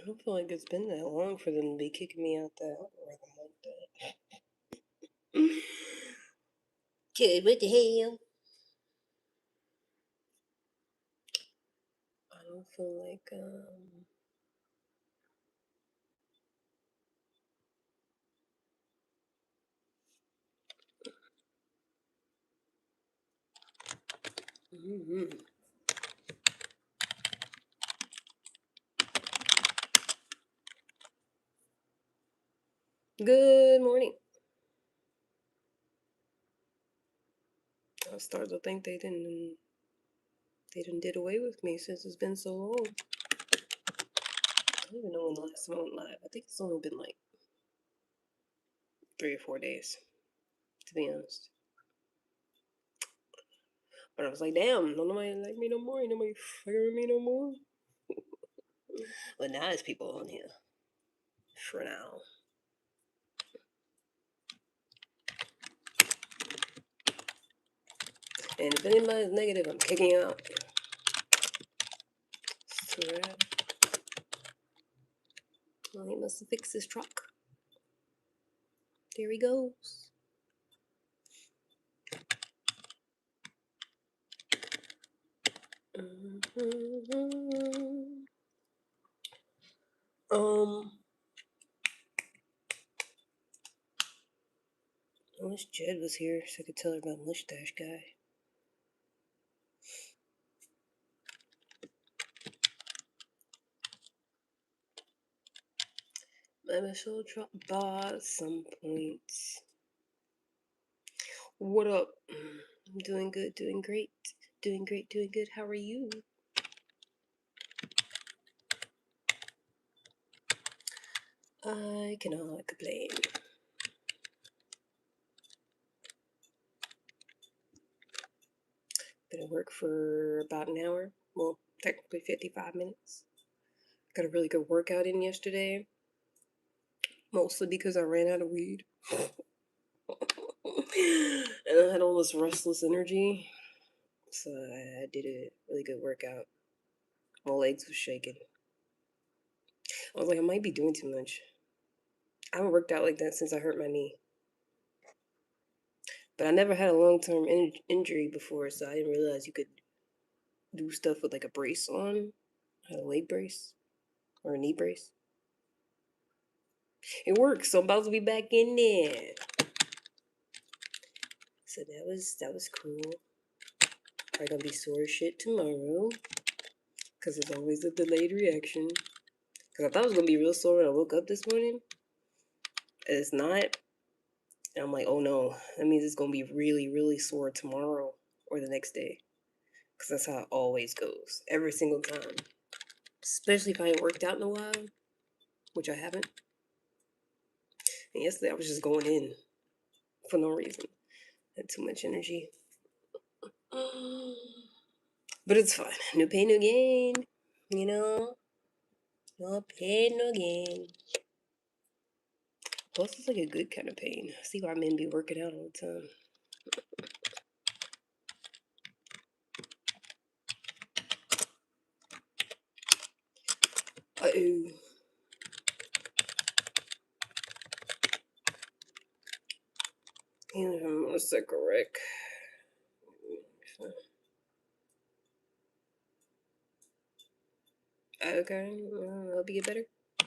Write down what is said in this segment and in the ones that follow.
don't feel like it's been that long for them to be kicking me out the algorithm like that. Dude, what the hell? I don't feel like mhm. Good morning. I started to think they didn't did away with me since it's been so long. I don't even know when the last time I went live. I think it's only been like 3 or 4 days, to be honest. But I was like, damn, nobody like me no more. Ain't nobody fucking with me no more. But now there's people on here. For now. And if anybody's negative, I'm kicking you out. So, well, he must have fixed his truck. There he goes. I wish Jed was here so I could tell her about Mustache Guy. Maybe I should drop by at some point. What up? I'm doing good, doing great. Doing great, doing good. How are you? I cannot complain. Been at work for about an hour. Well, technically 55 minutes. Got a really good workout in yesterday. Mostly because I ran out of weed. And I had all this restless energy. So I did a really good workout. My legs were shaking. I was like, I might be doing too much. I haven't worked out like that since I hurt my knee. But I never had a long term injury before, so I didn't realize you could do stuff with like a brace on. I had a leg brace or a knee brace. It works, so I'm about to be back in there. So that was cool. Probably gonna be sore as shit tomorrow. Cause there's always a delayed reaction. Cause I thought it was gonna be real sore when I woke up this morning. And it's not. And I'm like, oh no, that means it's gonna be really, really sore tomorrow or the next day. Cause that's how it always goes. Every single time. Especially if I ain't worked out in a while. Which I haven't. And yesterday I was just going in for no reason. I had too much energy. But it's fine. No pain, no gain. You know? No pain, no gain. Plus, it's like a good kind of pain. See why men be working out all the time. Uh-oh. I'm a sicker Rick. Okay, I'll be better. I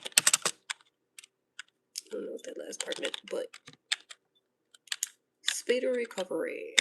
don't know what that last part meant, but speed of recovery.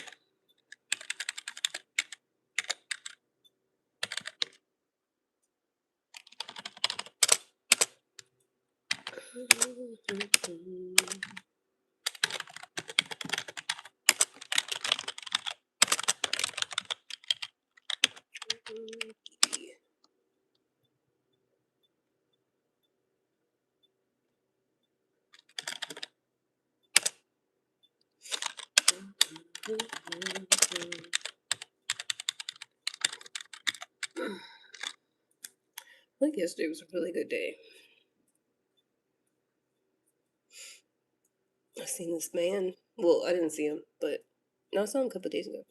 I think yesterday was a really good day. I seen this man. Well, I didn't see him, but no, I saw him a couple of days ago.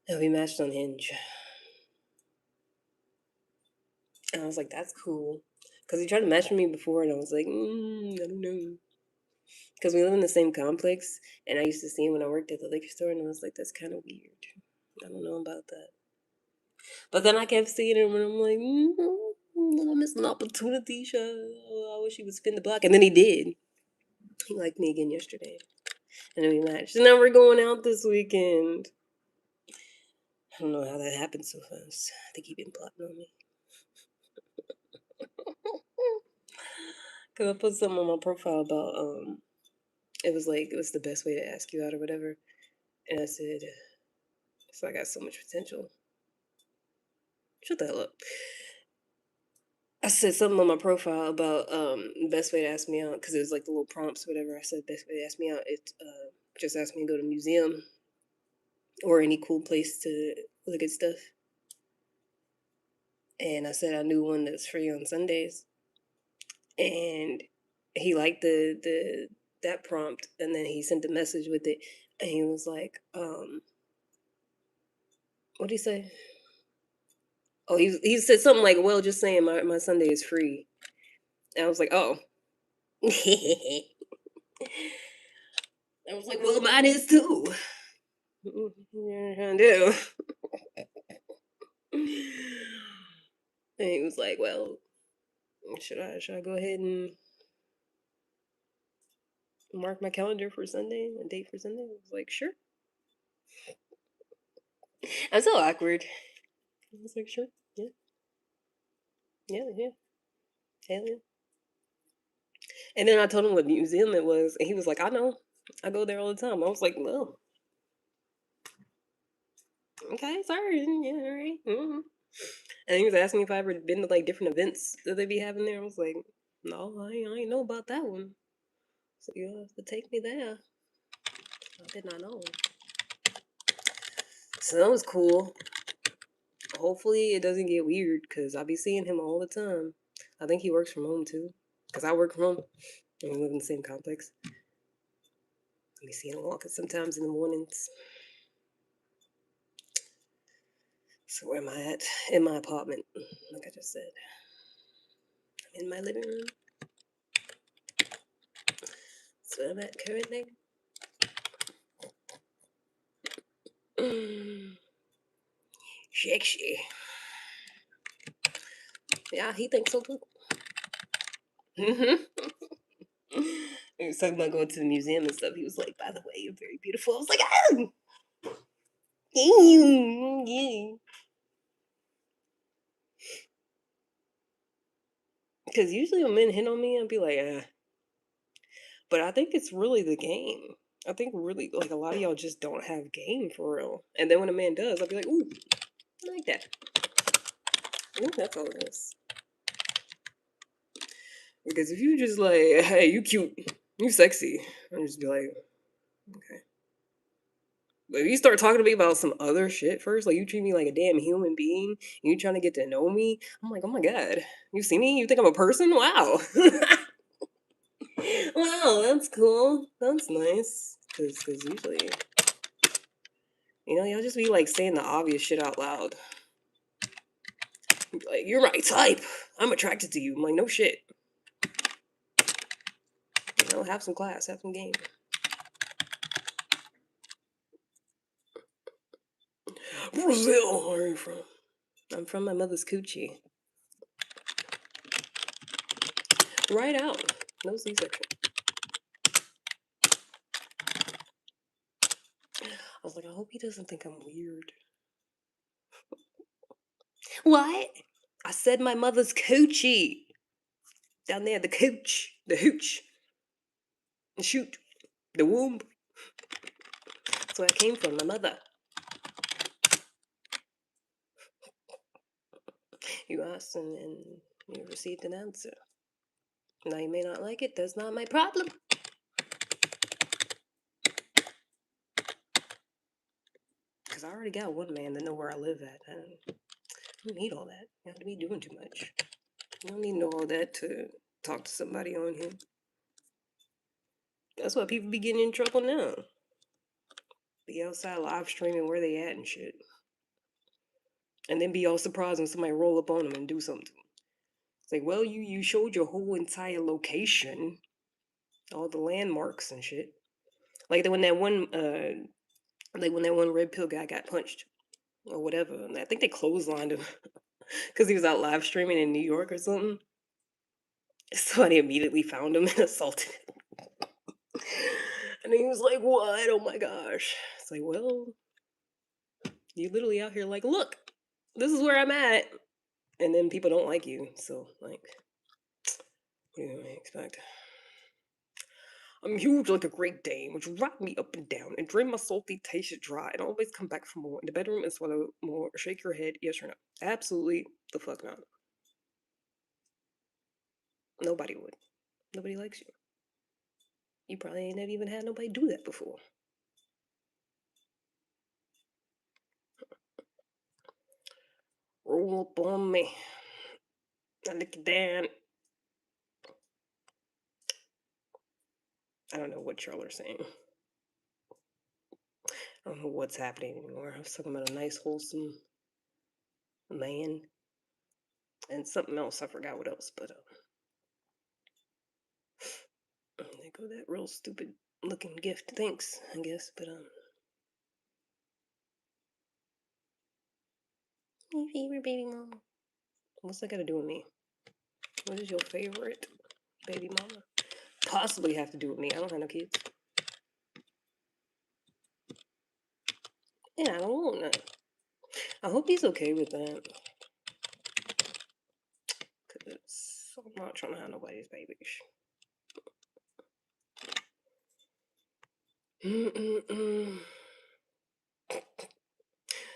And we matched on Hinge. And I was like, that's cool. Because he tried to match with me before, and I was like, I don't know. Because we live in the same complex, and I used to see him when I worked at the liquor store, and I was like, that's kind of weird. I don't know about that. But then I kept seeing him, and I'm like, I missed an opportunity. I wish he would spin the block. And then he did. He liked me again yesterday. And then we matched. And now we're going out this weekend. I don't know how that happened so fast. I think he been plotting on me. Because I put something on my profile about, it was like, it was the best way to ask you out or whatever. And I said, so I got so much potential. Shut the hell up. I said something on my profile about best way to ask me out because it was like the little prompts, whatever. I said best way to ask me out. It's just ask me to go to a museum or any cool place to look at stuff. And I said I knew one that's free on Sundays, and he liked the that prompt, and then he sent a message with it, and he was like, what did he say? Oh, he said something like, well, just saying my Sunday is free. And I was like, oh. I was like, well, mine is too. Yeah, I do. And he was like, well, should I go ahead and mark my calendar for Sunday, a date for Sunday? I was like, sure. I'm so awkward. I was like, sure, yeah, yeah. Hell yeah. And then I told him what museum it was, and he was like, I know. I go there all the time. I was like, well, okay, sorry. Yeah, all right. Mm-hmm. And he was asking me if I ever been to like different events that they be having there. I was like, no, I ain't know about that one. So you have to take me there. I did not know. So that was cool. Hopefully it doesn't get weird because I'll be seeing him all the time. I think he works from home too. Because I work from home and we live in the same complex. I be seeing him walking sometimes in the mornings. So where am I at? In my apartment, like I just said. I'm in my living room. That's where I'm at currently. Sexy. Yeah, he thinks so too. He was talking about going to the museum and stuff. He was like, by the way, you're very beautiful. I was like, oh! Yeah. Because usually when men hit on me, I'd be like, But I think it's really the game. I think really, like, a lot of y'all just don't have game for real. And then when a man does, I'll be like, ooh, I like that. I think that's all it is. Because if you just like, hey, you cute, you sexy, I'll just be like, okay. But if you start talking to me about some other shit first, like you treat me like a damn human being, and you trying to get to know me, I'm like, oh my god, you see me? You think I'm a person? Wow. Wow, that's cool. That's nice. Because usually, y'all just be like saying the obvious shit out loud. Like, you're my type. I'm attracted to you. I'm like, no shit. Have some class, have some game. Brazil, where are you from? I'm from my mother's coochie. Right out. No C-section. I was like, I hope he doesn't think I'm weird. What? I said my mother's coochie. Down there, the cooch. The hooch. The shoot. The womb. That's where I came from, my mother. You asked and you received an answer. Now you may not like it, that's not my problem. Because I already got one man that know where I live at. I don't need all that. You have to be doing too much. You don't need to know all that to talk to somebody on here. That's why people be getting in trouble now. Be outside live streaming where they at and shit. And then be all surprised when somebody roll up on them and do something to them. It's like, well, you showed your whole entire location, all the landmarks and shit. Like when that one red pill guy got punched or whatever. And I think they clotheslined him because he was out live streaming in New York or something. Somebody immediately found him and assaulted him. And he was like, "What? Oh my gosh!" It's like, well, you literally out here like, look, this is where I'm at, and then people don't like you. So like, what do you expect? I'm huge like a Great Dane, which rock me up and down and drain my salty taste dry and always come back for more in the bedroom and swallow more. Shake your head, yes or no? Absolutely the fuck not. Nobody would. Nobody likes you. You probably ain't never even had nobody do that before. Roll up on me. I lick it down. I don't know what y'all are saying. I don't know what's happening anymore. I was talking about a nice, wholesome man and something else. I forgot what else, but there go that real stupid looking gift. Thanks, I guess, but my favorite baby mama. What's that got to do with me? What is your favorite baby mama? Possibly have to do with me. I don't have no kids. And I don't want none. I hope he's okay with that. Because I'm not trying to have nobody's babies.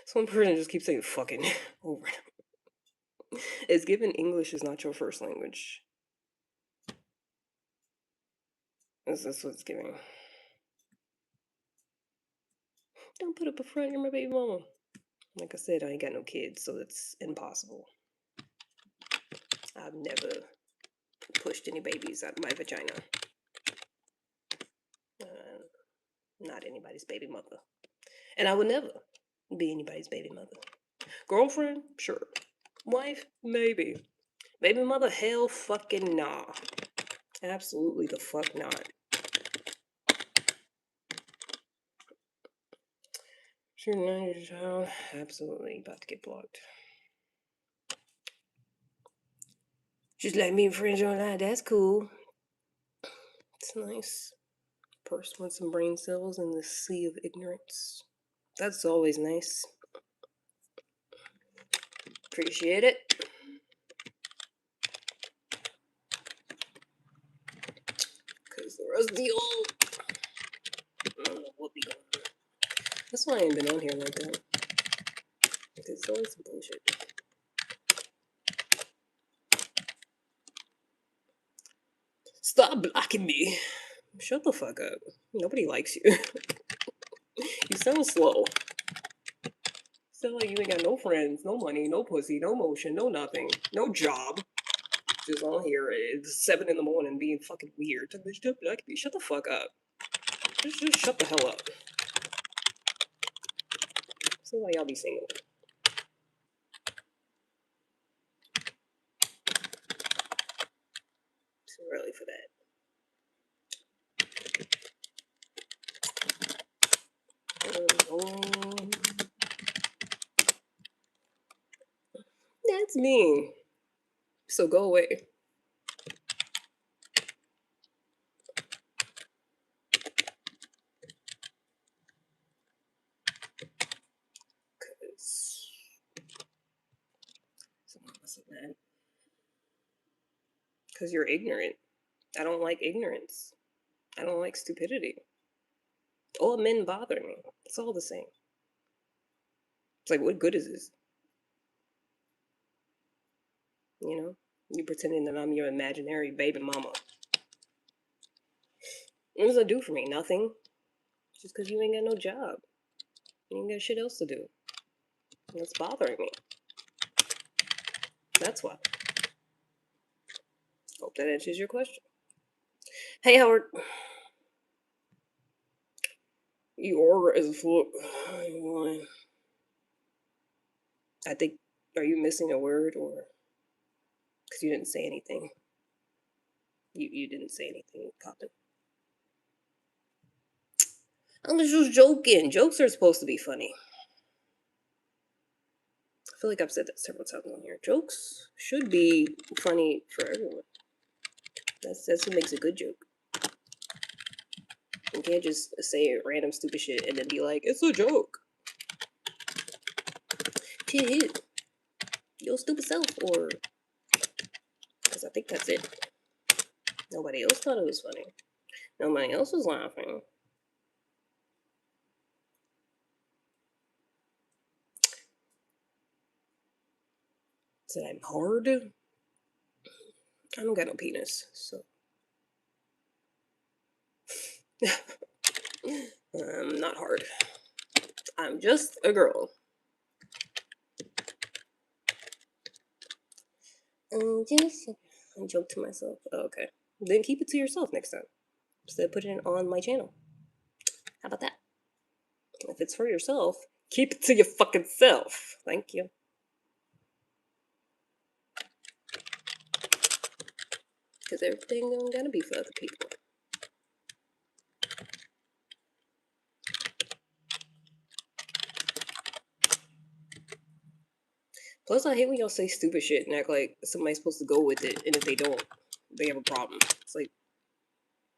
Some person just keeps saying fucking over. It's given English is not your first language. That's what it's giving. Don't put up a front, you're my baby mama. Like I said, I ain't got no kids, so it's impossible. I've never pushed any babies out of my vagina. Not anybody's baby mother. And I would never be anybody's baby mother. Girlfriend? Sure. Wife? Maybe. Baby mother? Hell fucking nah. Absolutely the fuck not. Shooting on your child? Absolutely about to get blocked. Just let me infringe on that. That's cool. It's nice. Person with some brain cells in the sea of ignorance. That's always nice. Appreciate it. Because the rest of the old. I don't know what be going on. That's why I ain't been on here like that. Because it's always some bullshit. Stop blocking me. Shut the fuck up. Nobody likes you. You sound slow. You sound like you ain't got no friends, no money, no pussy, no motion, no nothing, no job. Just on here at 7 in the morning being fucking weird. Shut the fuck up. Just shut the hell up. Seems like y'all be single. Too early for that. That's me. So go away. Because you're ignorant. I don't like ignorance. I don't like stupidity. All men bother me. It's all the same. It's like, what good is this? You know? You pretending that I'm your imaginary baby mama. What does that do for me? Nothing. Just because you ain't got no job. You ain't got shit else to do. That's bothering me. That's why. Hope that answers your question. Hey, Howard. You order as a fuck. I think, are you missing a word or? Because you didn't say anything. You didn't say anything, Coppin. I'm just joking. Jokes are supposed to be funny. I feel like I've said that several times on here. Jokes should be funny for everyone. That's what makes a good joke. You can't just say random stupid shit and then be like, it's a joke. To who? Your stupid self, or... Because I think that's it. Nobody else thought it was funny. Nobody else was laughing. Said I'm hard? I don't got no penis, so... I'm not hard. I'm just a girl. I joke to myself. Oh, okay. Then keep it to yourself next time. Instead of putting it on my channel. How about that? If it's for yourself, keep it to your fucking self. Thank you. Because everything don't gotta be for other people. Plus, I hate when y'all say stupid shit and act like somebody's supposed to go with it, and if they don't, they have a problem. It's like,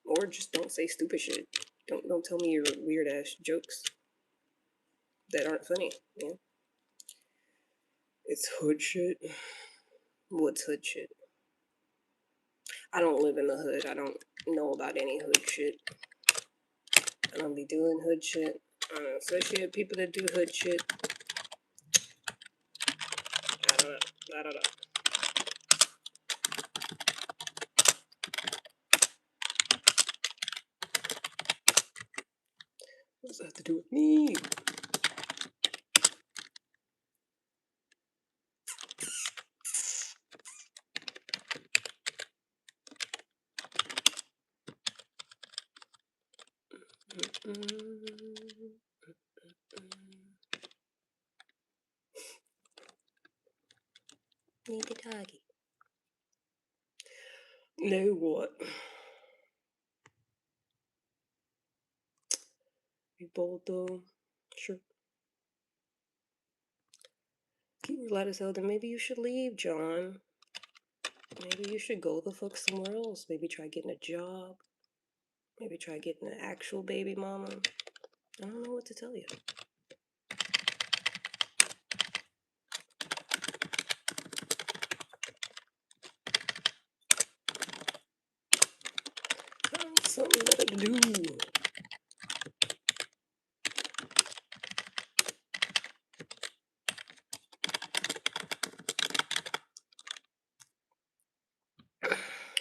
or just don't say stupid shit. Don't tell me your weird ass jokes that aren't funny. Yeah, it's hood shit. What's hood shit? I don't live in the hood. I don't know about any hood shit. I don't be doing hood shit. I don't associate people that do hood shit. I don't know. I don't know. What does that have to do with me? Need the doggy. Know what? You bold though? Sure. If you were loud as hell, then maybe you should leave, John. Maybe you should go the fuck somewhere else. Maybe try getting a job. Maybe try getting an actual baby mama. I don't know what to tell you. Find something better to do.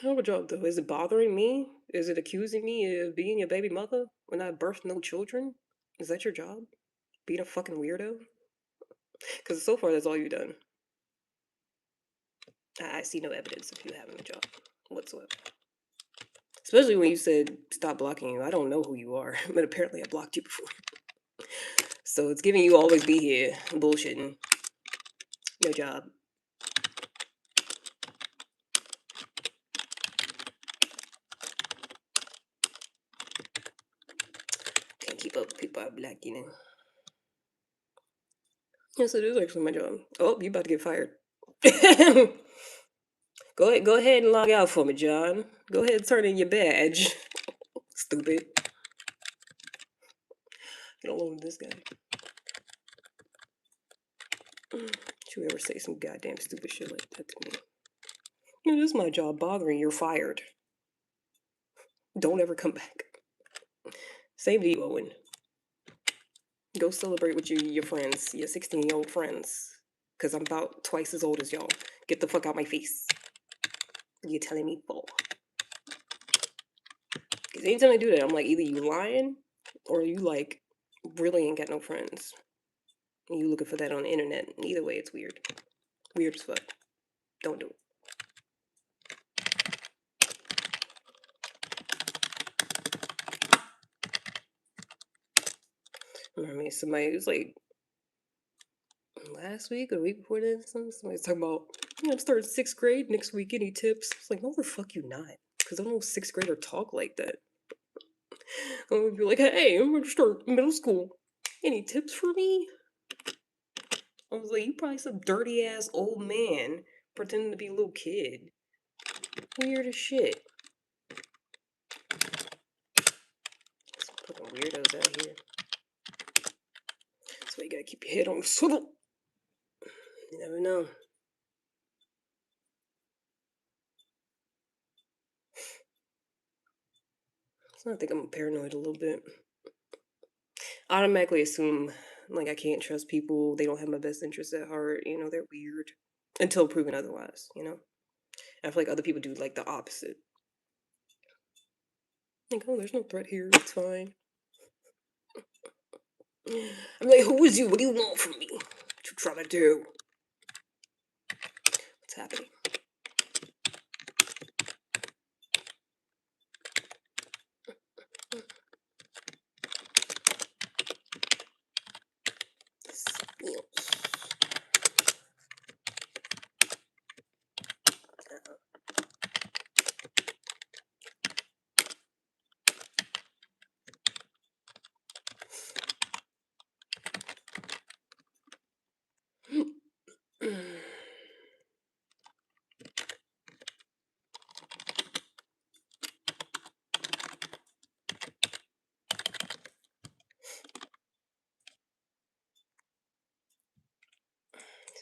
I have a job though. Is it bothering me? Is it accusing me of being a baby mother when I birthed no children? Is that your job? Being a fucking weirdo? Because so far that's all you've done. I see no evidence of you having a job whatsoever. Especially when you said stop blocking you. I don't know who you are, but apparently I blocked you before. So it's giving you always be here bullshitting. No job. Can't keep up with people I black, you know. Yes, it is actually my job. Oh, you about to get fired. Go ahead and log out for me, John. Go ahead and turn in your badge. Stupid. Get along with this guy. Don't you ever say some goddamn stupid shit like that to me. It is my job bothering. You're fired. Don't ever come back. Same to you, Owen. Go celebrate with your friends, your 16-year-old friends. Because I'm about twice as old as y'all. Get the fuck out my face. You're telling me for. Because anytime I do that, I'm like, either you lying or you like really ain't got no friends. And you looking for that on the internet. And either way, it's weird. Weird as fuck. Don't do it. I mean, somebody was like last week or the week before that. Somebody's talking about, I'm starting 6th grade next week. Any tips? It's like, no, the fuck you not. Because I don't know 6th grader talk like that. I would be like, hey, I'm going to start middle school. Any tips for me? I was like, you probably some dirty ass old man pretending to be a little kid. Weird as shit. Some fucking weirdos out here. That's why you gotta keep your head on a swivel. You never know. So I think I'm paranoid a little bit. I automatically assume like I can't trust people. They don't have my best interests at heart. They're weird until proven otherwise. I feel like other people do like the opposite. Like, oh, there's no threat here. It's fine. I'm like, who is you? What do you want from me? What you trying to do? What's happening? Smells.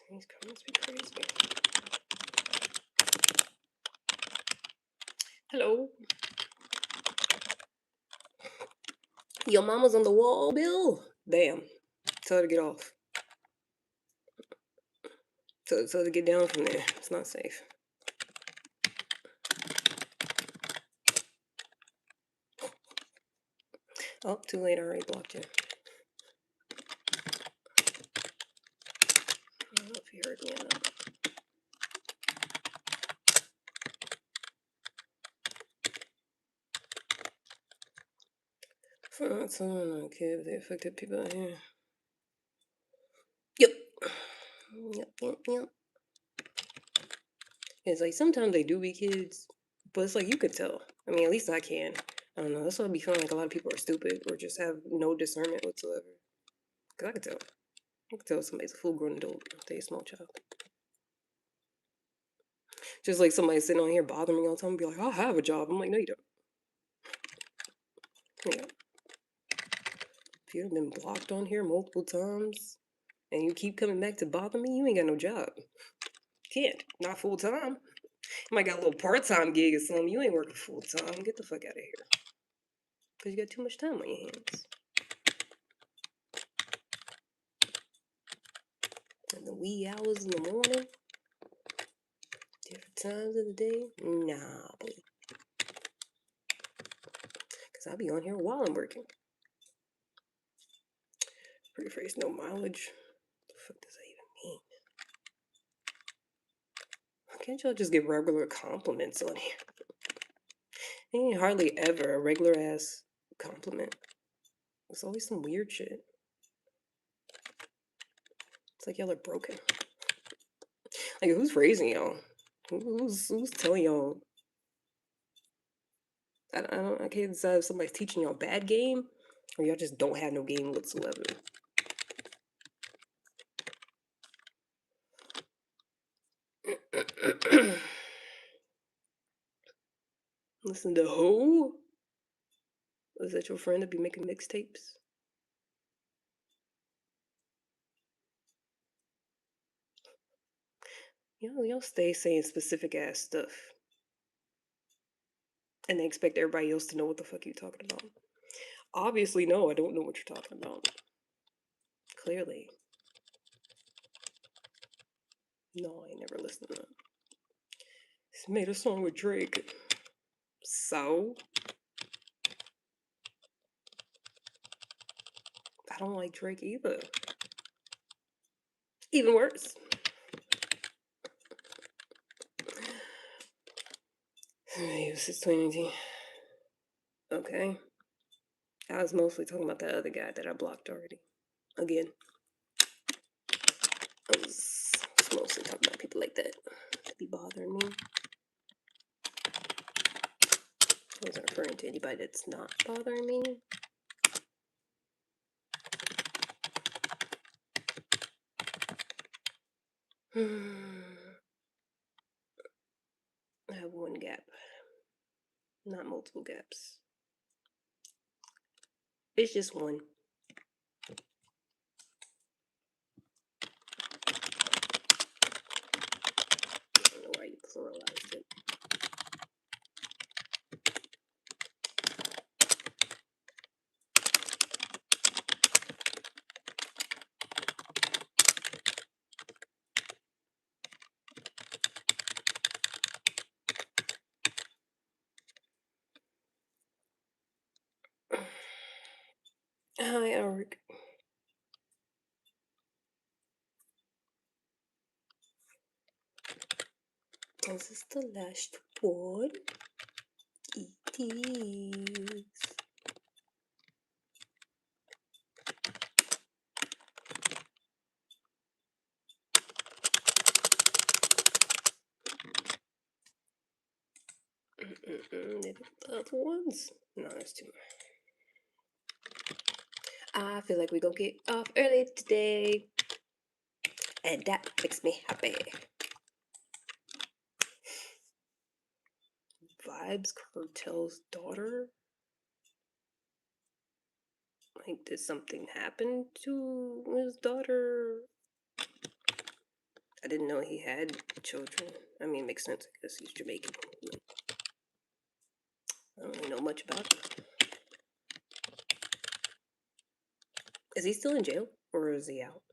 These comments be crazy. Hello. Your mama's on the wall, Bill. Damn. Tell her to get off. Tell her to get down from there. It's not safe. Oh, too late. I already blocked you. I don't know if you heard me or not. That's okay, they affected people out here. Yep. Yep. It's like sometimes they do be kids, but it's like you could tell. I mean, at least I can. I don't know. That's why I be feeling like a lot of people are stupid or just have no discernment whatsoever. Because I could tell. I could tell somebody's a full grown adult if they're a small child. Just like somebody sitting on here bothering me all the time and be like, I have a job. I'm like, no, you don't. Yeah. If you've been blocked on here multiple times and you keep coming back to bother me, you ain't got no job. Can't. Not full time. You might got a little part-time gig or something. You ain't working full-time. Get the fuck out of here. Because you got too much time on your hands. And the wee hours in the morning. Different times of the day. Nah, boy. Because I'll be on here while I'm working. Pretty face, no mileage. What the fuck does that even mean? Why can't y'all just give regular compliments on here? Ain't hardly ever a regular ass compliment. It's always some weird shit. It's like y'all are broken. Like, who's raising y'all? Who's telling y'all? I can't decide if somebody's teaching y'all bad game or y'all just don't have no game whatsoever. Listen to who? Was that your friend that be making mixtapes? Y'all stay saying specific ass stuff. And they expect everybody else to know what the fuck you talking about. Obviously, no, I don't know what you're talking about. Clearly. No, I ain't never listened to that. He's made a song with Drake. So? I don't like Drake either. Even worse. This is 2019. Okay. I was mostly talking about that other guy that I blocked already. Again. I was mostly talking about people like that. To be bothering me. I wasn't referring to anybody that's not bothering me. I have one gap, not multiple gaps. It's just one. I don't know why you pluralized it. Hi, Eric. Is this the last one? It is. The other ones? No, there's two more. I feel like we're gonna get off early today, and that makes me happy. Vybz Kartel's daughter? Like, did something happen to his daughter? I didn't know he had children. I mean, it makes sense. I guess he's Jamaican. I don't really know much about it. Is he still in jail? Or is he out?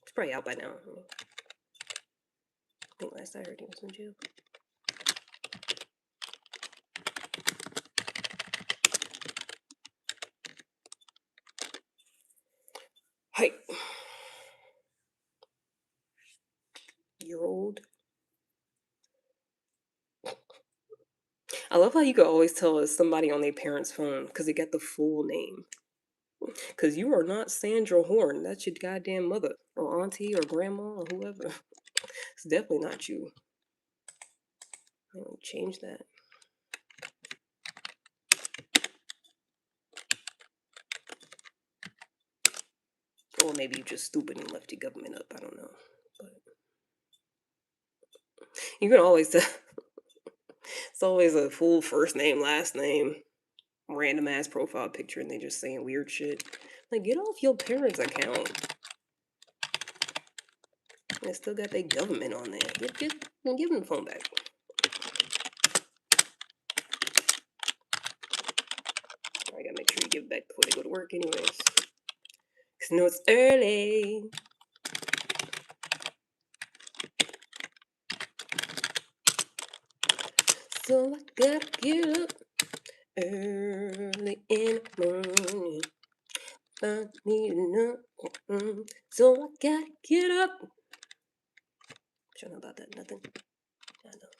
He's probably out by now. I think last I heard he was in jail. Hi. You're old. I love how you could always tell it's somebody on their parents' phone because they got the full name. Because you are not Sandra Horn. That's your goddamn mother or auntie or grandma or whoever. It's definitely not you. I don't change that. Or maybe you just stupid and left your government up. I don't know. But you can always tell. It's always a full first name, last name, random ass profile picture, and they just saying weird shit. Like, get off your parents' account. They still got their government on there. Give them the phone back. I gotta make sure you give it back before they go to work, anyways. Cause you know it's early. So I gotta get up early in the morning. I need to know. So I gotta get up. Don't know about that, nothing. I know.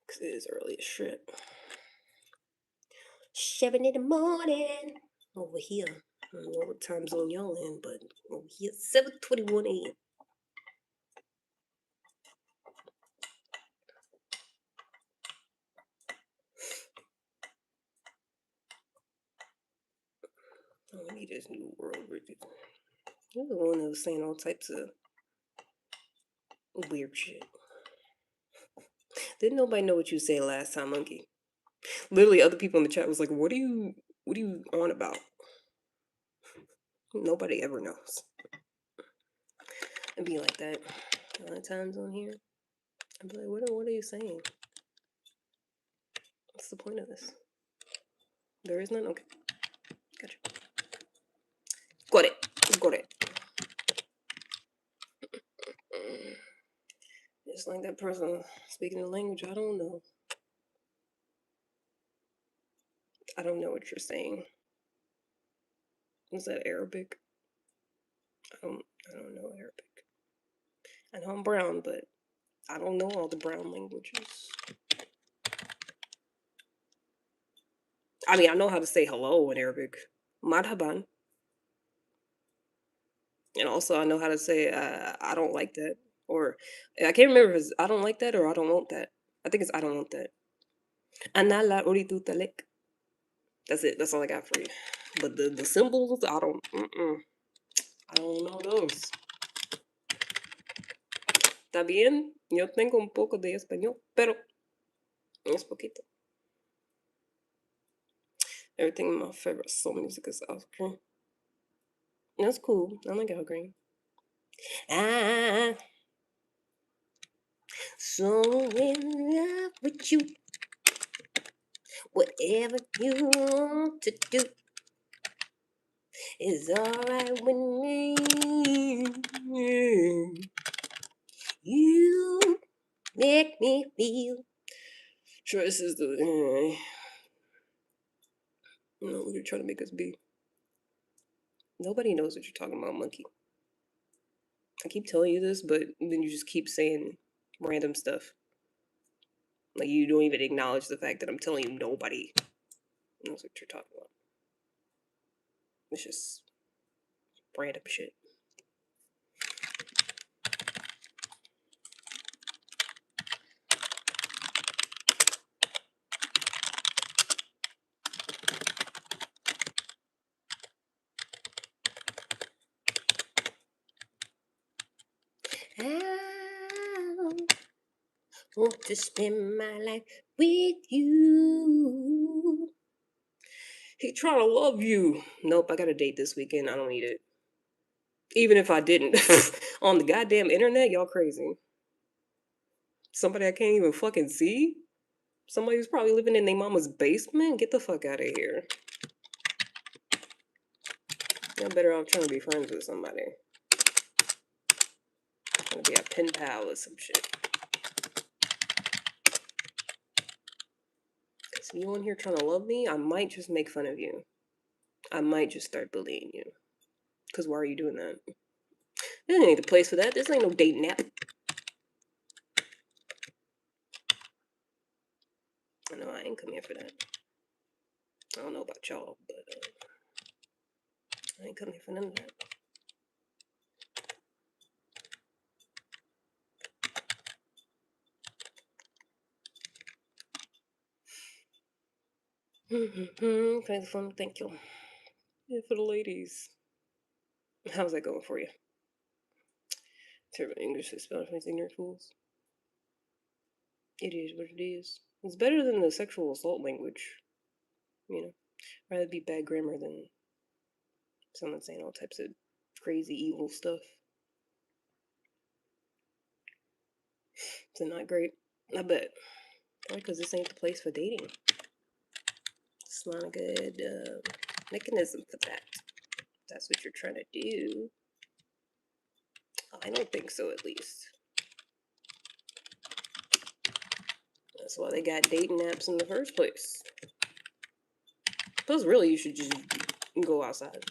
Cause it is early as shit. 7 in the morning. Over here. I don't know what time zone y'all in, but over here, 7:21 a.m. I need this new world record. You're the one that was saying all types of weird shit. Didn't nobody know what you said last time, Monkey? Literally, other people in the chat was like, "What are you on about?" Nobody ever knows. It'd be like that a lot of times on here. I'd be like, "What are you saying? What's the point of this?" There is none. Okay, gotcha. Got it. Just like that person speaking the language I don't know. I don't know what you're saying. Is that Arabic? I don't know Arabic. I know I'm brown, but I don't know all the brown languages. I mean, I know how to say hello in Arabic. Marhaban. And also I know how to say, I don't like that. Or I can't remember if it's I don't like that or I don't want that. I think it's I don't want that. Ana la uridu talik. That's it. That's all I got for you. But the symbols, I don't know those. Está bien, yo tengo un poco de español, pero es poquito. Everything in my favorite soul music is Algreen. That's cool. I like Algreen. Ah, so in love with you. Whatever you want to do is alright with me. You make me feel. Choice is the. You know what you're trying to make us be. Nobody knows what you're talking about, monkey. I keep telling you this, but then you just keep saying random stuff. Like you don't even acknowledge the fact that I'm telling you nobody knows what you're talking about. It's just random shit. I want to spend my life with you. He trying to love you. Nope, I got a date this weekend. I don't need it. Even if I didn't. On the goddamn internet, y'all crazy. Somebody I can't even fucking see? Somebody who's probably living in their mama's basement? Get the fuck out of here. Y'all better off trying to be friends with somebody. Trying to be a pen pal or some shit. Cause you on here trying to love me, I might just make fun of you. I might just start bullying you. Cause why are you doing that? This ain't the place for that. This ain't no dating app. I know I ain't come here for that. I don't know about y'all, but I ain't come here for none of that. Okay, fun. Thank you. Yeah, for the ladies. How's that going for you? Terrible English is spelled for ignorant fools. It is what it is. It's better than the sexual assault language. You know, rather be bad grammar than someone saying all types of crazy evil stuff. It's not great. I bet. Probably because this ain't the place for dating. It's not a good mechanism for that. That's what you're trying to do. I don't think so, at least. That's why they got dating apps in the first place. Plus, really, you should just go outside.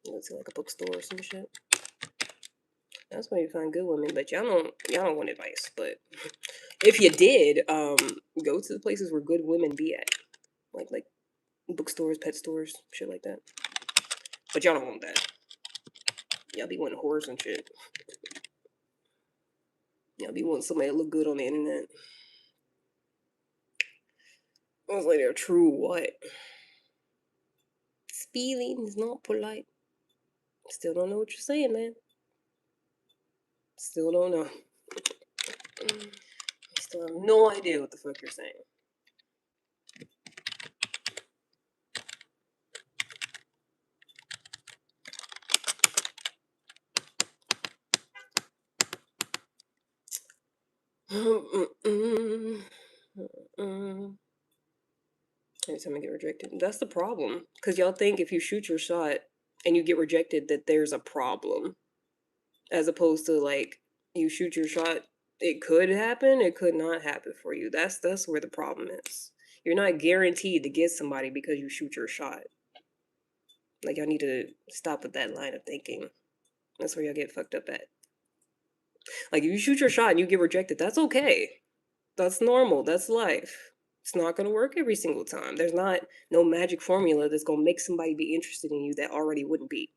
Go to like a bookstore or some shit. That's where you find good women, but y'all don't want advice. But if you did, go to the places where good women be at, like bookstores, pet stores, shit like that. But y'all don't want that. Y'all be wanting whores and shit. Y'all be wanting somebody to look good on the internet. I was like, they're true what? Spelling is not polite. Still don't know what you're saying, man. Still don't know. Still have no idea what the fuck you're saying. Every time I get rejected. That's the problem. Because y'all think if you shoot your shot and you get rejected, that there's a problem. As opposed to like, you shoot your shot, it could happen, it could not happen for you. That's where the problem is. You're not guaranteed to get somebody because you shoot your shot. Like, y'all need to stop with that line of thinking. That's where y'all get fucked up at. Like, if you shoot your shot and you get rejected, that's okay. That's normal. That's life. It's not going to work every single time. There's not no magic formula that's going to make somebody be interested in you that already wouldn't be.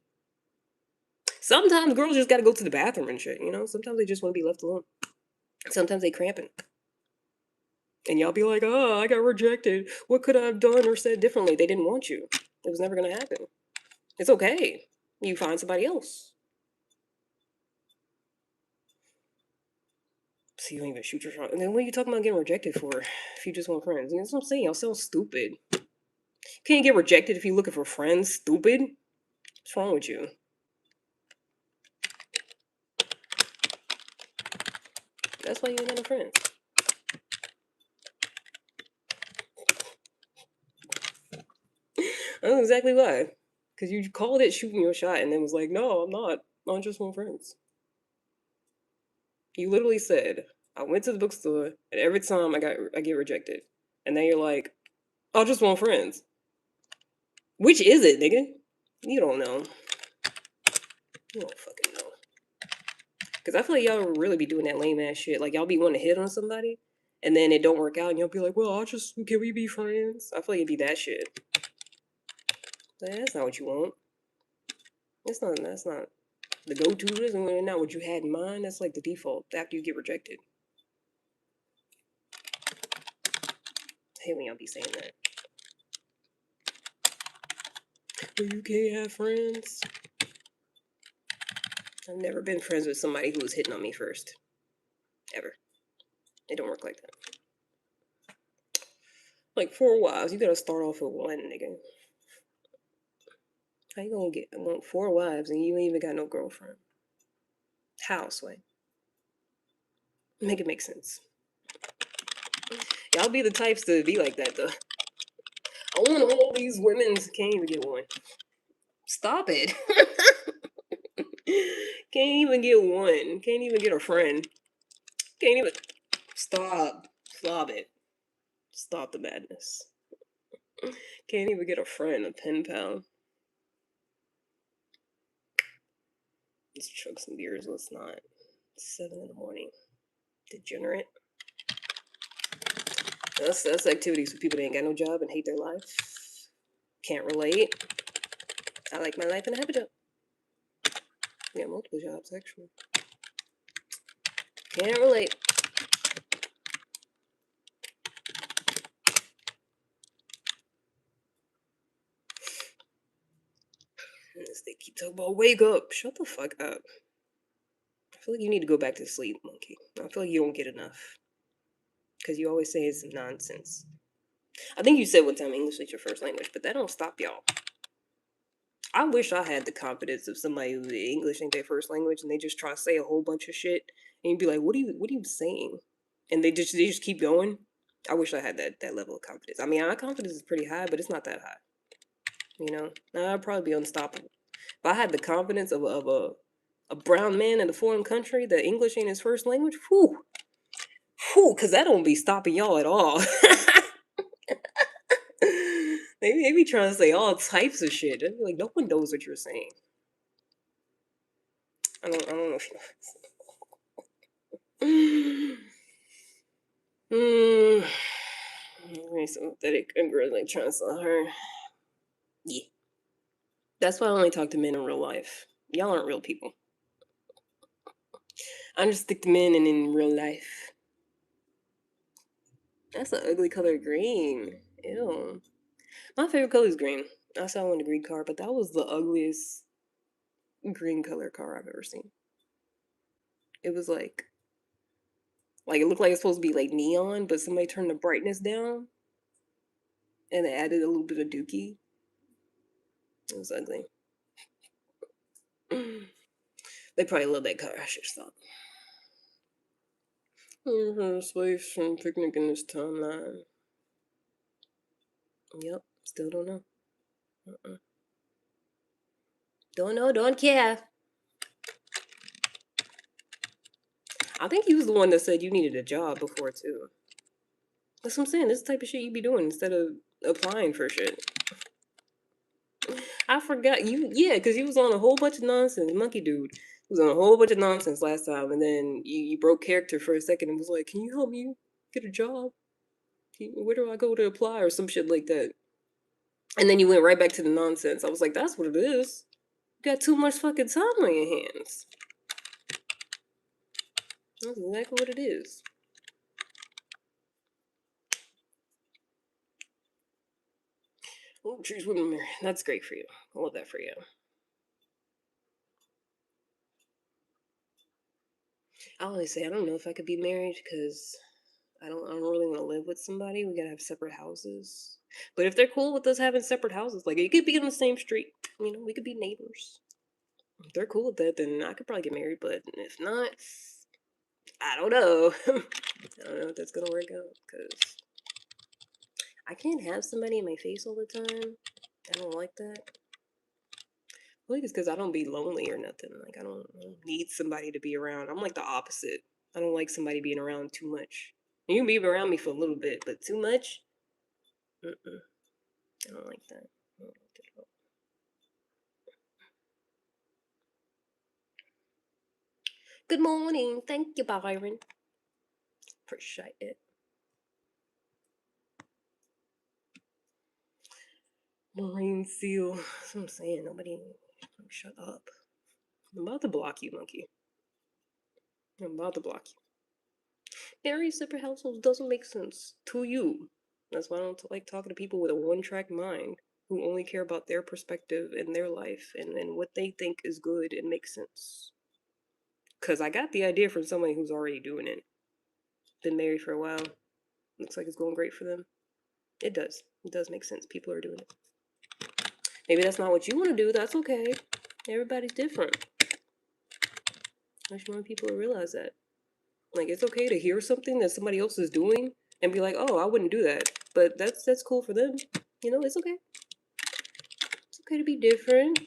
Sometimes girls just got to go to the bathroom and shit, you know? Sometimes they just want to be left alone. Sometimes they cramping. And y'all be like, oh, I got rejected. What could I have done or said differently? They didn't want you. It was never going to happen. It's okay. You find somebody else. So you don't even shoot your shot. And then what are you talking about getting rejected for if you just want friends? You know, that's what I'm saying. Y'all sound stupid. Can you get rejected if you're looking for friends? Stupid? What's wrong with you? That's why you ain't got no friends. I know exactly why. Because you called it shooting your shot and then was like, no, I'm not. I just want friends. You literally said, I went to the bookstore and every time I get rejected. And then you're like, I just want friends. Which is it, nigga? You don't know. You don't fucking know. Because I feel like y'all really be doing that lame ass shit. Like, y'all be wanting to hit on somebody, and then it don't work out, and y'all be like, well, can we be friends? I feel like it'd be that shit. Like, that's not what you want. That's not the go-to. That's not what you had in mind. That's like the default after you get rejected. I hate when y'all be saying that. But you can't have friends. I've never been friends with somebody who was hitting on me first. Ever. It don't work like that. Like 4 wives, you gotta start off with one, nigga. How you gonna want 4 wives and you ain't even got no girlfriend? How, Sway? Make it make sense. Y'all be the types to be like that, though. I want all these women. Can't even get one. Stop it. Can't even get one. Can't even get a friend. Can't even. Stop. Stop it. Stop the madness. Can't even get a friend, a pen pal. Let's chug some beers. Let's not. It's 7 in the morning. Degenerate. That's activities for people that ain't got no job and hate their life. Can't relate. I like my life and I have a job. Yeah, multiple jobs actually. Can't relate. They keep talking about wake up. Shut the fuck up. I feel like you need to go back to sleep, monkey. I feel like you don't get enough. Because you always say it's nonsense. I think you said one time English is your first language, but that don't stop y'all. I wish I had the confidence of somebody who English ain't their first language and they just try to say a whole bunch of shit and you'd be like, what are you saying? And they just keep going. I wish I had that level of confidence. I mean, our confidence is pretty high, but it's not that high. You know? I'd probably be unstoppable. If I had the confidence of a brown man in a foreign country that English ain't his first language, whew, because that don't be stopping y'all at all. they be trying to say all types of shit. They'd be like, no one knows what you're saying. I don't know if you very sympathetic and girl like trying to sell her. Yeah. That's why I only talk to men in real life. Y'all aren't real people. I just stick to men and in real life. That's an ugly color green. Ew. My favorite color is green. I saw one in a green car, but that was the ugliest green color car I've ever seen. It was like it looked like it's supposed to be like neon, but somebody turned the brightness down and they added a little bit of dookie. It was ugly. They probably love that car. I should stop. Space from picnic in this timeline. Yep, still don't know. Don't know, don't care. I think he was the one that said you needed a job before, too. That's what I'm saying. This type of shit you be doing instead of applying for shit. I forgot. Yeah, because you was on a whole bunch of nonsense. Monkey dude was on a whole bunch of nonsense last time, and then you broke character for a second and was like, can you help me get a job? Where do I go to apply or some shit like that? And then you went right back to the nonsense. I was like, that's what it is. You got too much fucking time on your hands. That's exactly what it is. Oh, choose women. That's great for you. I love that for you. I always say I don't know if I could be married because I don't really want to live with somebody. We gotta have separate houses. But if they're cool with us having separate houses, like it could be in the same street, we could be neighbors. If they're cool with that, then I could probably get married. But if not, I don't know. I don't know if that's gonna work out because I can't have somebody in my face all the time. I don't like that. I think it's because I don't be lonely or nothing. Like I don't need somebody to be around. I'm like the opposite. I don't like somebody being around too much. You can be around me for a little bit, but too much, mm-mm. I don't like that. I don't like that at all. Good morning. Thank you, Byron. Appreciate it. Marine seal. That's what I'm saying. Nobody. Shut up. I'm about to block you, monkey. I'm about to block you. Marrying separate households doesn't make sense to you. That's why I don't like talking to people with a one-track mind who only care about their perspective and their life and what they think is good and makes sense. Because I got the idea from somebody who's already doing it. Been married for a while. Looks like it's going great for them. It does. It does make sense. People are doing it. Maybe that's not what you want to do. That's okay. Everybody's different. I just want people to realize that. Like, it's okay to hear something that somebody else is doing and be like, oh, I wouldn't do that. But that's cool for them. It's okay. It's okay to be different.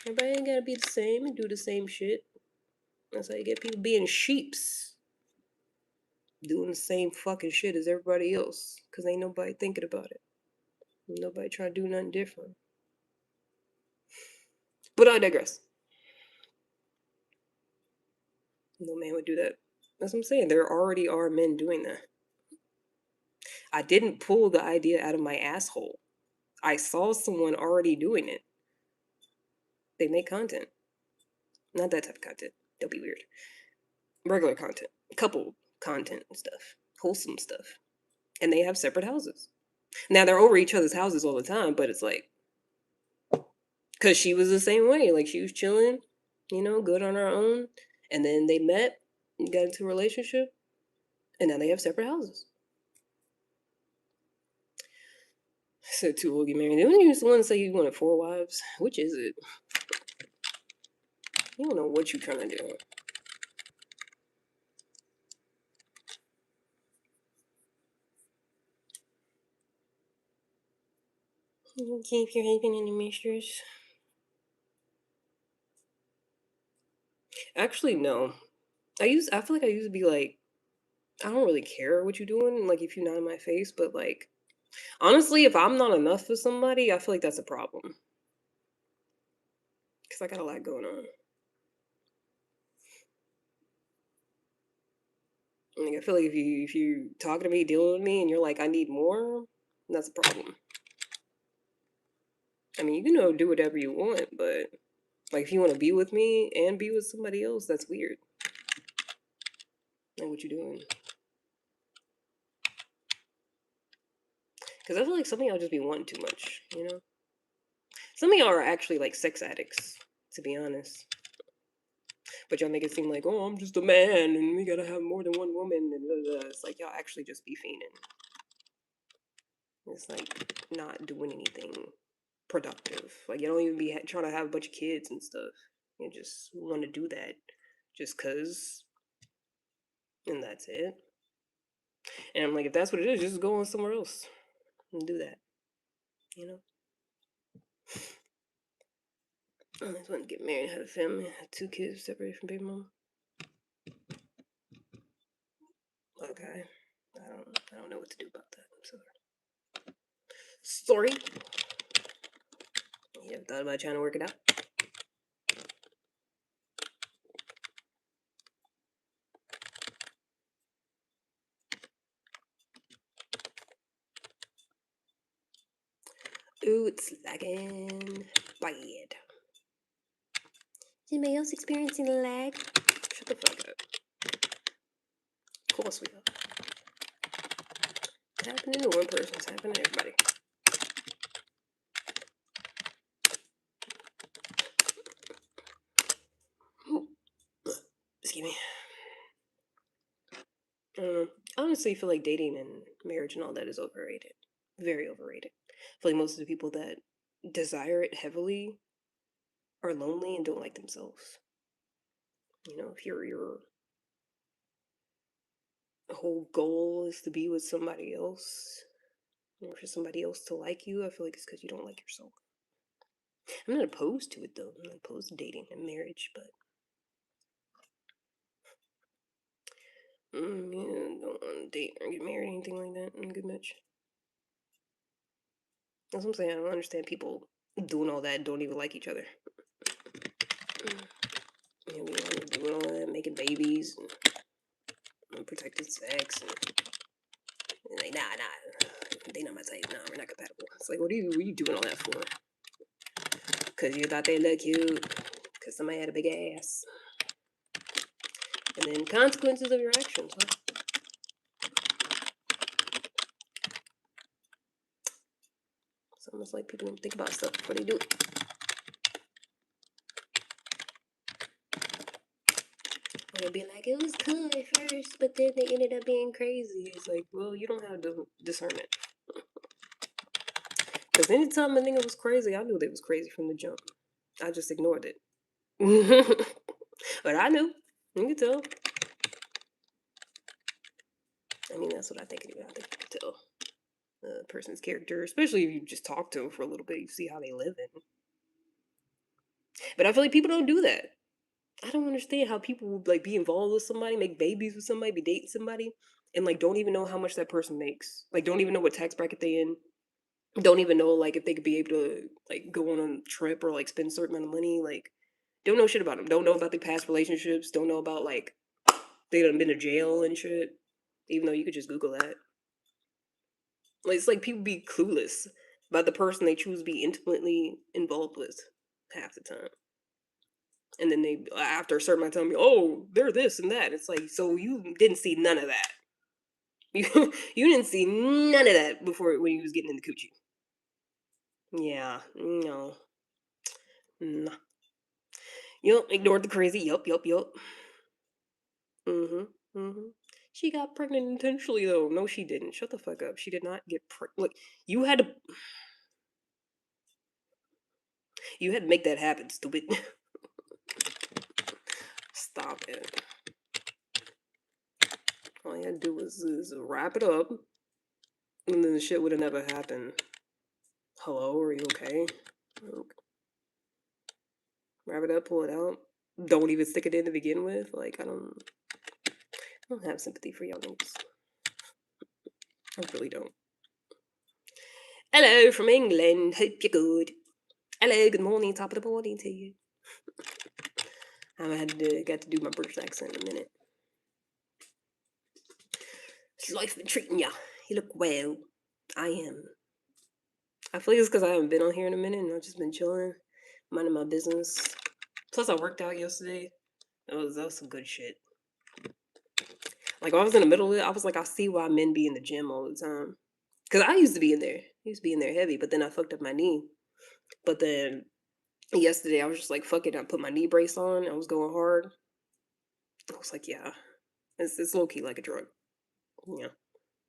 Everybody ain't gotta be the same and do the same shit. That's how you get people being sheeps. Doing the same fucking shit as everybody else. Because ain't nobody thinking about it. Nobody trying to do nothing different. But I digress. No man would do that. That's what I'm saying. There already are men doing that. I didn't pull the idea out of my asshole. I saw someone already doing it. They make content. Not that type of content. That'll be weird. Regular content. Couple content and stuff. Wholesome stuff. And they have separate houses. Now they're over each other's houses all the time, but it's like, because she was the same way. Like she was chilling, good on her own. And then they met, got into a relationship, and now they have separate houses. I said two will get married. Didn't you the one say you wanted 4 wives? Which is it? You don't know what you're trying to do. Keep your husband and your mistress. Actually, no. I feel like I used to be like, I don't really care what you're doing, like if you're not in my face, but like honestly, if I'm not enough for somebody, I feel like that's a problem. Cause I got a lot going on. Like I feel like if you talking to me, dealing with me, and you're like, I need more, that's a problem. I mean, you can do whatever you want, but like if you want to be with me and be with somebody else, that's weird. Like what you doing? Because I feel like some of y'all just be wanting too much. Some of y'all are actually like sex addicts, to be honest. But y'all make it seem like, oh, I'm just a man and we gotta have more than one woman. And blah, blah. It's like y'all actually just be fiending. It's like not doing anything productive. Like you don't even be trying to have a bunch of kids and stuff. You just want to do that just cause, and that's it. And I'm like, if that's what it is, just go on somewhere else and do that. You know. I just want to get married, have a family, have 2 kids separated from baby mama. Okay. I don't know what to do about that. I'm sorry. Sorry. You ever thought about trying to work it out? Ooh, it's lagging bad. Is anybody else experiencing lag? Shut the fuck up. Of course we are. It's happening to one person, it's happening to everybody. Excuse me. I honestly feel like dating and marriage and all that is overrated. Very overrated. I feel like most of the people that desire it heavily are lonely and don't like themselves. You know, if your whole goal is to be with somebody else, or for somebody else to like you, I feel like it's because you don't like yourself. I'm not opposed to it though. I'm not opposed to dating and marriage, but yeah, don't want to date or get married, anything like that. I'm good much. That's what I'm saying. I don't understand people doing all that and don't even like each other. Yeah, we want to doing all that, making babies and protected sex, and like, nah, they not my type. Nah, we're not compatible. It's like, what are you doing all that for? Because you thought they looked cute. Because somebody had a big ass. And then consequences of your actions, huh? It's almost like people don't think about stuff before they do it. Or they'll be like, it was cool at first, but then they ended up being crazy. It's like, well, you don't have discernment. Because anytime a nigga was crazy, I knew they was crazy from the jump. I just ignored it. But I knew. You can tell. I mean, that's what I think anyway. I think you can tell a person's character, especially if you just talk to them for a little bit, you see how they live in. But I feel like people don't do that. I don't understand how people would like be involved with somebody, make babies with somebody, be dating somebody, and like don't even know how much that person makes. Like don't even know what tax bracket they in. Don't even know like if they could be able to like go on a trip or like spend a certain amount of money. Like don't know shit about them. Don't know about their past relationships. Don't know about like they done been to jail and shit. Even though you could just Google that. Like it's like people be clueless about the person they choose to be intimately involved with half the time. And then they after a certain amount of time, oh, they're this and that. It's like so you didn't see none of that. You didn't see none of that before when you was getting in the coochie. Yeah, no, nah. Yup, ignored the crazy. Yup. Mm-hmm. She got pregnant intentionally though. No, she didn't. Shut the fuck up. She did not get pregnant. Look, you had to make that happen, stupid. Stop it. All you had to do was wrap it up, and then the shit would have never happened. Hello, are you okay? Wrap it up, pull it out. Don't even stick it in to begin with. Like I don't have sympathy for young niggas. I really don't. Hello from England. Hope you're good. Hello, good morning. Top of the morning to you. I got to do my British accent in a minute. How's life been treating ya? You look well. I am. I feel like it's because I haven't been on here in a minute and I've just been chilling, minding my business. Plus, I worked out yesterday. That was some good shit. Like, when I was in the middle of it, I was like, I see why men be in the gym all the time. Because I used to be in there. I used to be in there heavy, but then I fucked up my knee. But then yesterday, I was just like, fuck it. I put my knee brace on. I was going hard. I was like, yeah, it's low key like a drug. Yeah.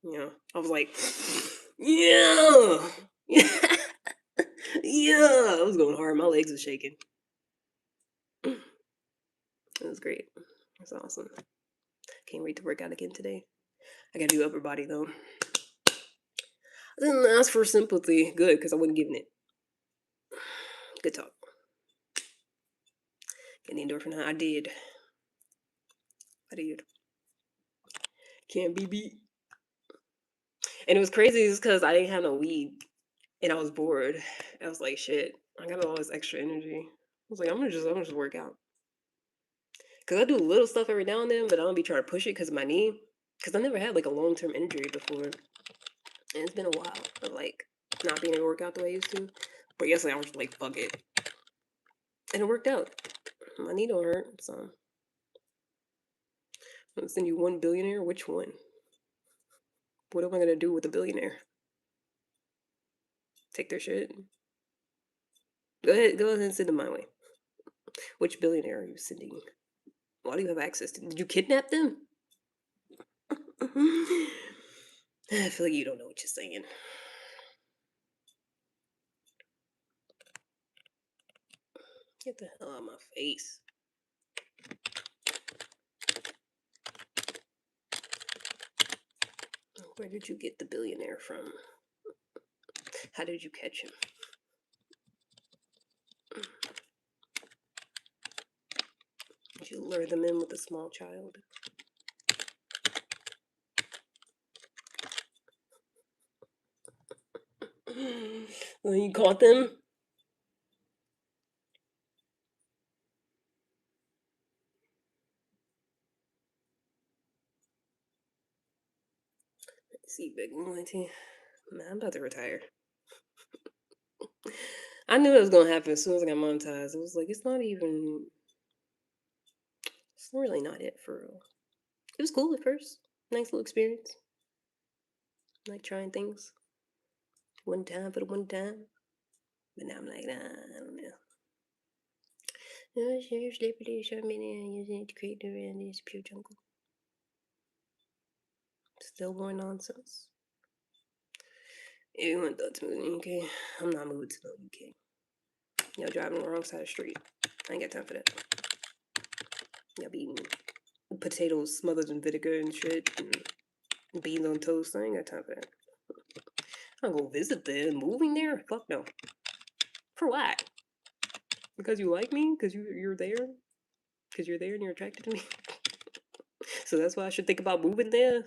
Yeah. I was like, yeah. Yeah. I was going hard. My legs were shaking. It was great. It's awesome. Can't wait to work out again today. I gotta do upper body though. I didn't ask for sympathy. Good, because I wasn't giving it. Good talk. Getting the endorphin high. I did. Can't be beat. And it was crazy is because I didn't have no weed. And I was bored. I was like, shit, I got all this extra energy. I was like, I'm gonna just work out. Cause I do little stuff every now and then, but I don't be trying to push it because of my knee. Cause I never had like a long-term injury before. And it's been a while. But like not being able to work out the way I used to. But yesterday I was just like, fuck it. And it worked out. My knee don't hurt, so I'm gonna send you one billionaire. Which one? What am I gonna do with a billionaire? Take their shit? Go ahead and send them my way. Which billionaire are you sending? Why do you have access to? Did you kidnap them? I feel like you don't know what you're saying. Get the hell out of my face. Where did you get the billionaire from? How did you catch him? Did you lure them in with a small child? Well, you caught them? Let's see, big loyalty. Man, I'm about to retire. I knew it was gonna happen as soon as I got monetized. It was like, it's really not it for real. It was cool at first. Nice little experience. Like trying things. One time for the one time. But now I'm like, nah, I don't know. No, sure, Slippery, Charmini, using it to create the this pure jungle. Still more nonsense. If you want that to move to the UK, I'm not moving to the UK. Y'all driving the wrong side of the street. I ain't got time for that. Y'all be eating potatoes smothered in vinegar and shit, and beans on toast. I ain't got time for that. I'm gonna go visit there. Moving there? Fuck no. For what? Because you like me? Because you're there? Because you're there and you're attracted to me? So that's why I should think about moving there?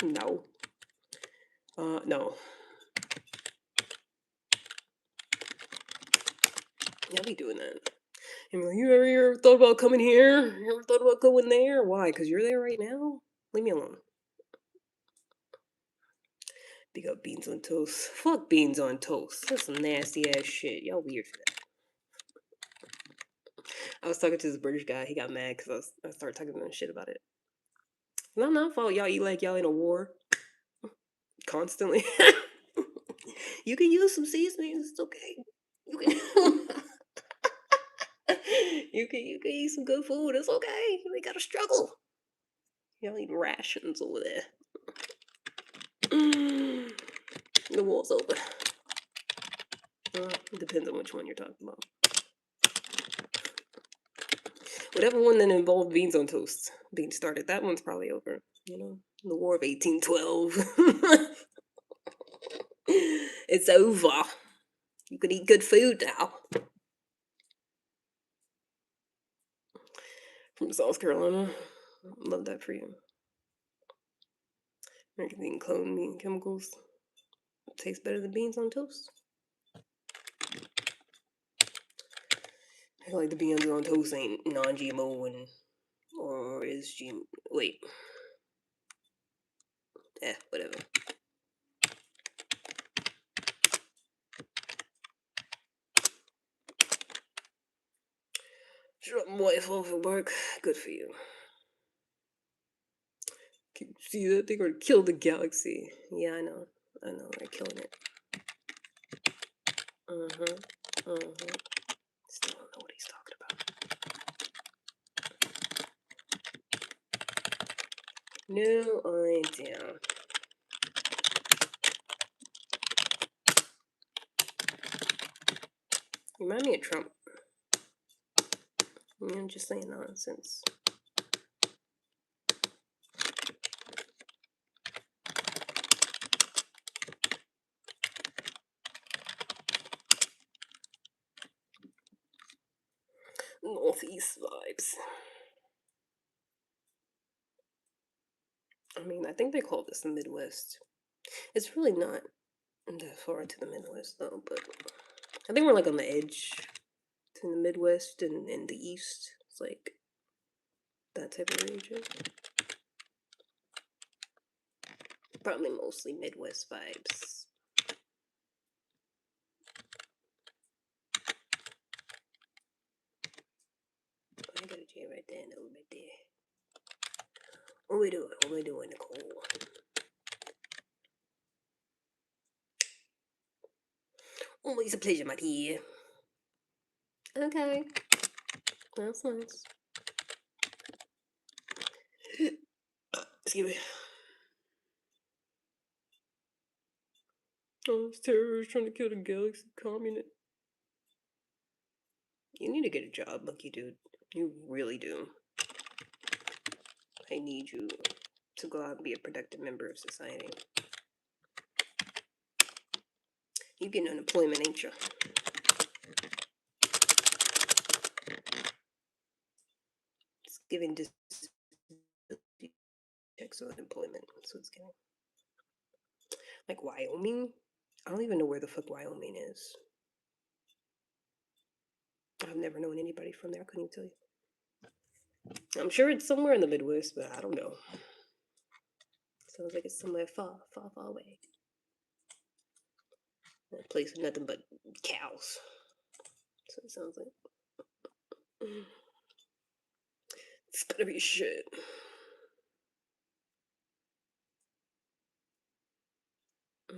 No. No. Y'all be doing that. And like, you ever thought about coming here? You ever thought about going there? Why? Because you're there right now? Leave me alone. Big up beans on toast. Fuck beans on toast. That's some nasty ass shit. Y'all weird for that. I was talking to this British guy. He got mad because I started talking to him shit about it. Not my fault. Y'all eat like y'all in a war constantly. You can use some seasonings. It's okay. You can. you can eat some good food. It's okay. You ain't gotta struggle. Y'all eat rations over there. The war's over. It depends on which one you're talking about. Whatever one that involved beans on toast being started, that one's probably over. You know, the War of 1812. It's over. You can eat good food now. From South Carolina. Love that for you. Everything clone meat and chemicals. Tastes better than beans on toast. I feel like the beans on toast ain't non-GMO or is GMO. Wait. Whatever. Drop my wife off at work. Good for you. Can you see that thing or kill the galaxy? Yeah, I know. They're killing it. Still don't know what he's talking about. No idea. You remind me of Trump. I'm just saying nonsense. Northeast vibes. I mean, I think they call this the Midwest. It's really not that far to the Midwest, though, but I think we're like on the edge to the Midwest and the East. It's like that type of region. Probably mostly Midwest vibes. What we doing? What we doing, Nicole? Always a pleasure, my dear. Okay. That's nice. Excuse me. Oh, it's terrorists trying to kill the galaxy communist. You need to get a job, Lucky Dude. You really do. I need you to go out and be a productive member of society. You getting unemployment, ain't you? It's giving disability checks on unemployment. That's what it's giving. Like Wyoming? I don't even know where the fuck Wyoming is. I've never known anybody from there. I couldn't even tell you. I'm sure it's somewhere in the Midwest, but I don't know. Sounds like it's somewhere far, far, far away. A place with nothing but cows. That's what it sounds like. It's gonna be shit.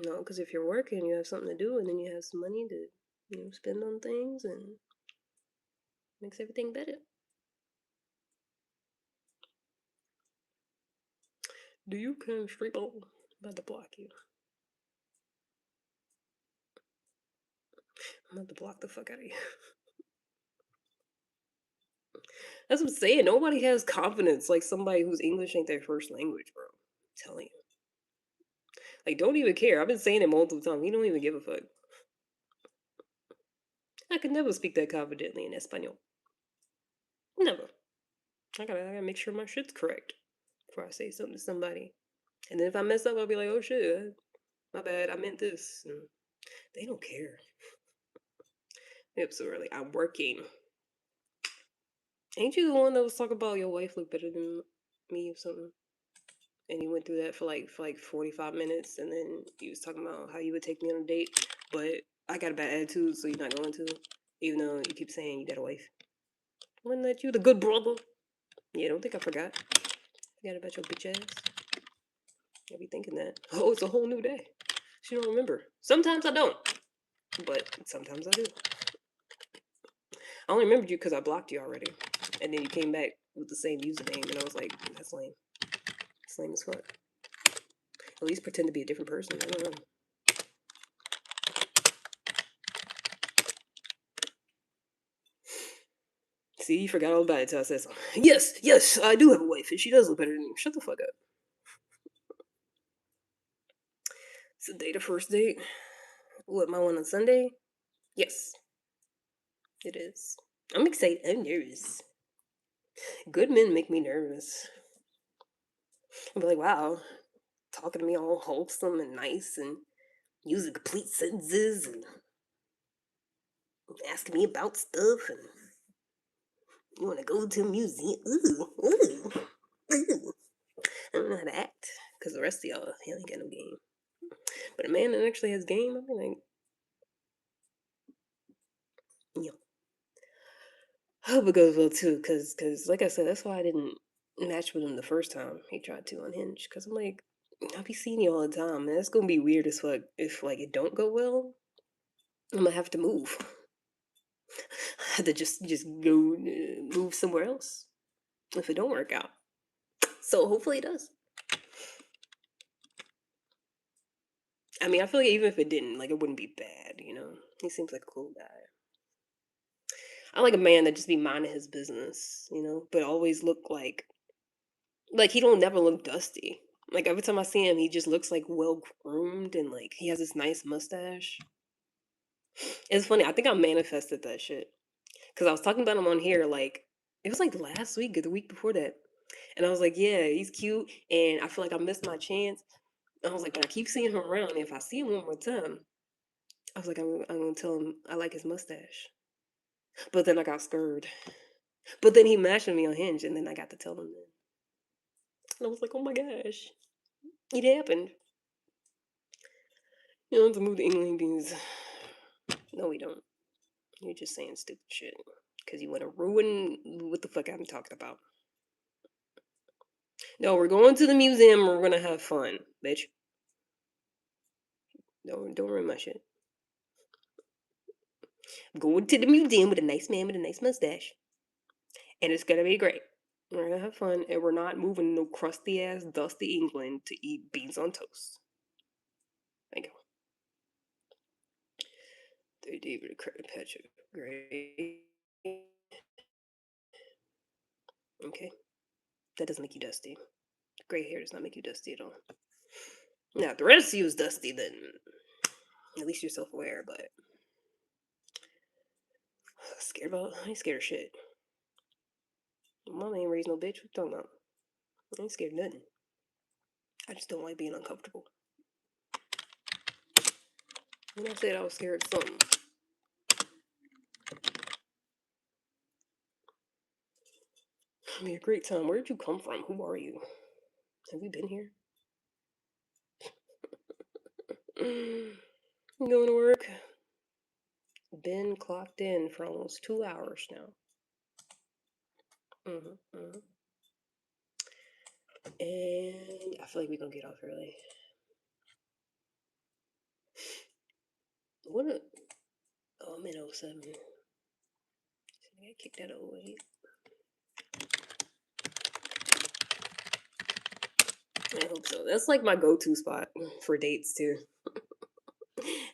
No, because if you're working, you have something to do, and then you have some money to, spend on things, and makes everything better. Do you come straight on? I'm about to block you. I'm about to block the fuck out of you. That's what I'm saying. Nobody has confidence like somebody whose English ain't their first language, bro. I'm telling you. Like, don't even care. I've been saying it multiple times. You don't even give a fuck. I could never speak that confidently in Espanol. Never. I gotta make sure my shit's correct before I say something to somebody. And then if I mess up, I'll be like, oh shit, my bad, I meant this. And they don't care. Yep, so early. I'm working. Ain't you the one that was talking about your wife look better than me or something? And you went through that for like 45 minutes, and then you was talking about how you would take me on a date, but I got a bad attitude, so you're not going to, even though you keep saying you got a wife. Wasn't that you, the good brother? Yeah, don't think I forgot. Forgot about your bitch ass. I be thinking that. Oh, it's a whole new day. She don't remember. Sometimes I don't, but sometimes I do. I only remembered you because I blocked you already, and then you came back with the same username, and I was like, that's lame. That's lame as fuck. At least pretend to be a different person. I don't know. See, you forgot all about it until I said something. Yes, I do have a wife, and she does look better than you. Shut the fuck up. It's a date, a first date. What, my one on Sunday? Yes, it is. I'm excited. I'm nervous. Good men make me nervous. I'm like, wow, talking to me all wholesome and nice and using complete sentences and asking me about stuff and you want to go to a museum. Ooh. I don't know how to act because the rest of y'all, he ain't got no game. But a man that actually has game, I'm like, yeah. I hope it goes well too, cause like I said, that's why I didn't match with him the first time he tried to on Hinge. Cause I'm like, I'll be seeing you all the time, and it's gonna be weird as fuck if like it don't go well. I'm gonna have to move. I have to just go move somewhere else if it don't work out. So hopefully it does. I mean, I feel like even if it didn't, like it wouldn't be bad, you know. He seems like a cool guy. I like a man that just be minding his business, you know, but always look like he don't never look dusty. Like every time I see him, he just looks like well groomed and like he has this nice mustache. It's funny. I think I manifested that shit because I was talking about him on here. Like it was like last week or the week before that, and I was like, yeah, he's cute, and I feel like I missed my chance. I was like, but I keep seeing him around. And if I see him one more time, I was like, I'm gonna tell him I like his mustache. But then I got scared. But then he matched with me on Hinge, and then I got to tell him that. And I was like, oh my gosh, it happened. You don't have to move to England because no, we don't. You're just saying stupid shit because you want to ruin what the fuck I'm talking about. No, we're going to the museum and we're gonna have fun, bitch. Don't ruin my shit. Going to the museum with a nice man with a nice mustache. And it's gonna be great. We're gonna have fun and we're not moving no crusty ass, dusty England to eat beans on toast. Thank you. David Patrick. Great. Okay. That doesn't make you dusty. Gray hair does not make you dusty at all. Now, if the rest of you is dusty, then at least you're self aware, but scared about I ain't scared of shit. Mama ain't raised no bitch. What you talking about? I ain't scared of nothing. I just don't like being uncomfortable. When I said I was scared of something. I mean, a great time. Where did you come from? Who are you? Have you been here? Going to work. Been clocked in for almost 2 hours now. And I feel like we're gonna get off early. What a... Oh, I'm in 07. I got kicked out of 08. I hope so. That's like my go-to spot for dates too.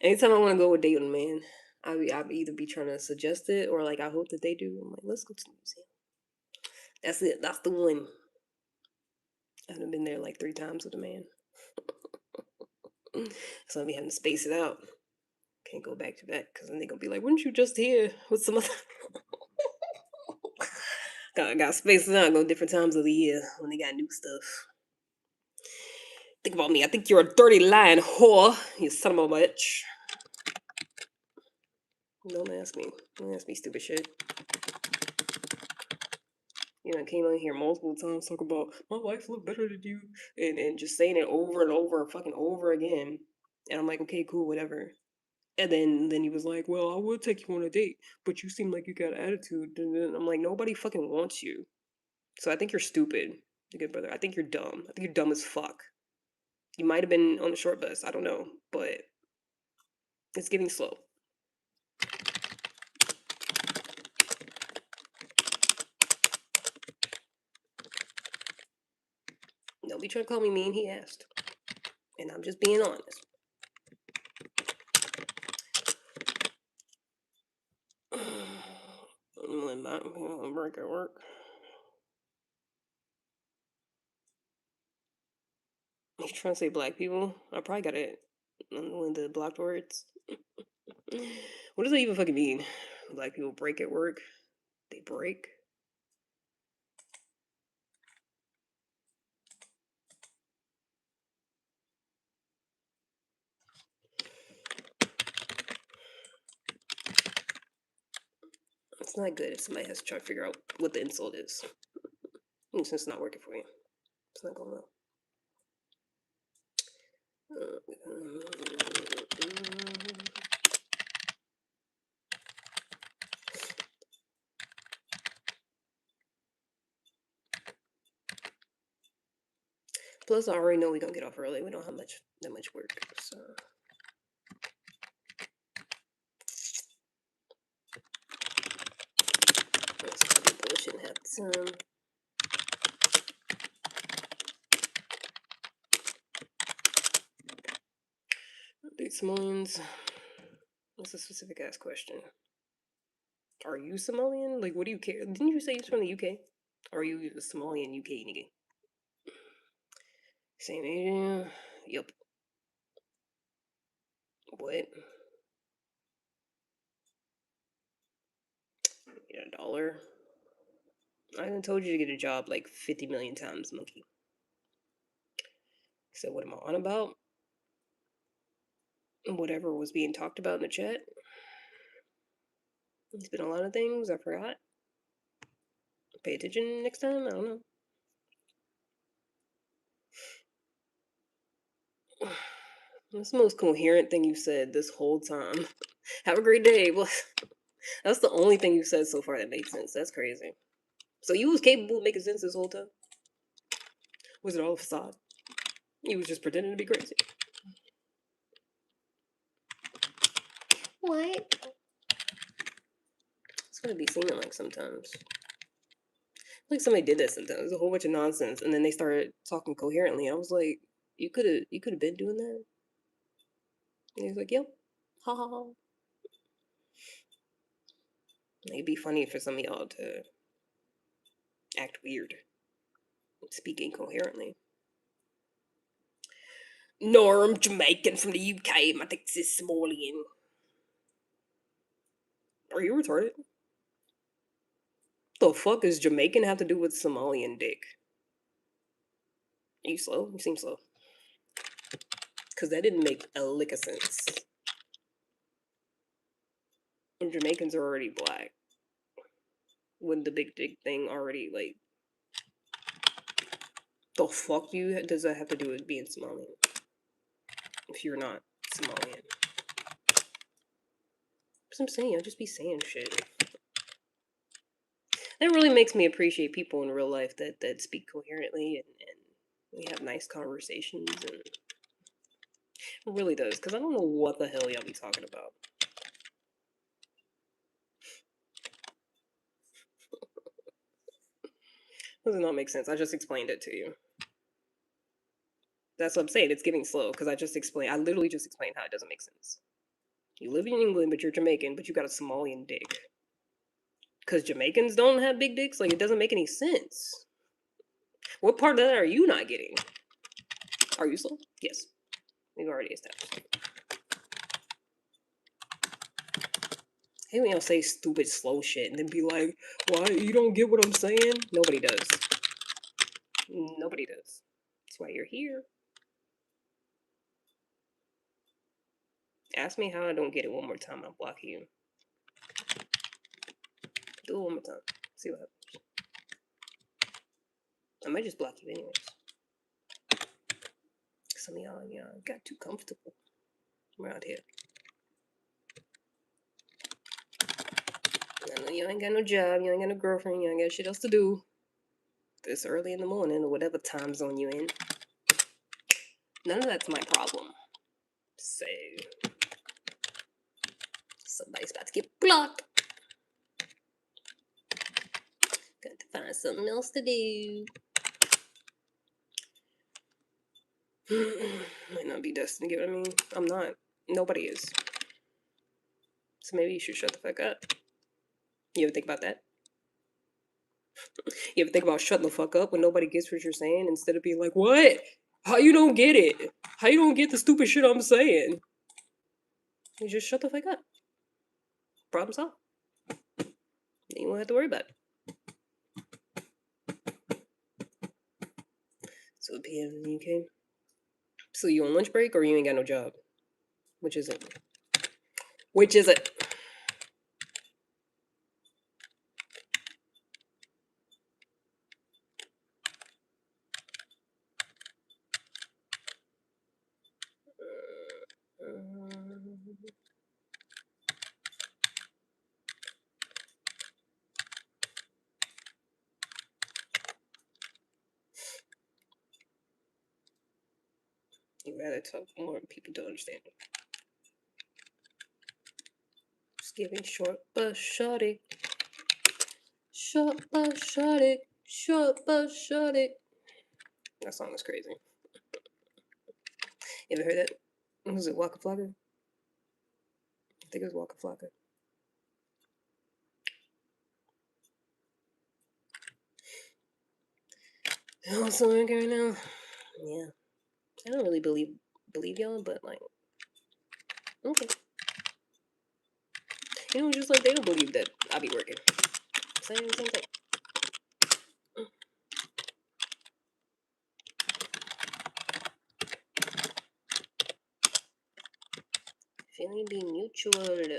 Anytime I want to go a date with a man, I'll either be trying to suggest it or like I hope that they do. I'm like, let's go to the museum. That's it. That's the one. I've been there like 3 times with a man. So I'll be having to space it out. Can't go back to back because then they're gonna be like, weren't you just here with some other got space it out, go different times of the year when they got new stuff. Think about me. I think you're a dirty lying whore, you son of a bitch. Don't ask me. Don't ask me stupid shit. You know, I came on here multiple times talking about my wife look better than you and just saying it over and over fucking over again. And I'm like, okay, cool, whatever. And then he was like, well, I would take you on a date, but you seem like you got attitude. And then I'm like, nobody fucking wants you. So I think you're stupid, you good brother. I think you're dumb. I think you're dumb as fuck. You might have been on the short bus, I don't know, but it's getting slow. Don't be trying to call me mean, he asked. And I'm just being honest. I'm not gonna break at work. He's trying to say black people. I probably got it on one of the blocked words. What does that even fucking mean? Black people break at work? They break? It's not good if somebody has to try to figure out what the insult is. Since it's not working for you. It's not going well. Plus, I already know we don't get off early. We don't have that much work, so. That's probably bullshit half the time. Date Samoans. What's a specific ass question? Are you Somalian? Like, what do you care? Didn't you say you're from the UK? Or are you a Somalian UK nigga? Same Asian? Yup. What? You get $1? I haven't told you to get a job like 50 million times, monkey. So what am I on about? Whatever was being talked about in the chat. It's been a lot of things. I forgot. Pay attention next time. I don't know. That's the most coherent thing you've said this whole time. Have a great day. Well, that's the only thing you've said so far that made sense. That's crazy. So you was capable of making sense this whole time? Was it all a facade? He was just pretending to be crazy. What? It's gonna be seeming like sometimes. Like somebody did that sometimes. It was a whole bunch of nonsense, and then they started talking coherently. I was like, you could have been doing that. And he was like, yep, ha ha ha. It'd be funny for some of y'all to act weird, speaking coherently. No, I'm Jamaican from the UK. My dick is Somalian. Are you retarded? The fuck does Jamaican have to do with Somalian dick? Are you slow? You seem slow. Because that didn't make a lick of sense. And Jamaicans are already black. Wouldn't the big dick thing already, like... The fuck does that have to do with being Somalian? If you're not Somalian. That's what I'm saying. I'll just be saying shit. That really makes me appreciate people in real life that speak coherently and we have nice conversations, and it really does, because I don't know what the hell y'all be talking about. Does not make sense. I just explained it to you. That's what I'm saying. It's getting slow because I literally just explained how it doesn't make sense. You live in England, but you're Jamaican, but you got a Somalian dick. Because Jamaicans don't have big dicks? Like, it doesn't make any sense. What part of that are you not getting? Are you slow? Yes. We've already established. Hey, when y'all say stupid, slow shit and then be like, why, you don't get what I'm saying? Nobody does. Nobody does. That's why you're here. Ask me how I don't get it one more time, I'll block you. Do it one more time. See what happens. I might just block you anyways. Some of y'all got too comfortable around here. I know you ain't got no job, you ain't got no girlfriend, you ain't got shit else to do this early in the morning or whatever time zone you in. None of that's my problem. So somebody's about to get blocked. Got to find something else to do. Might not be destined to get what I mean. I'm not. Nobody is. So maybe you should shut the fuck up. You ever think about that? You ever think about shutting the fuck up when nobody gets what you're saying instead of being like, what? How you don't get it? How you don't get the stupid shit I'm saying? You just shut the fuck up. Problem solved. Then you won't have to worry about it. So PM in the UK. So you on lunch break or you ain't got no job? Which is it? Which is it? You'd rather talk more people don't understand it. Just giving short but shorty. Short but shorty. Short but shorty. That song is crazy. You ever heard that? Was it Waka Flocka? I think it was Waka Flocka. Oh, so right now. Yeah. I don't really believe y'all, but like, okay. You know, just like they don't believe that I be working. Same thing. Feeling be mutual.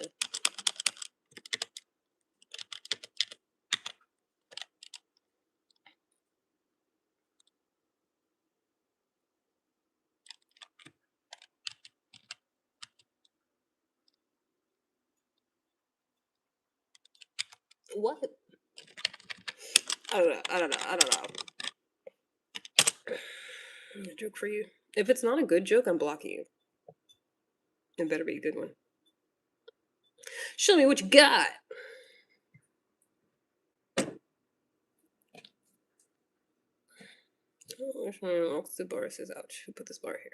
What? I don't know. A joke for you. If it's not a good joke, I'm blocking you. It better be a good one. Show me what you got. Oh, which one? Oh, the bar says ouch. Who put this bar here?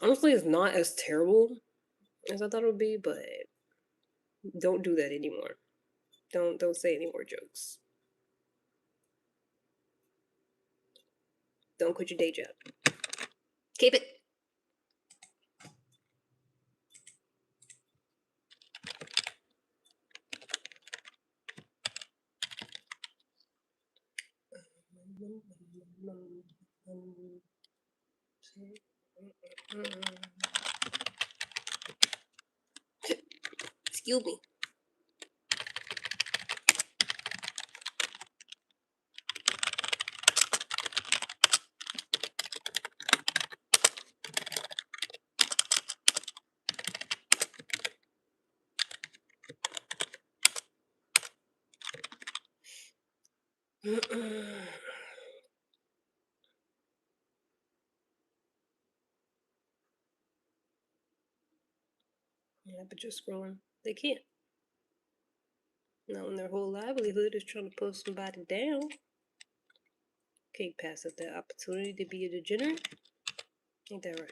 Honestly, it's not as terrible as I thought it would be, but don't do that anymore. Don't say any more jokes. Don't quit your day job. Keep it. Excuse me. Yeah, but just scrolling. They can't. Not when their whole livelihood is trying to pull somebody down. Can't pass up that opportunity to be a degenerate. Ain't that right?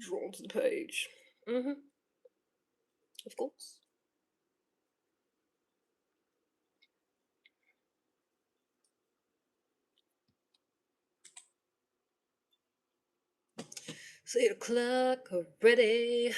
Drawn to the page. Mm-hmm. Of course. It's 8 o'clock already.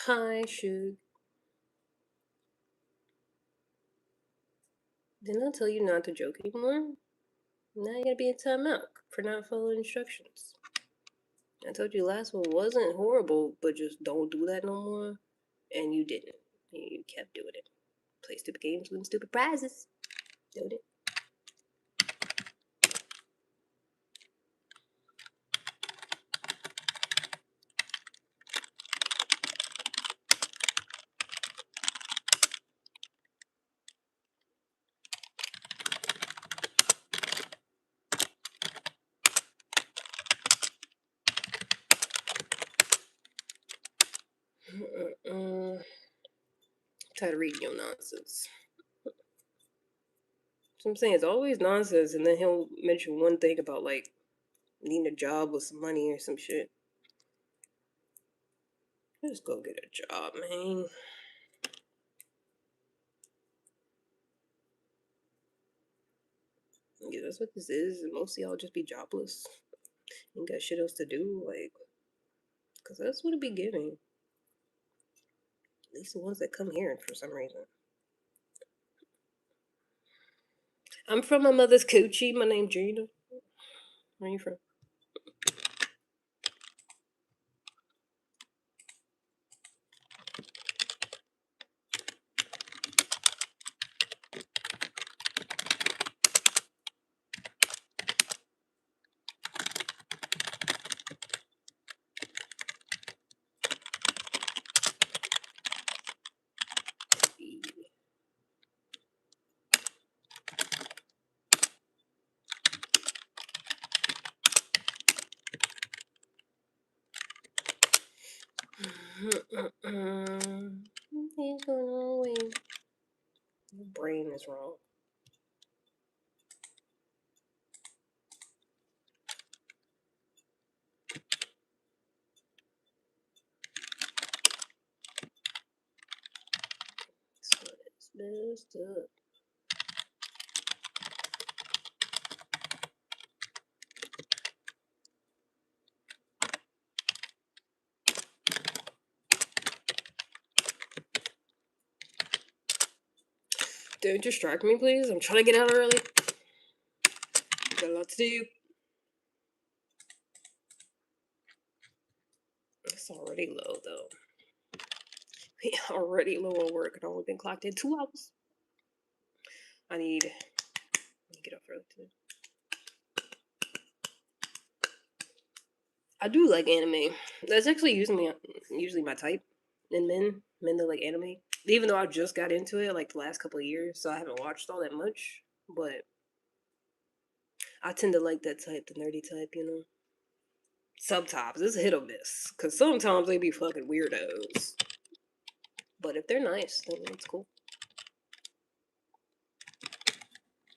Hi, Shug. Didn't I tell you not to joke anymore? Now you gotta be in timeout for not following instructions. I told you last one wasn't horrible, but just don't do that no more. And you didn't. You kept doing it. Play stupid games, win stupid prizes. Doing it. Tired of reading your nonsense. So I'm saying it's always nonsense, and then he'll mention one thing about like needing a job with some money or some shit. Just go get a job, man. Yeah, that's what this is. Most of y'all just be jobless. Ain't got shit else to do, like, cause that's what it be giving. At least the ones that come here for some reason. I'm from my mother's coochie. My name's Gina. Where are you from? He's going away. Your brain is wrong. This one is messed up. Don't distract me, please. I'm trying to get out early. Got a lot to do. It's already low, though. We already low on work. I've only been clocked in 2 hours. I need to get up early today. I do like anime. That's actually usually my type in men. Men that like anime. Even though I just got into it like the last couple of years, so I haven't watched all that much. But I tend to like that type, the nerdy type, you know. Sometimes it's hit or miss, cause sometimes they be fucking weirdos. But if they're nice, then it's cool.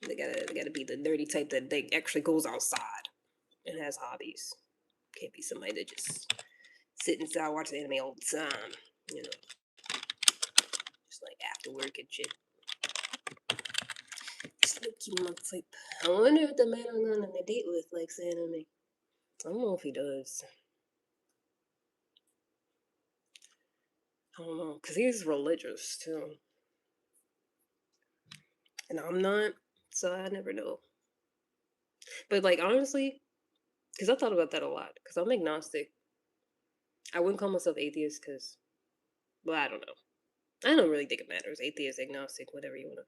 They gotta be the nerdy type that they actually goes outside and has hobbies. Can't be somebody that just sit inside watching anime all the time, you know. Just like after work and shit. Sneaky my type. I wonder if the man I'm going on a date with likes anime. I don't know if he does. I don't know, cause he's religious too, and I'm not, so I never know. But like honestly, cause I thought about that a lot. Cause I'm agnostic. I wouldn't call myself atheist, cause well, I don't know. I don't really think it matters. Atheist, agnostic, whatever you want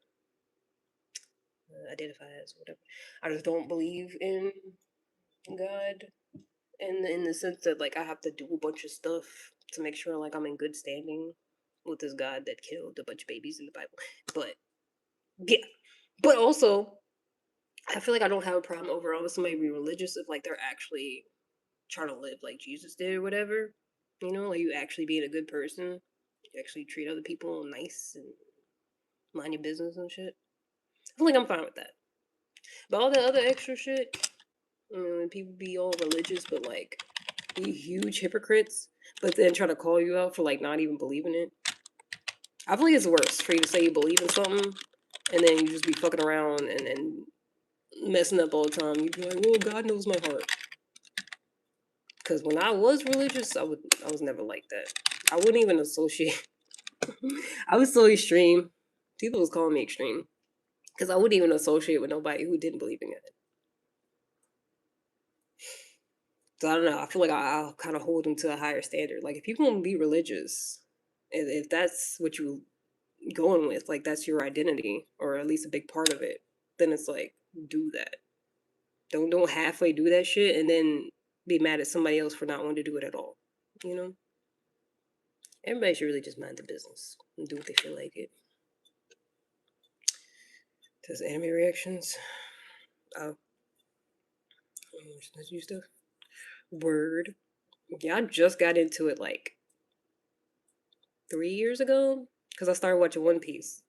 to identify as, whatever. I just don't believe in God, in the sense that like I have to do a bunch of stuff to make sure like I'm in good standing with this God that killed a bunch of babies in the Bible. But yeah, but also I feel like I don't have a problem overall with somebody being religious if like they're actually trying to live like Jesus did or whatever. You know, like you actually being a good person, you actually treat other people nice and mind your business and shit. I feel like I'm fine with that. But all the other extra shit, when people be all religious but like be huge hypocrites, but then try to call you out for like not even believing it. I feel like it's worse for you to say you believe in something and then you just be fucking around and messing up all the time. You'd be like, "Oh, God knows my heart." Because when I was religious, I was never like that. I wouldn't even associate. I was so extreme. People was calling me extreme because I wouldn't even associate with nobody who didn't believe in it. So I don't know. I feel like I'll kind of hold them to a higher standard. Like if you're gonna be religious, if that's what you going with, like that's your identity or at least a big part of it, then it's like do that. Don't halfway do that shit and then be mad at somebody else for not wanting to do it at all. You know, everybody should really just mind the business and do what they feel like it. Does anime reactions? Oh, let's do stuff. Word. Yeah, I just got into it like 3 years ago because I started watching One Piece.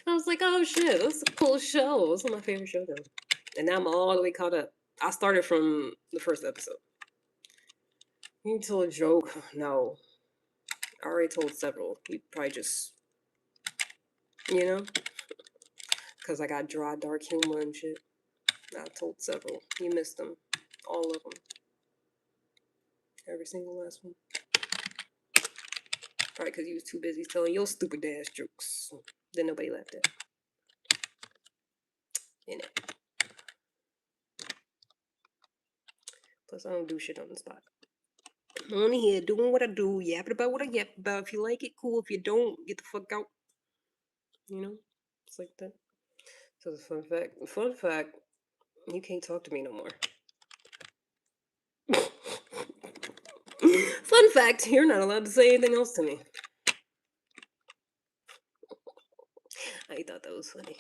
I was like, oh shit, that's a cool show. It's my favorite show though. And now I'm all the way caught up. I started from the first episode. You told a joke? No. I already told several. You probably just, you know? Because I got dry, dark humor and shit. I told several. You missed them. All of them. Every single last one. Probably because you was too busy telling your stupid ass jokes that nobody laughed at. You know. Plus, I don't do shit on the spot. I'm on here doing what I do, yapping about what I yap about. If you like it, cool. If you don't, get the fuck out. You know? It's like that. So the fun fact, you can't talk to me no more. Fun fact, you're not allowed to say anything else to me. I thought that was funny.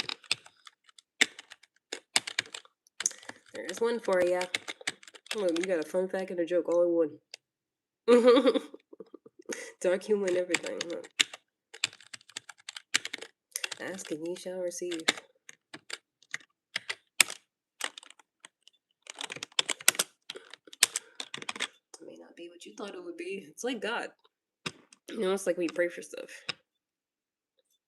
There's one for ya. Look, you got a fun fact and a joke all in one. Dark humor and everything, huh? Ask and ye shall receive. It may not be what you thought it would be. It's like God. You know, it's like we pray for stuff.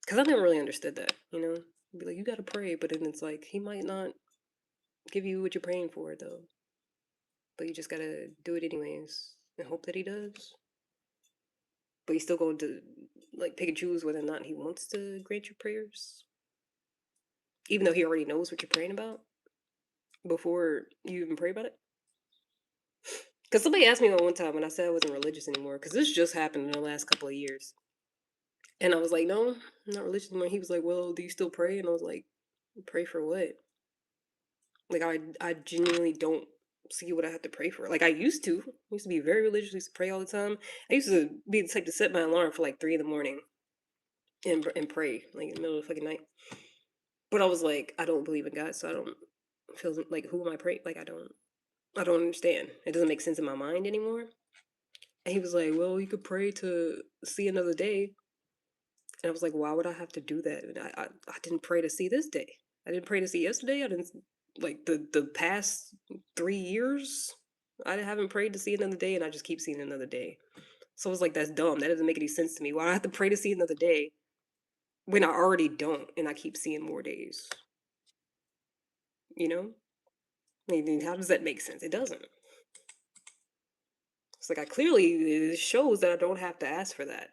Because I never really understood that, you know? You'd be like, you gotta pray, but then it's like, he might not give you what you're praying for, though. But you just gotta do it anyways and hope that he does. But he's still going to, like, pick and choose whether or not he wants to grant your prayers. even though he already knows what you're praying about before you even pray about it. Because somebody asked me one time when I said I wasn't religious anymore, because this just happened in the last couple of years. And I was like, no, I'm not religious anymore. He was like, well, do you still pray? And I was like, pray for what? Like, I genuinely don't see what I have to pray for. Like, I used to be very religious, used to pray all the time. I used to be the type to set my alarm for like 3 in the morning and pray, like in the middle of the fucking night. But I was like, I don't believe in God, so I don't feel like, who am I praying? Like, I don't understand. It doesn't make sense in my mind anymore. And he was like, well, you could pray to see another day. And I was like, why would I have to do that? And I didn't pray to see this day. I didn't pray to see yesterday. I didn't, like, the past 3 years. I haven't prayed to see another day, and I just keep seeing another day. So I was like, that's dumb. That doesn't make any sense to me. Why do I have to pray to see another day when I already don't, and I keep seeing more days? You know? I mean, how does that make sense? It doesn't. It's like, it shows that I don't have to ask for that.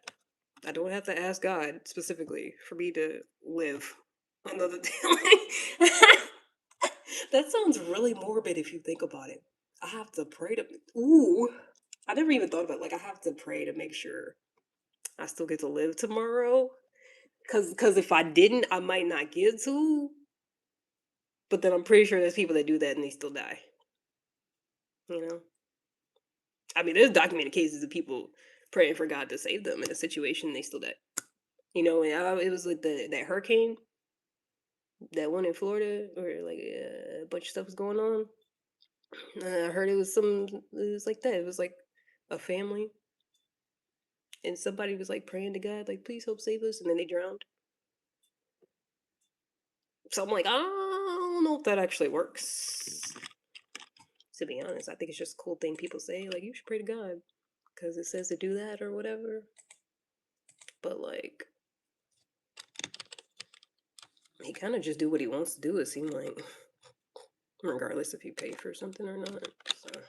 I don't have to ask God specifically for me to live another day. That sounds really morbid if you think about it. I have to pray to. Ooh. I never even thought about it. Like, I have to pray to make sure I still get to live tomorrow. Cause if I didn't, I might not get to. But then I'm pretty sure there's people that do that and they still die. You know? I mean, there's documented cases of people praying for God to save them in a situation and they still died. You know, and it was like that hurricane, that one in Florida, where like a bunch of stuff was going on. I heard it was like that. It was like a family, and somebody was like praying to God, like, please help save us, and then they drowned. So I'm like, I don't know if that actually works. To be honest, I think it's just a cool thing people say, like, you should pray to God because it says to do that or whatever. But like, he kind of just do what he wants to do. It seemed like, regardless if you pay for something or not. So.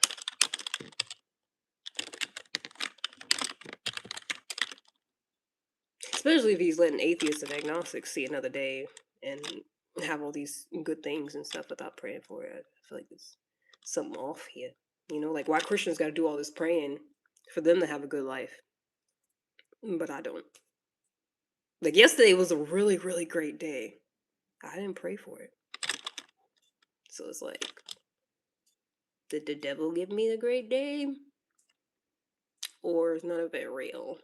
Especially if he's letting atheists and agnostics see another day and have all these good things and stuff without praying for it. I feel like there's something off here. You know, like, why Christians got to do all this praying for them to have a good life, but I don't. Like, yesterday was a really, really great day. I didn't pray for it. So it's like, did the devil give me a great day? Or is none of it real?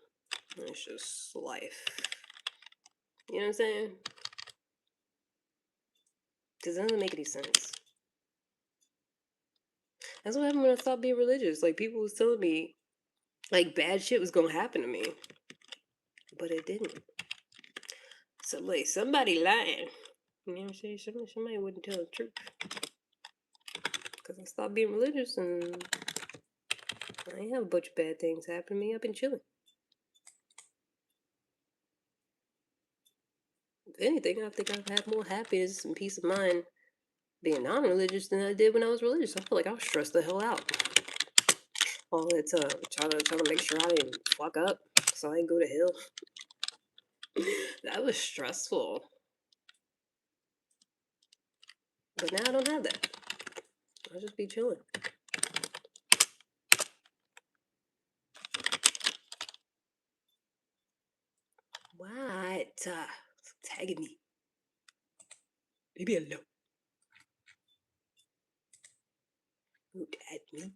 It's just life. You know what I'm saying? Because it doesn't make any sense. That's what happened when I stopped being religious. Like, people was telling me, like, bad shit was gonna happen to me. But it didn't. So, like, somebody lying. You know what I'm saying? Somebody wouldn't tell the truth. Because I stopped being religious and I ain't have a bunch of bad things happen to me. I've been chilling. If anything, I think I've had more happiness and peace of mind being non-religious than I did when I was religious. I feel like I was stressed the hell out all the time, trying to make sure I didn't fuck up so I didn't go to hell. That was stressful. But now I don't have that. I'll just be chilling. What? Tagging me. Maybe a no. Who tagged me?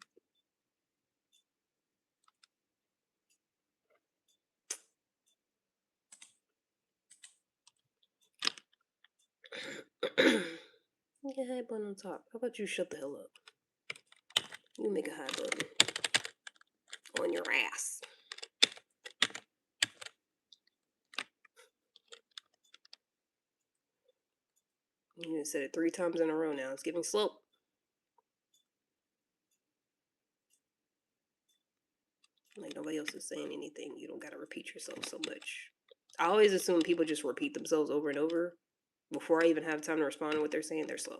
Make a high button on top. How about you shut the hell up? You make a high button on your ass. You said it 3 times in a row now. It's getting slow. Like, nobody else is saying anything. You don't gotta repeat yourself so much. I always assume people just repeat themselves over and over. Before I even have time to respond to what they're saying, they're slow.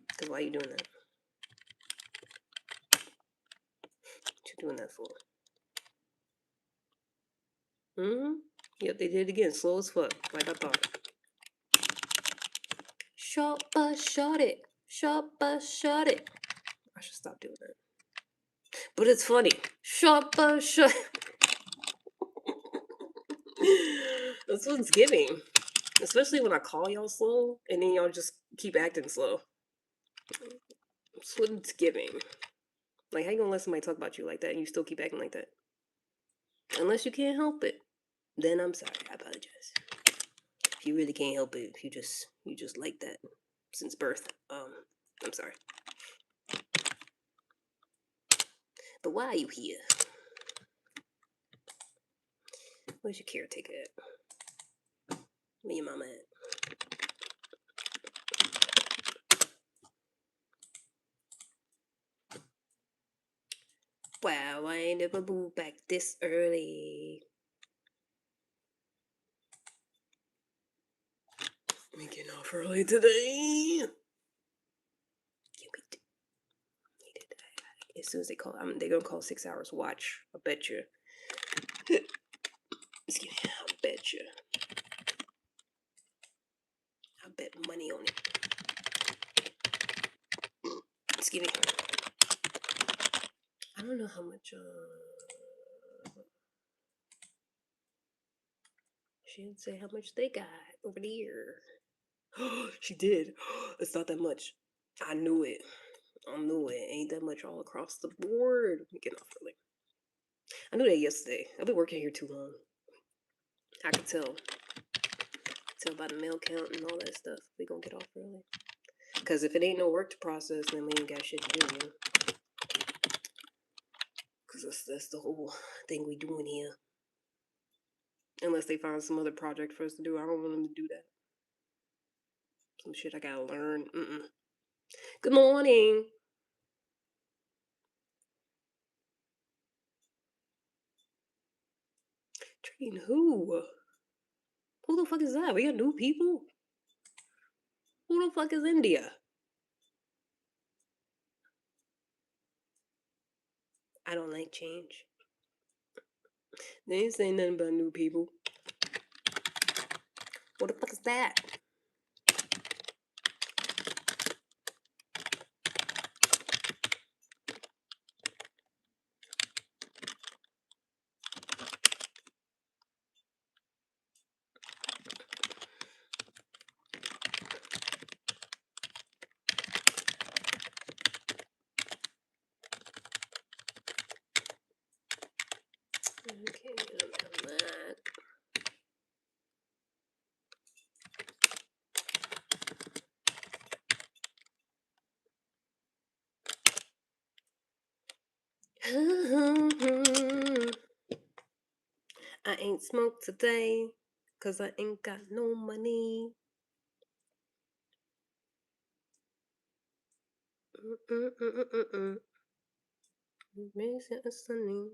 Because why are you doing that? What you doing that for? Hmm? Yep, they did it again. Slow as fuck, like I thought. Shot but shot it. Shot but shot it. I should stop doing that. But it's funny. Shot but shot. That's what it's giving. Especially when I call y'all slow and then y'all just keep acting slow. That's what it's giving. Like, how you gonna let somebody talk about you like that and you still keep acting like that? Unless you can't help it. Then I'm sorry. I apologize. If you really can't help it, if you just like that since birth, I'm sorry. But why are you here? Where's your caretaker at? Where your mama at? Wow, I ain't never moved back this early. I'm getting off early today. Can't wait. As soon as they call, they're gonna call 6 hours. Watch, I bet you. Excuse me, I bet you. I bet money on it. Excuse me. I don't know how much. She didn't say how much they got over the year. She did. It's not that much. I knew it. I knew it. Ain't that much all across the board. I'm getting off early. I knew that yesterday. I've been working here too long. I could tell. Tell by the mail count and all that stuff. We gonna get off early. Because if it ain't no work to process, then we ain't got shit to do, you know? Because that's the whole thing we doing here. Unless they find some other project for us to do. I don't want them to do that. Some shit I gotta learn. Good morning. Train who? Who the fuck is that? We got new people? Who the fuck is India? I don't like change. They ain't saying nothing about new people. What the fuck is that? Okay, that. I ain't smoked today, cause I ain't got no money. Makes it sunny.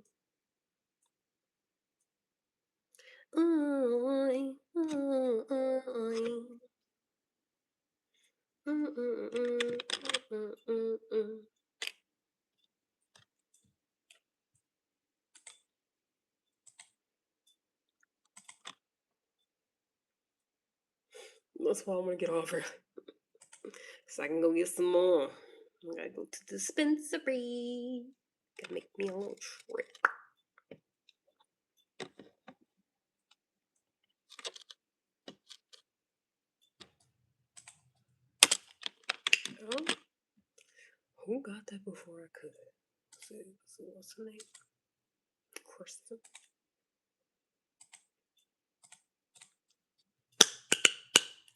That's why I want to get off her. So I can go get some more. I gotta go to the dispensary. Gotta make me a little trip. Oh, who got that before I could? So what's her name? Kristen.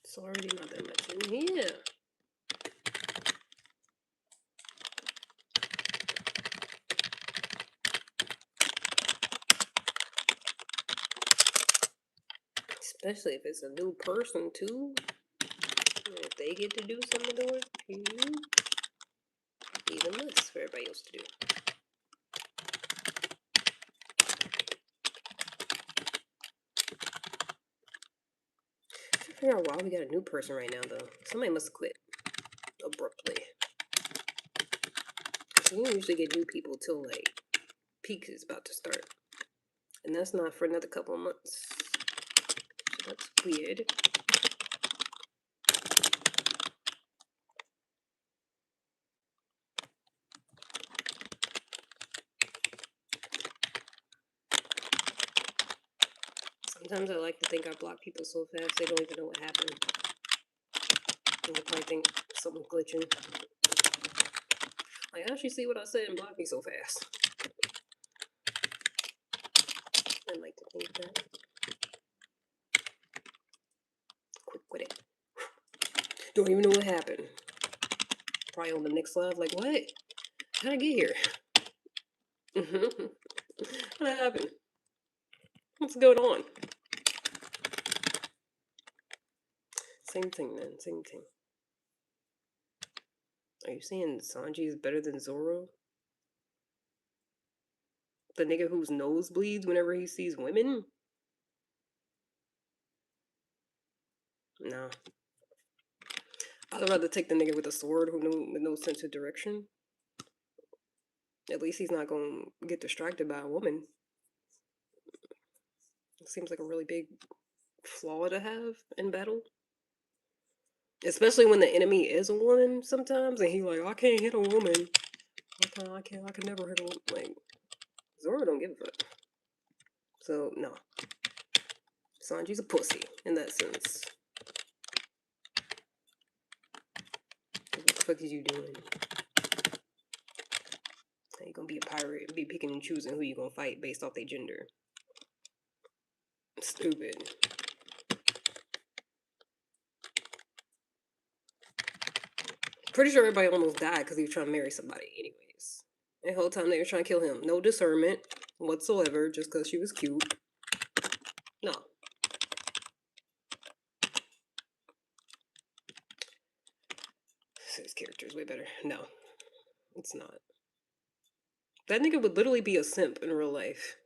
It's already not that much in here. Especially if it's a new person too. If they get to do some of the work, even less for everybody else to do. I figure out why we got a new person right now though. Somebody must have quit abruptly. We don't usually get new people till like peak is about to start. And that's not for another couple of months. That's weird. Sometimes I like to think I block people so fast they don't even know what happened. And they probably think something's glitching. Like, how'd she see what I said and block me so fast? I like to think that. Quick with it. Don't even know what happened. Probably on the next live, like, what? How'd I get here? What happened? What's going on? Same thing, man. Same thing. Are you saying Sanji is better than Zoro? The nigga whose nose bleeds whenever he sees women? No. I'd rather take the nigga with a sword with no sense of direction. At least he's not gonna get distracted by a woman. It seems like a really big flaw to have in battle. Especially when the enemy is a woman sometimes, and he like, I can't hit a woman. I can never hit a woman. Like, Zoro don't give a fuck. So, no. Sanji's a pussy, in that sense. What the fuck is you doing? You gonna be a pirate and be picking and choosing who you gonna fight based off their gender. Stupid. Pretty sure everybody almost died because he was trying to marry somebody anyways. The whole time they were trying to kill him. No discernment whatsoever just because she was cute. No. His character is way better. No. It's not. That nigga would literally be a simp in real life.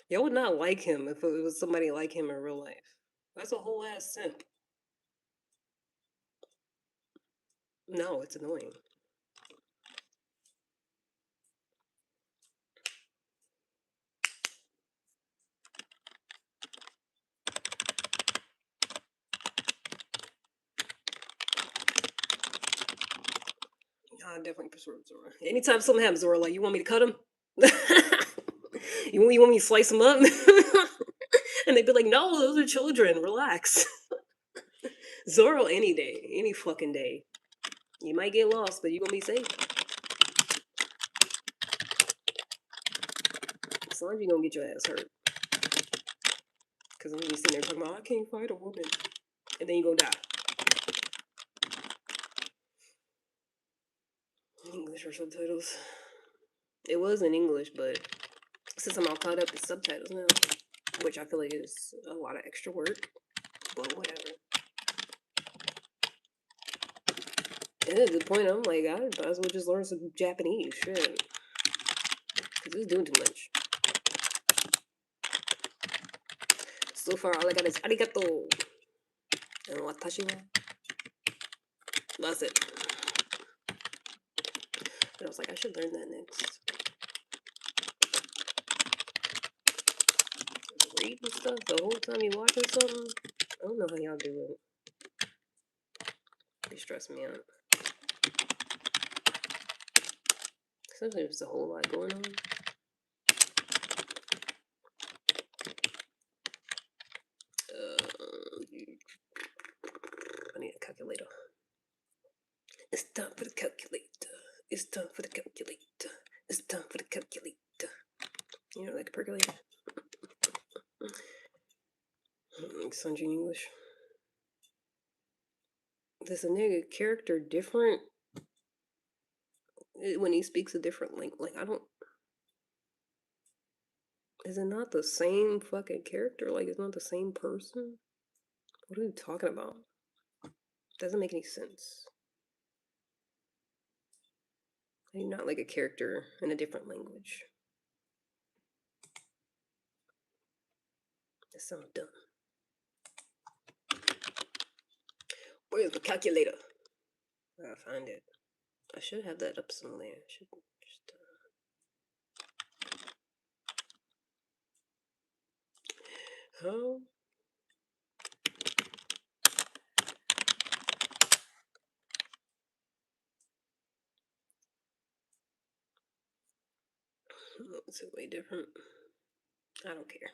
Y'all would not like him if it was somebody like him in real life. That's a whole ass simp. No, it's annoying. I definitely prefer Zora. Anytime something happens, Zora, like, you want me to cut him? you want me to slice him up? And they'd be like, no, those are children. Relax. Zoro any day. Any fucking day. You might get lost, but you gonna be safe. Sanji gonna get your ass hurt. Because I'm gonna be sitting there talking about, I can't fight a woman. And then you gonna die. English or subtitles? It was in English, but since I'm all caught up, it's subtitles now. Which I feel like is a lot of extra work. But whatever. And at the point, I'm like, I might as well just learn some Japanese. Shit. Because it's doing too much. So far, all I got is arigato. And watashi wa. That's it. And I was like, I should learn that next. Reading stuff the whole time you watching something. I don't know how y'all do it. They stress me out. Sometimes there's a whole lot going on. I need a calculator. It's time for the calculator. It's time for the calculator. It's time for the calculator. You know, like a percolator. Sanji English. Does a nigga character different when he speaks a different language? Like, I don't. Is it not the same fucking character? Like, it's not the same person? What are you talking about? Doesn't make any sense. You're not like a character in a different language. That sounds dumb. Where's the calculator? I gotta find it. I should have that up somewhere. I should just. How Oh, it's way different. I don't care.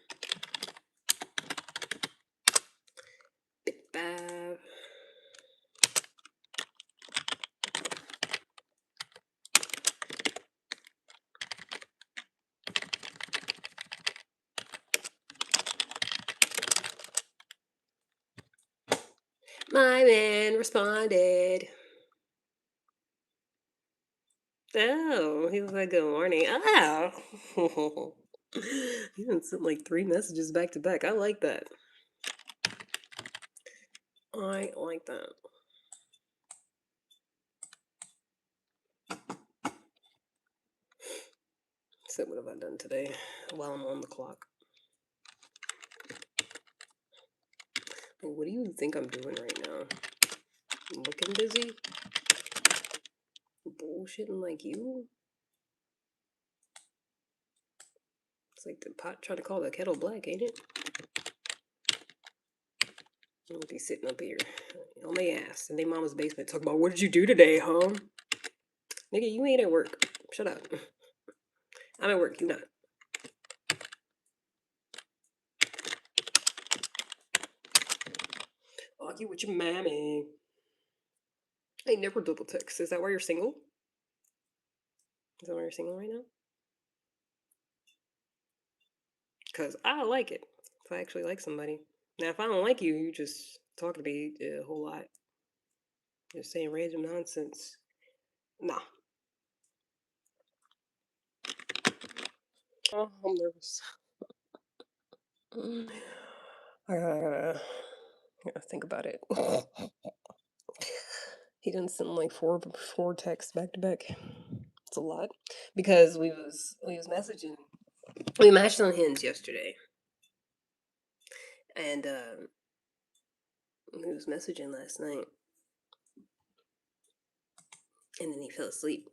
Bit 5. My man responded. Oh, he was like, good morning. Oh. He done sent like 3 messages back to back. I like that. I like that. So what have I done today while I'm on the clock? What do you think I'm doing right now? Looking busy? Bullshitting like you? It's like the pot trying to call the kettle black, ain't it? I'm gonna be sitting up here on my ass in their mama's basement talking about what did you do today, huh? Nigga, you ain't at work. Shut up. I'm at work, you not. Argue with your mammy. I never double text. Is that why you're single? Is that why you're single right now? Because I like it. If I actually like somebody. Now, if I don't like you, you just talk to me a whole lot. Just saying random nonsense. Nah. Oh, I'm nervous. I gotta think about it. He didn't send like four texts back to back. It's a lot because we was messaging. We matched on Hinge yesterday, and we was messaging last night, and then he fell asleep.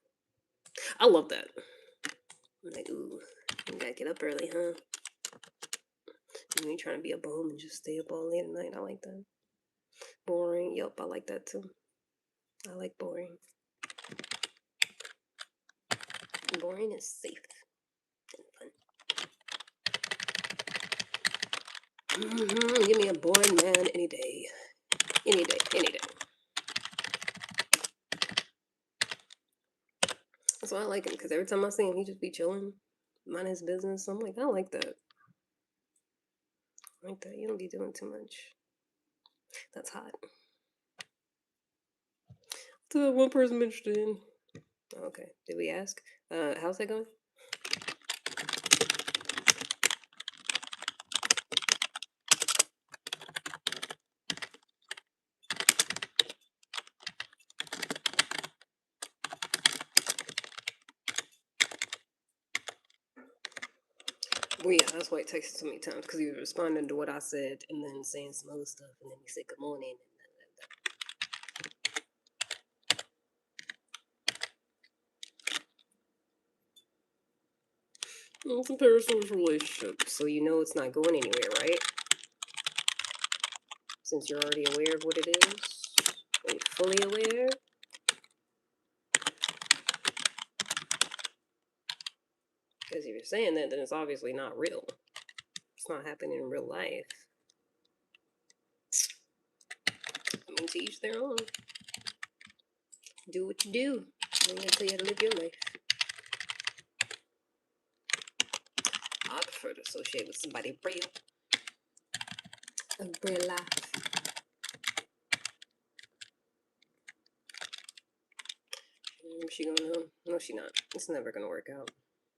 I love that. I'm like, ooh, you gotta get up early, huh? You ain't trying to be a bum and just stay up all late at night. I like that. Boring. Yup, I like that too. I like boring. Boring is safe and fun. Give me a boring man any day. Any day. Any day. That's why I like him, because every time I see him, he just be chilling, mind his business. I'm like, I like that. I like that. You don't be doing too much. That's hot. The one person I'm interested in. Okay. Did we ask? How's that going? Well, yeah, that's why he texted so many times, because he was responding to what I said and then saying some other stuff, and then he said good morning. Well, it's a parasocial relationship, so you know it's not going anywhere, right? Since you're already aware of what it is. Are you fully aware? Because if you're saying that, then it's obviously not real. It's not happening in real life. I mean, to each their own. Do what you do. I'm gonna tell you how to live your life. I prefer to associate with somebody real. A real life. She gonna know? No, she not. It's never gonna work out.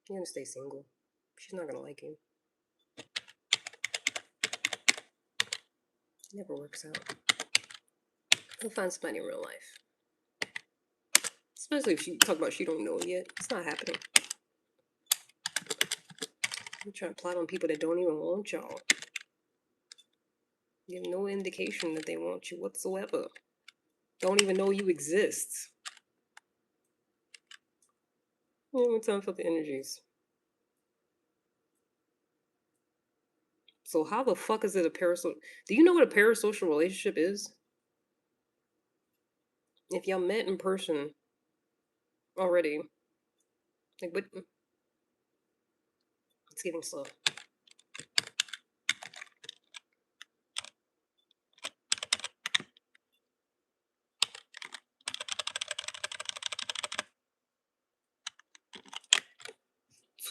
You're gonna stay single. She's not gonna like you. It never works out. He'll find somebody in real life. Especially if she talk about she don't know yet. It's not happening. You're trying to plot on people that don't even want y'all. You have no indication that they want you whatsoever. Don't even know you exist. Yeah, time for the energies. So how the fuck is it a parasocial? Do you know what a parasocial relationship is? If y'all met in person already, like what? It's getting slow.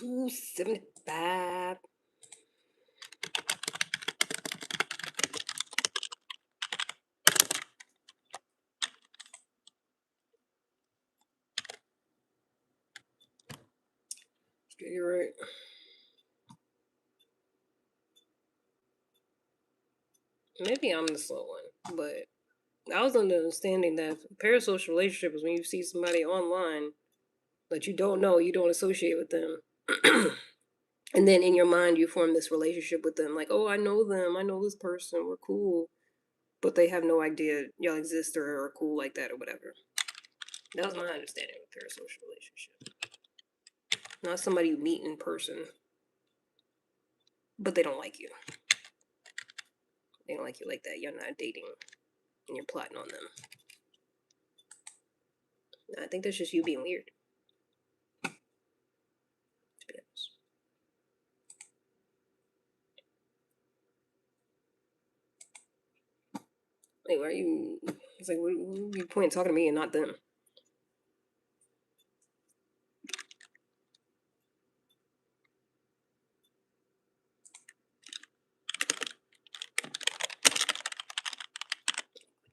$2.75. You're right. Maybe I'm the slow one, but I was under the understanding that a parasocial relationship is when you see somebody online that you don't know, you don't associate with them. And then in your mind, you form this relationship with them. Like, oh, I know them. I know this person. We're cool. But they have no idea y'all exist or are cool like that or whatever. That was my understanding of a parasocial relationship. Not somebody you meet in person, but they don't like you. They don't like you like that. You're not dating and you're plotting on them. I think that's just you being weird. To be honest. Wait, why are you? It's like, what are you point talking to me and not them?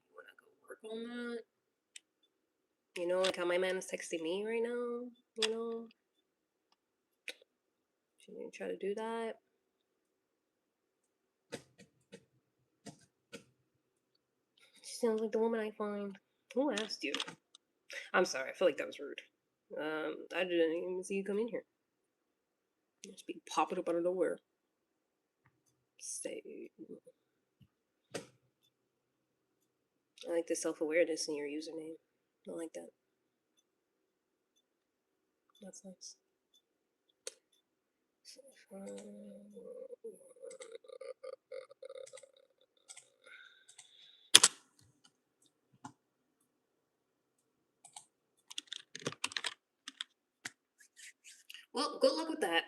You wanna go work on that? You know, like how my man is texting me right now. You know, should you try to do that? She sounds like the woman I find. Who asked you? I'm sorry. I feel like that was rude. I didn't even see you come in here. You just be popping up out of nowhere. Say, I like the self-awareness in your username. I like that. That's nice. Well, good luck with that.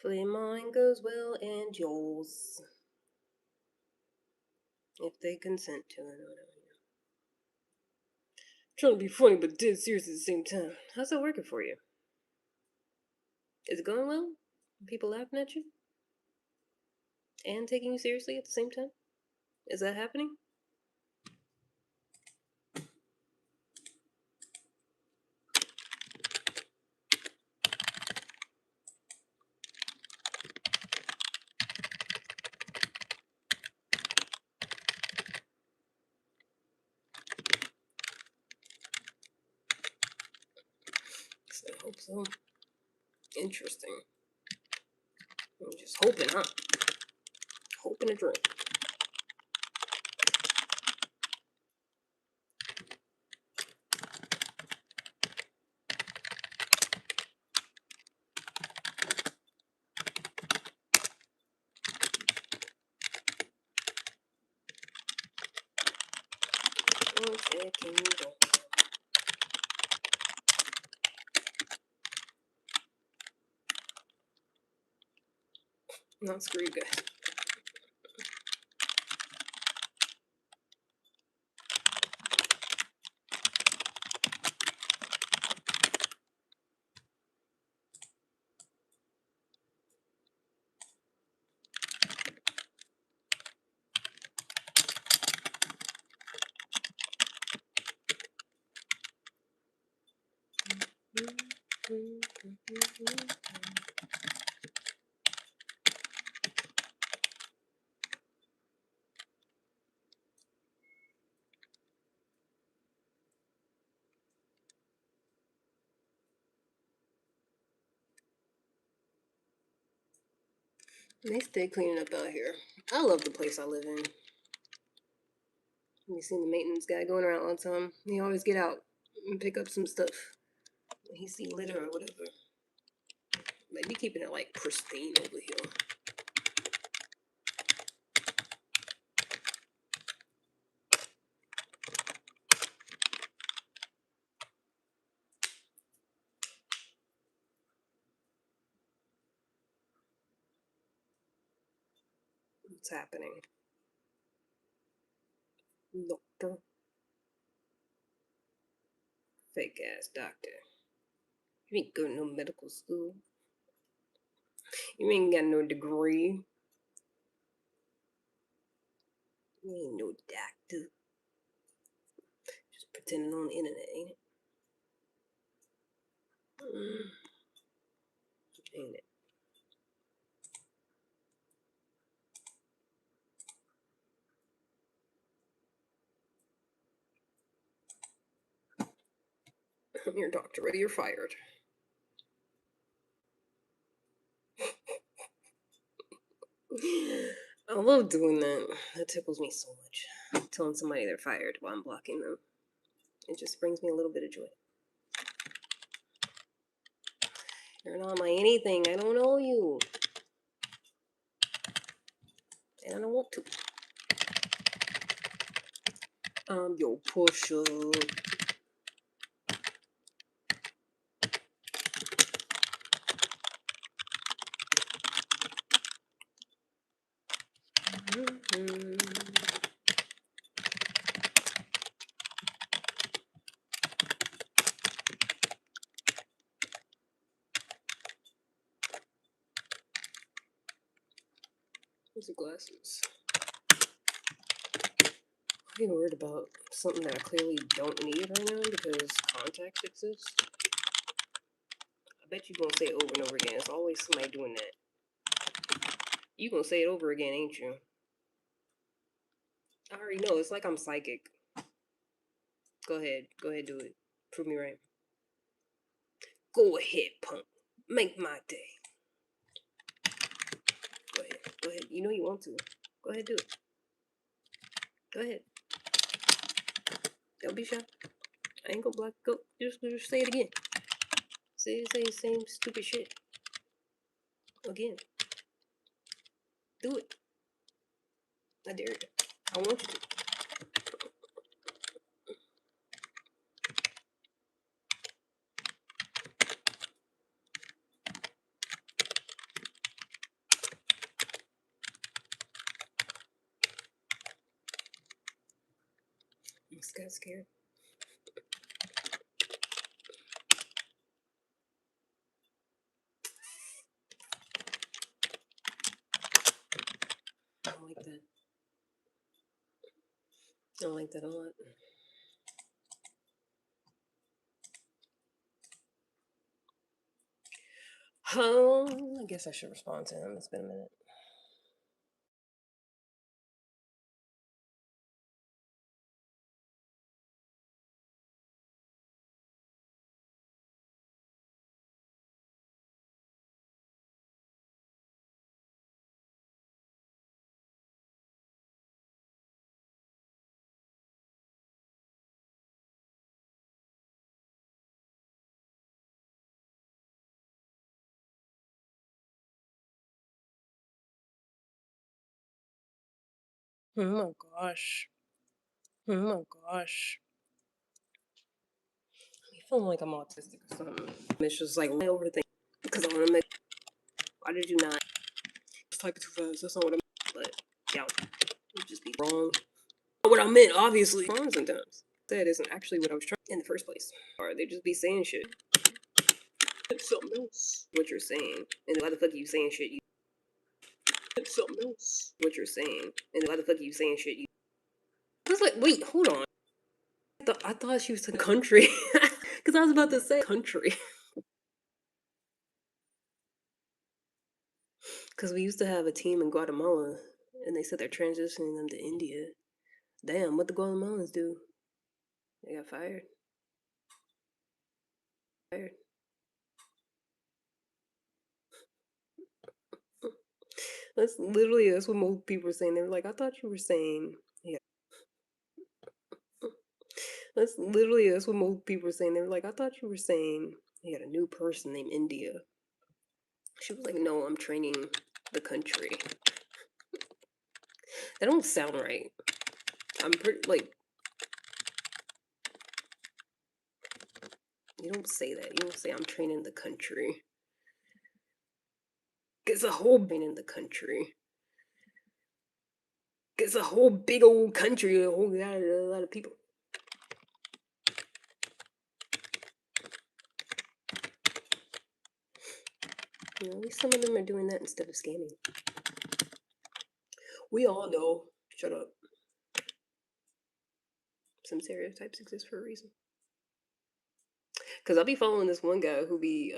Hopefully mine goes well and yours. If they consent to it. Trying to be funny but dead serious at the same time. How's that working for you? Is it going well? People laughing at you? And taking you seriously at the same time? Is that happening? I hope so. Interesting. I'm just hoping, huh? Hoping a dream. Okay, can you go? Not screw you guys. They stay cleaning up out here. I love the place I live in. You seen the maintenance guy going around all the time. He always get out and pick up some stuff when he see litter or whatever. They be keeping it like pristine over here. What's happening? Doctor. Fake ass doctor. You ain't go to no medical school. You ain't got no degree. You ain't no doctor. Just pretending on the internet, ain't it? Ain't it? I'm your doctor, whether you're fired. I love doing that. That tickles me so much. Telling somebody they're fired while I'm blocking them. It just brings me a little bit of joy. You're not my anything. I don't know you. And I don't want to. I'm your pusher. These are glasses. I'm worried about something that I clearly don't need right now because contacts exist. I bet you gonna say it over and over again. It's always somebody doing that. You gonna say it over again, ain't you? I already know. It's like I'm psychic. Go ahead. Go ahead, do it. Prove me right. Go ahead, punk. Make my day. Go ahead. Go ahead. You know you want to. Go ahead, do it. Go ahead. Don't be shy. I ain't gonna block. Go. Just say it again. Say the same stupid shit. Again. Do it. I dare you. I want you to. This guy's scared. I don't like that. I don't like that a lot. I guess I should respond to him. It's been a minute. Oh my gosh. Oh my gosh. I feel like I'm autistic or something. It's just like I overthink because I want to make. Why did you not? Just type it too fast. That's not what I meant. But yeah, it just be wrong. Not what I meant, obviously. Wrong sometimes. That isn't actually what I was trying in the first place. Or they just be saying shit. It's something else. What you're saying, and why the fuck are you saying shit? It's something else. What you're saying, and why the fuck are you saying shit? I was like, wait, hold on. I thought she was a country. Because I was about to say country. Because we used to have a team in Guatemala, and they said they're transitioning them to India. Damn, what the Guatemalans do? They got fired. Fired. That's what most people were saying. They were like, I thought you were saying. Yeah. That's what most people were saying. They were like, I thought you were saying he had a new person named India. She was like, no, I'm training the country. That don't sound right. I'm pretty like you don't say that. You don't say I'm training the country. It's a whole being in the country. It's a whole big old country, a lot of people. You know, at least some of them are doing that instead of scamming. We all know. Shut up. Some stereotypes exist for a reason. Cause I'll be following this one guy who be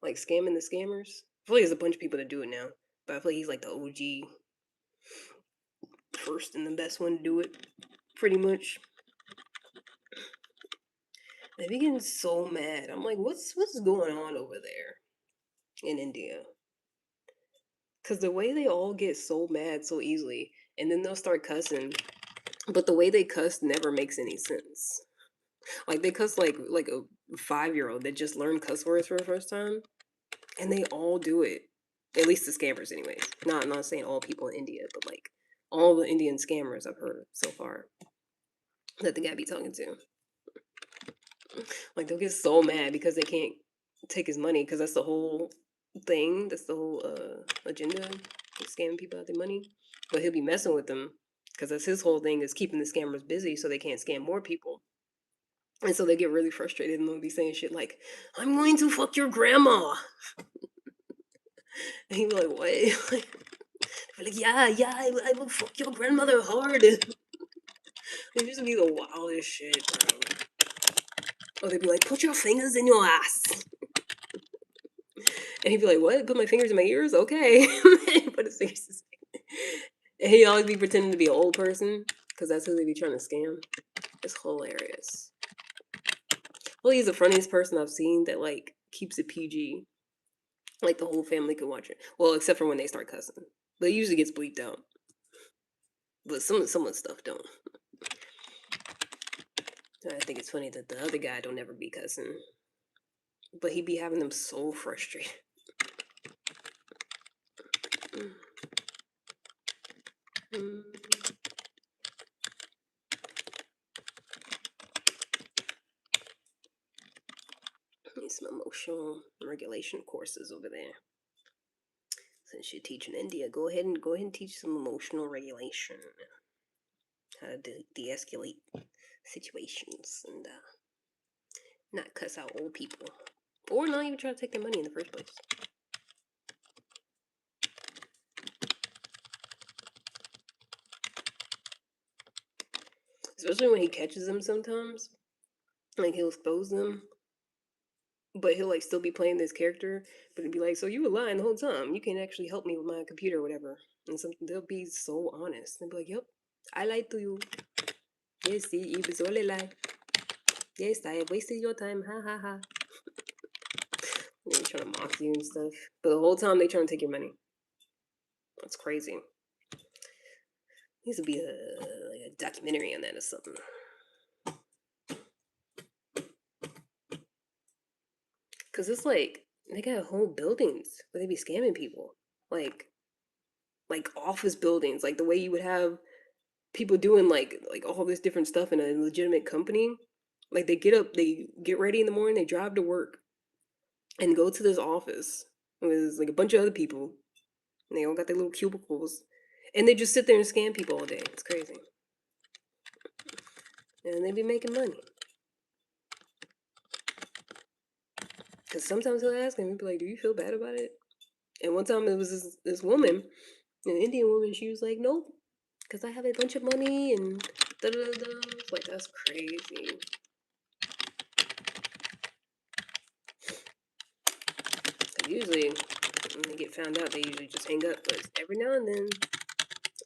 like scamming the scammers. I feel like there's a bunch of people that do it now, but I feel like he's like the OG, first and the best one to do it, pretty much. They be getting so mad. I'm like, what's going on over there in India? Cause the way they all get so mad so easily, and then they'll start cussing, but the way they cuss never makes any sense. Like they cuss like a 5-year-old that just learned cuss words for the first time, and they all do it. At least the scammers, anyways. Not saying all people in India, but like all the Indian scammers I've heard so far that the guy be talking to. Like they'll get so mad because they can't take his money because that's the whole thing. That's the whole agenda, scamming people out their money. But he'll be messing with them because that's his whole thing is keeping the scammers busy so they can't scam more people. And so they get really frustrated and they'll be saying shit like, "I'm going to fuck your grandma." And he'll be like, "What?" Like, yeah, I will fuck your grandmother hard. It used to be the wildest shit, bro. Or they'd be like, "Put your fingers in your ass." And he'd be like, "What? Put my fingers in my ears? Okay." Put his fingers in his And he'd always be pretending to be an old person, because that's who they be trying to scam. It's hilarious. Well, he's the funniest person I've seen that, like, keeps it PG. Like, the whole family can watch it. Well, except for when they start cussing. But it usually gets bleeped out. But some of the stuff don't. I think it's funny that the other guy don't ever be cussing. But he be having them so frustrated. Need some emotional regulation courses over there. Since you're teaching India, go ahead and teach some emotional regulation. How to de-escalate situations and not cuss out old people. Or not even try to take their money in the first place. Especially when he catches them sometimes. Like he'll expose them. But he'll like still be playing this character. But he'll be like, "So you were lying the whole time. You can't actually help me with my computer or whatever." And they'll be so honest. They'll be like, "Yep, I lied to you. Yes, see, it was all a lie. Yes, I have wasted your time. Ha ha ha." They're trying to mock you and stuff. But the whole time they trying to take your money. That's crazy. Needs to be a documentary on that or something. Cause it's like they got whole buildings where they be scamming people, like office buildings, like the way you would have people doing like all this different stuff in a legitimate company. Like they get up, they get ready in the morning, they drive to work, and go to this office with like a bunch of other people, and they all got their little cubicles, and they just sit there and scam people all day. It's crazy, and they be making money. Cause sometimes he'll ask him, he'll be like, "Do you feel bad about it?" And one time it was this woman, an Indian woman. She was like, "Nope, because I have a bunch of money and da da da." It's like that's crazy. Usually, when they get found out, they usually just hang up. But every now and then,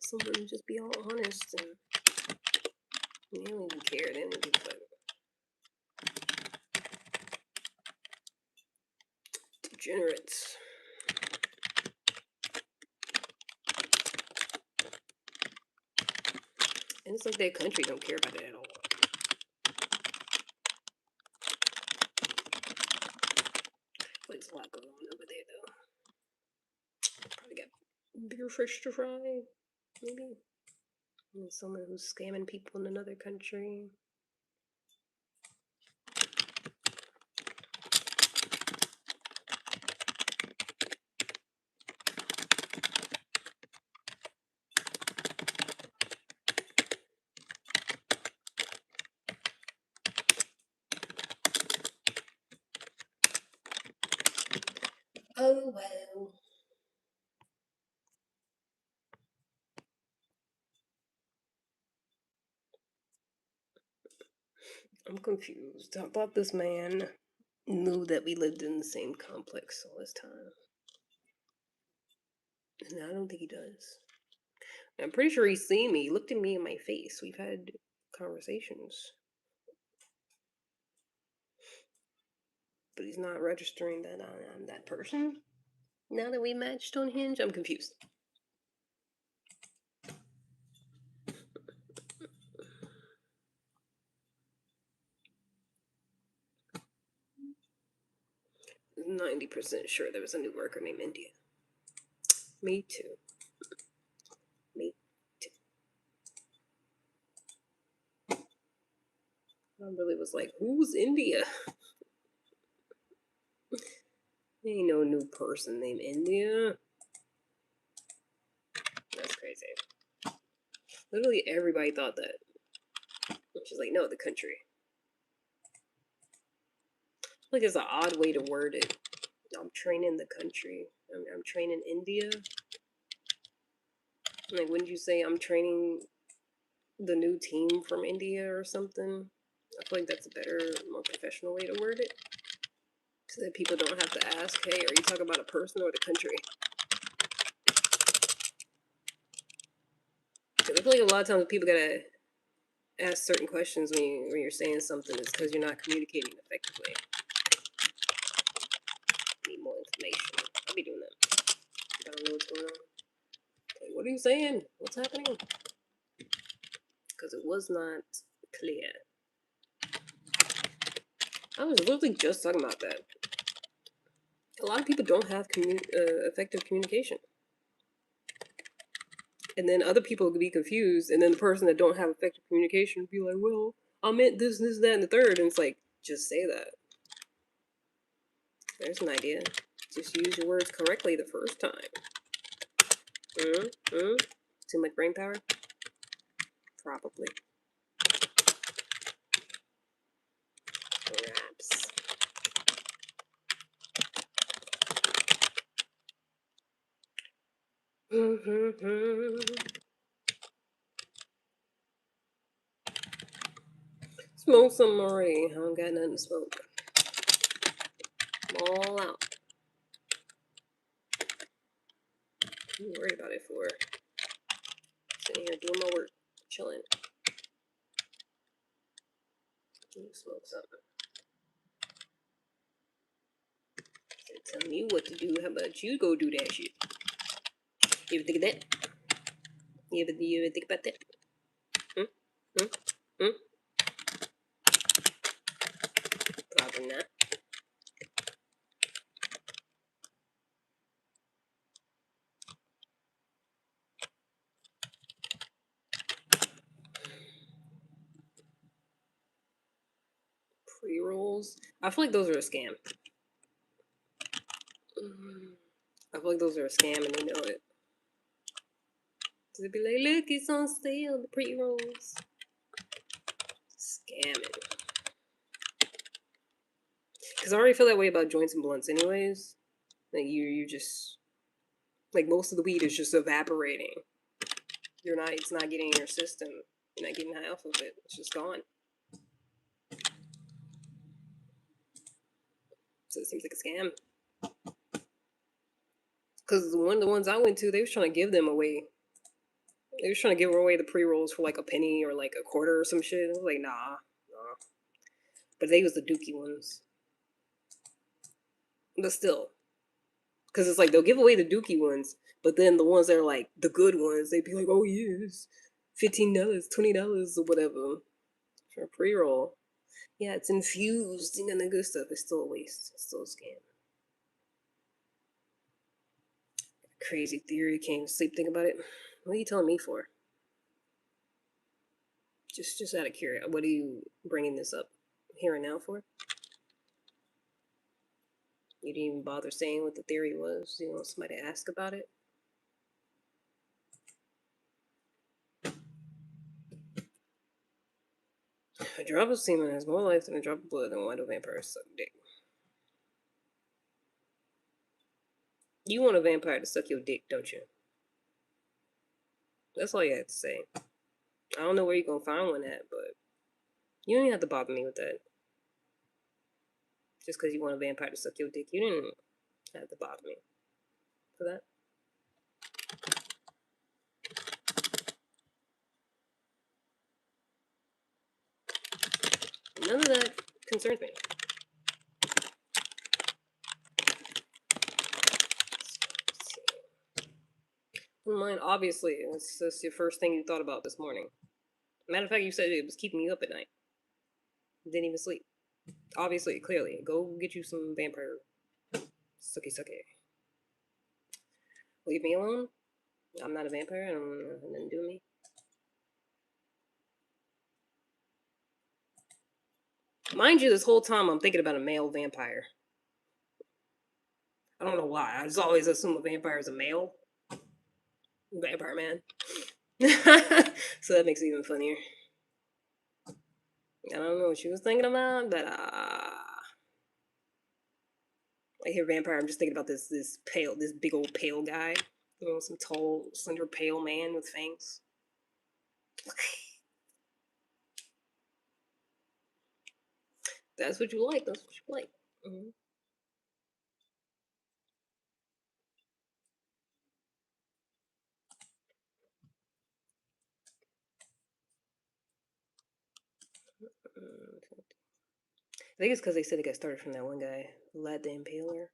someone just be all honest and they don't even care. They don't give a fuck. Degenerates. And it's like their country don't care about it at all. But there's a lot going on over there, though. Probably got bigger fish to fry, maybe. And someone who's scamming people in another country. Oh well. I'm confused. I thought this man knew that we lived in the same complex all this time. And I don't think he does. I'm pretty sure he's seen me. He looked at me in my face. We've had conversations. But he's not registering that I'm that person. Now that we matched on Hinge, I'm confused. I'm 90% sure there was a new worker named India. Me too. Me too. I really was like, who's India? Ain't no new person named India. That's crazy. Literally everybody thought that. She's like, no, the country. Like it's an odd way to word it. I'm training the country. I'm training India. Like, wouldn't you say I'm training the new team from India or something? I feel like that's a better, more professional way to word it. So that people don't have to ask, hey, are you talking about a person or the country? Because I feel like a lot of times people gotta ask certain questions when you're saying something. It's because you're not communicating effectively. Need more information. I'll be doing that. I don't know what's going on. Like, what are you saying? What's happening? Because it was not clear. I was literally just talking about that. A lot of people don't have effective communication. And then other people could be confused, and then the person that don't have effective communication would be like, well, I meant this, that, and the third. And it's like, just say that. There's an idea. Just use your words correctly the first time. Too much brain power? Probably. Perhaps. Smoke some already. I don't got nothing to smoke. I'm all out. I'm worried about it for. Sitting here doing my work. Chilling. Smoke something. Tell me what to do. How about you go do that shit? You ever think of that? You ever think about that? Probably not. Pre-rolls? I feel like those are a scam. I feel like those are a scam and they know it. They'd be like, look, it's on sale, the pre-rolls. Scamming. Because I already feel that way about joints and blunts anyways. Like, you just... Like, most of the weed is just evaporating. It's not getting in your system. You're not getting high off of it. It's just gone. So it seems like a scam. Because one of the ones I went to, they was trying to give them away. They was trying to give away the pre-rolls for like a penny or like a quarter or some shit. I was like, nah. But they was the dookie ones. But still. Because it's like they'll give away the dookie ones, but then the ones that are like the good ones, they'd be like, oh yes, $15, $20 or whatever for a pre-roll. Yeah, it's infused and the good stuff. It's still a waste. It's still a scam. Crazy theory. Can't sleep. Think about it. What are you telling me for? Just out of curiosity, what are you bringing this up here and now for? You didn't even bother saying what the theory was. You want somebody to ask about it? A drop of semen has more life than a drop of blood, and why do vampires suck dick? You want a vampire to suck your dick, don't you? That's all you have to say. I don't know where you're gonna find one at, but you don't even have to bother me with that. Just because you want a vampire to suck your dick, you didn't have to bother me for that. None of that concerns me. Mine, obviously, that's your first thing you thought about this morning. Matter of fact, you said it was keeping you up at night. Didn't even sleep. Obviously, clearly. Go get you some vampire sucky sucky. Leave me alone. I'm not a vampire. I don't have nothing to do with me. Mind you, this whole time I'm thinking about a male vampire. I don't know why. I just always assume a vampire is a male vampire man. So that makes it even funnier. I don't know what she was thinking about, but I hear vampire. I'm just thinking about this big old pale guy. You know, some tall, slender, pale man with fangs. That's what you like. That's what you like. Mm-hmm. I think it's because they said it got started from that one guy, Vlad the Impaler.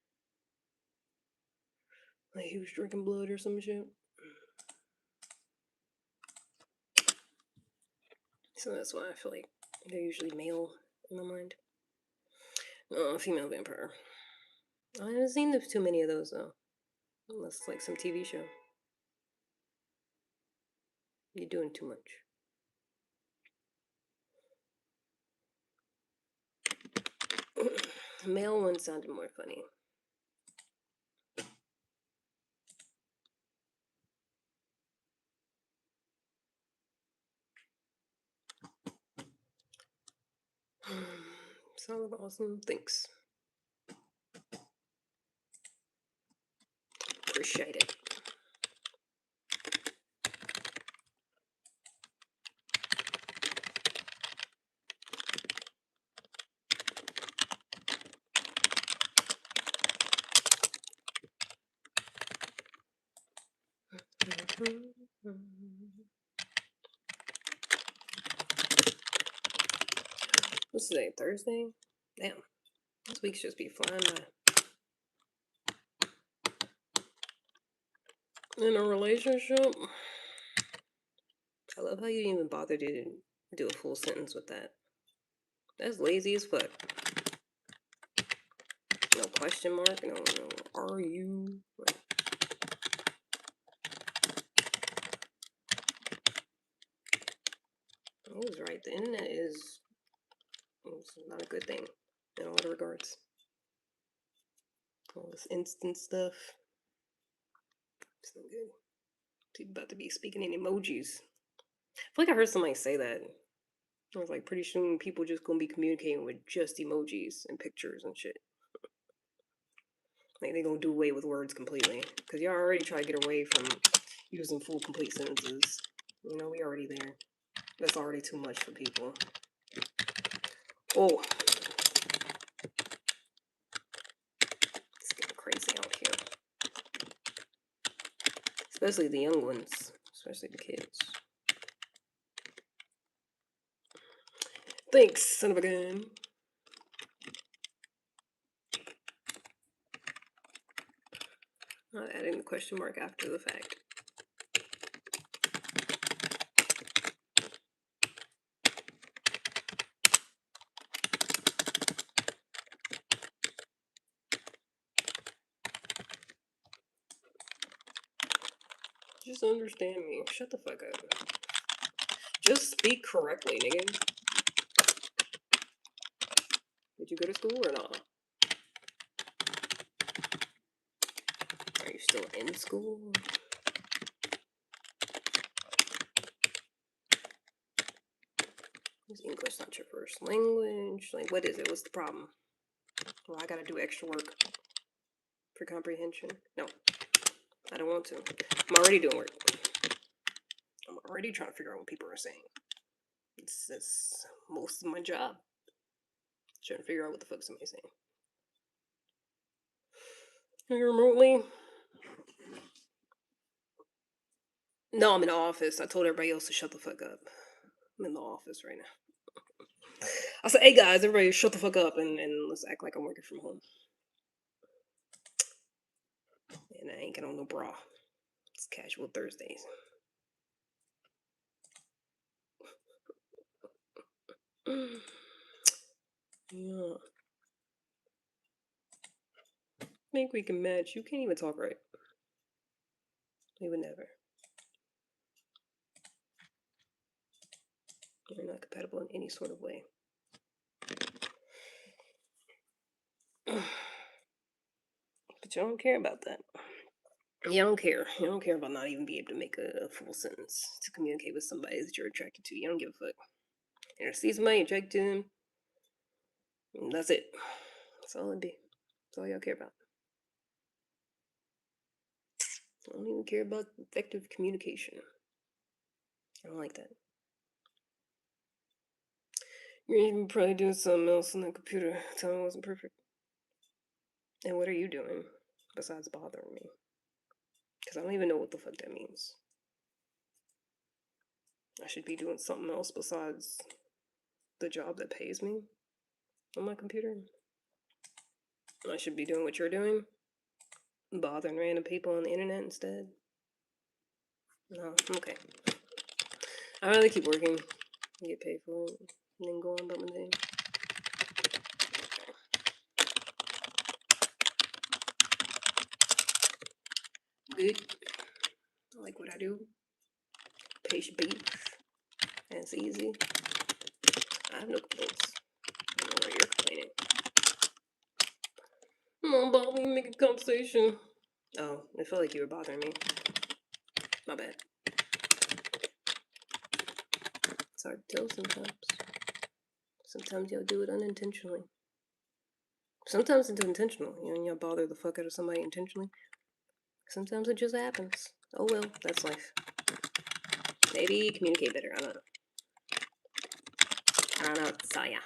Like he was drinking blood or some shit. So that's why I feel like they're usually male in my mind. Female vampire. I haven't seen too many of those though. Unless it's like some TV show. You're doing too much. Male one sounded more funny. Sounds awesome. Thanks. Appreciate it. What's today? Thursday? Damn. This week's just be flying by. In a relationship? I love how you even bother to do a full sentence with that. That's lazy as fuck. No question mark. No. Are you? I was right. The internet is not a good thing in a lot of regards. All this instant stuff. It's not good. People about to be speaking in emojis. I feel like I heard somebody say that. I was like, pretty soon people just gonna be communicating with just emojis and pictures and shit. Like they gonna do away with words completely. Cause y'all already try to get away from using full complete sentences. You know, we already there. That's already too much for people. Oh. It's getting crazy out here. Especially the young ones. Especially the kids. Thanks, son of a gun. Not adding the question mark after the fact. Just understand me. Shut the fuck up. Just speak correctly, nigga. Did you go to school or not? Are you still in school? Is English not your first language? Like, what is it? What's the problem? Well, I gotta do extra work for comprehension. No, I don't want to. I'm already doing work. I'm already trying to figure out what people are saying. It's most of my job. Trying to figure out what the fuck somebody's saying. Are you remotely? No, I'm in the office. I told everybody else to shut the fuck up. I'm in the office right now. I said, hey guys, everybody shut the fuck up and let's act like I'm working from home. And I ain't got on no bra. It's casual Thursdays. Yeah. Think we can match. You can't even talk right. We would never. You're not compatible in any sort of way. But you don't care about that. You don't care. You don't care about not even being able to make a full sentence to communicate with somebody that you're attracted to. You don't give a fuck. You see somebody, attracted to him, and that's it. That's all it be. That's all y'all care about. I don't even care about effective communication. I don't like that. You're even probably doing something else on the computer. Tell me it wasn't perfect. And what are you doing besides bothering me? Because I don't even know what the fuck that means. I should be doing something else besides the job that pays me on my computer. I should be doing what you're doing, bothering random people on the internet instead. No, okay. I'd rather keep working, get paid for it, and then go on about my day. Good. I like what I do. Patient beef. And it's easy. I have no complaints. I don't know why you're complaining. No, bother me, make a conversation. Oh, I felt like you were bothering me. My bad. It's hard to tell sometimes. Sometimes y'all do it unintentionally. Sometimes it's intentional. You know, y'all bother the fuck out of somebody intentionally. Sometimes it just happens. Oh well, that's life. Maybe communicate better. I don't know. I don't know. So yeah.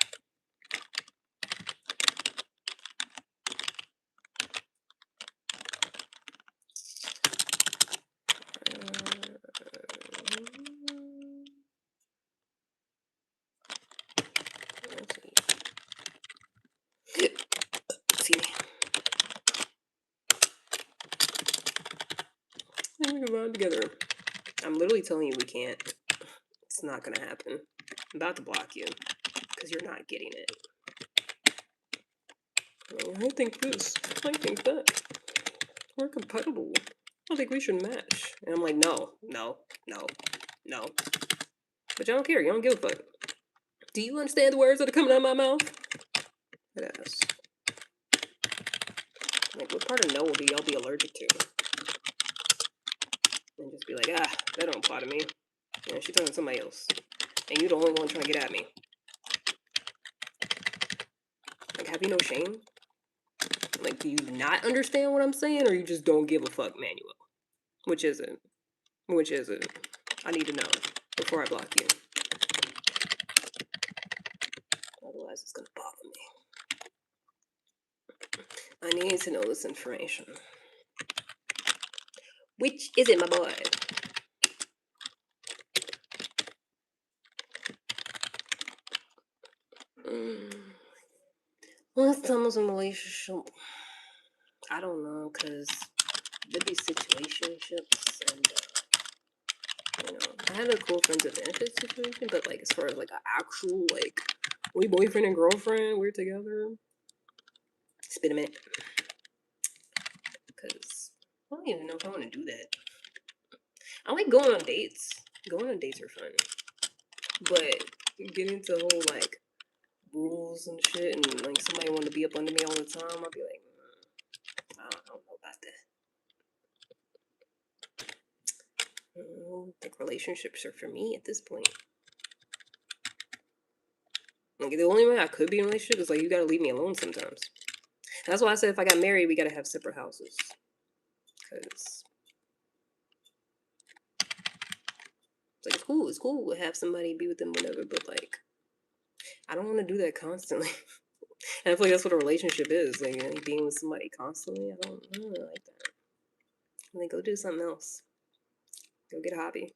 Excuse me. We can run together. I'm literally telling you we can't. It's not gonna happen. I'm about to block you because you're not getting it. I think this. I think that. We're compatible. I think we should match. And I'm like, no. But y'all don't care. You don't give a fuck. Do you understand the words that are coming out of my mouth? It is. Like, what part of no will y'all be allergic to? And just be like, that don't apply to me. Yeah, she's talking to somebody else. And you're the only one trying to get at me. Like, have you no shame? Like, do you not understand what I'm saying, or you just don't give a fuck, Manuel? Which is it? Which is it? I need to know before I block you. Otherwise, it's gonna bother me. I need to know this information. Which is it, my boy? Last time I was in a relationship, I don't know, because there'd be situationships, and, you know, I had a cool friends with benefits situation, but, like, as far as, like, an actual, like, we boyfriend and girlfriend, we're together. It's been a minute. Because I don't even know if I want to do that. I like going on dates. Going on dates are fun. But getting into whole, like, rules and shit, and, like, somebody wanting to be up under me all the time, I'll be like, I don't know about that. I don't think relationships are for me at this point. Like, the only way I could be in a relationship is, like, you gotta leave me alone sometimes. That's why I said if I got married, we gotta have separate houses. Because it's like, it's cool to have somebody be with them whenever, but like, I don't want to do that constantly. And I feel like that's what a relationship is, like, being with somebody constantly. I don't really like that. Like, go do something else. Go get a hobby.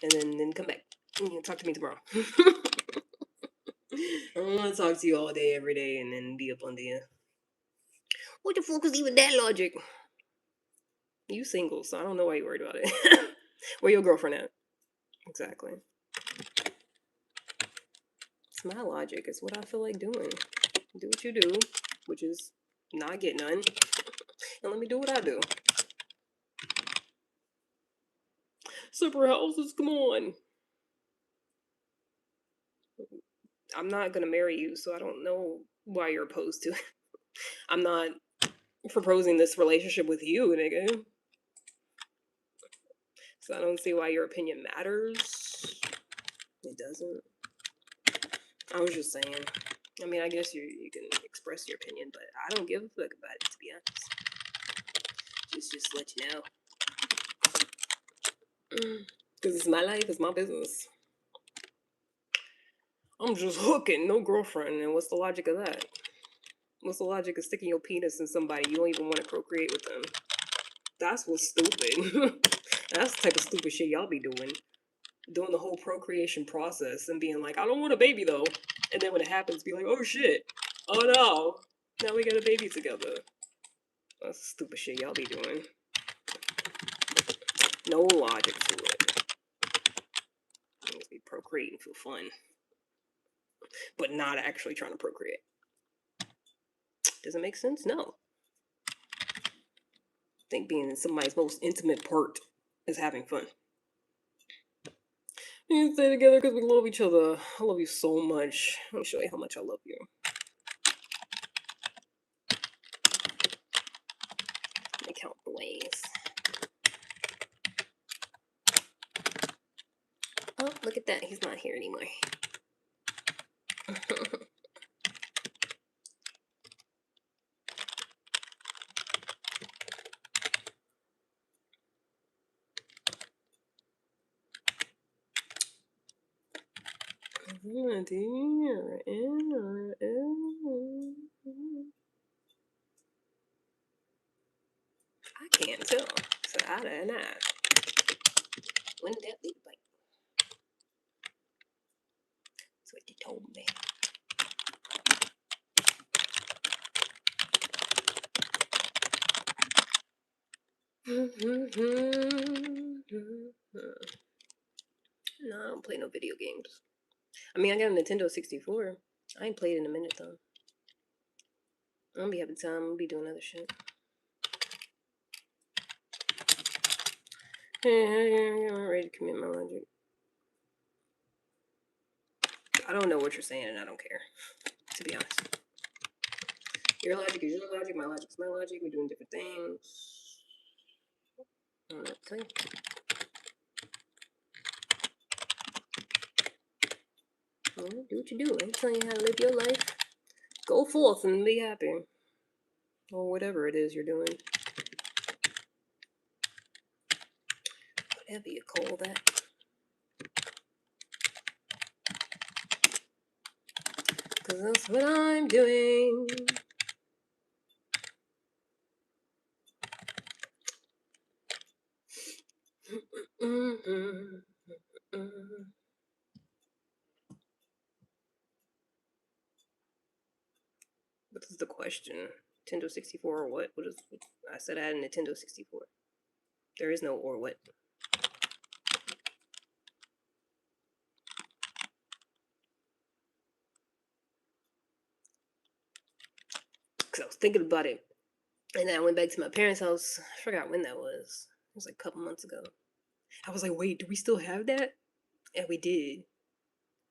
And then come back. Talk to me tomorrow. I don't want to talk to you all day, every day, and then be up under you. What the fuck is even that logic? You single, so I don't know why you're worried about it. Where your girlfriend at? Exactly. It's my logic. It's what I feel like doing. Do what you do, which is not get none. And let me do what I do. Super houses, come on. I'm not gonna marry you, so I don't know why you're opposed to it. I'm not proposing this relationship with you, nigga. So I don't see why your opinion matters. It doesn't. I was just saying. I mean, I guess you can express your opinion, but I don't give a fuck about it, to be honest. Just let you know. Because it's my life, it's my business. I'm just hooking, no girlfriend, and what's the logic of that? What's the logic of sticking your penis in somebody you don't even want to procreate with them? That's what's stupid. That's the type of stupid shit y'all be doing. Doing the whole procreation process and being like, I don't want a baby though. And then when it happens, be like, oh shit. Oh no. Now we got a baby together. That's stupid shit y'all be doing. No logic to it. Just be procreating for fun. But not actually trying to procreate. Does it make sense? No. I think being in somebody's most intimate part is having fun. We can stay together because we love each other. I love you so much. Let me show you how much I love you. Let me count the ways. Oh, look at that. He's not here anymore. I can't tell. So I don't know. When did that leak bite? That's what they told me. No, I don't play no video games. I mean, I got a Nintendo 64. I ain't played in a minute though. I'm gonna be having time. I'm gonna be doing other shit. I'm ready to commit my logic. I don't know what you're saying, and I don't care. To be honest, your logic is your logic. My logic is my logic. We're doing different things. I don't know what to tell you. Well, do what you do. I'm telling you how to live your life. Go forth and be happy. Or whatever it is you're doing. Whatever you call that. Cause that's what I'm doing. What is the question? Nintendo 64 or what? What is? I said I had a Nintendo 64. There is no or what. Because I was thinking about it. And then I went back to my parents' house. I forgot when that was. It was like a couple months ago. I was like, wait, do we still have that? And we did.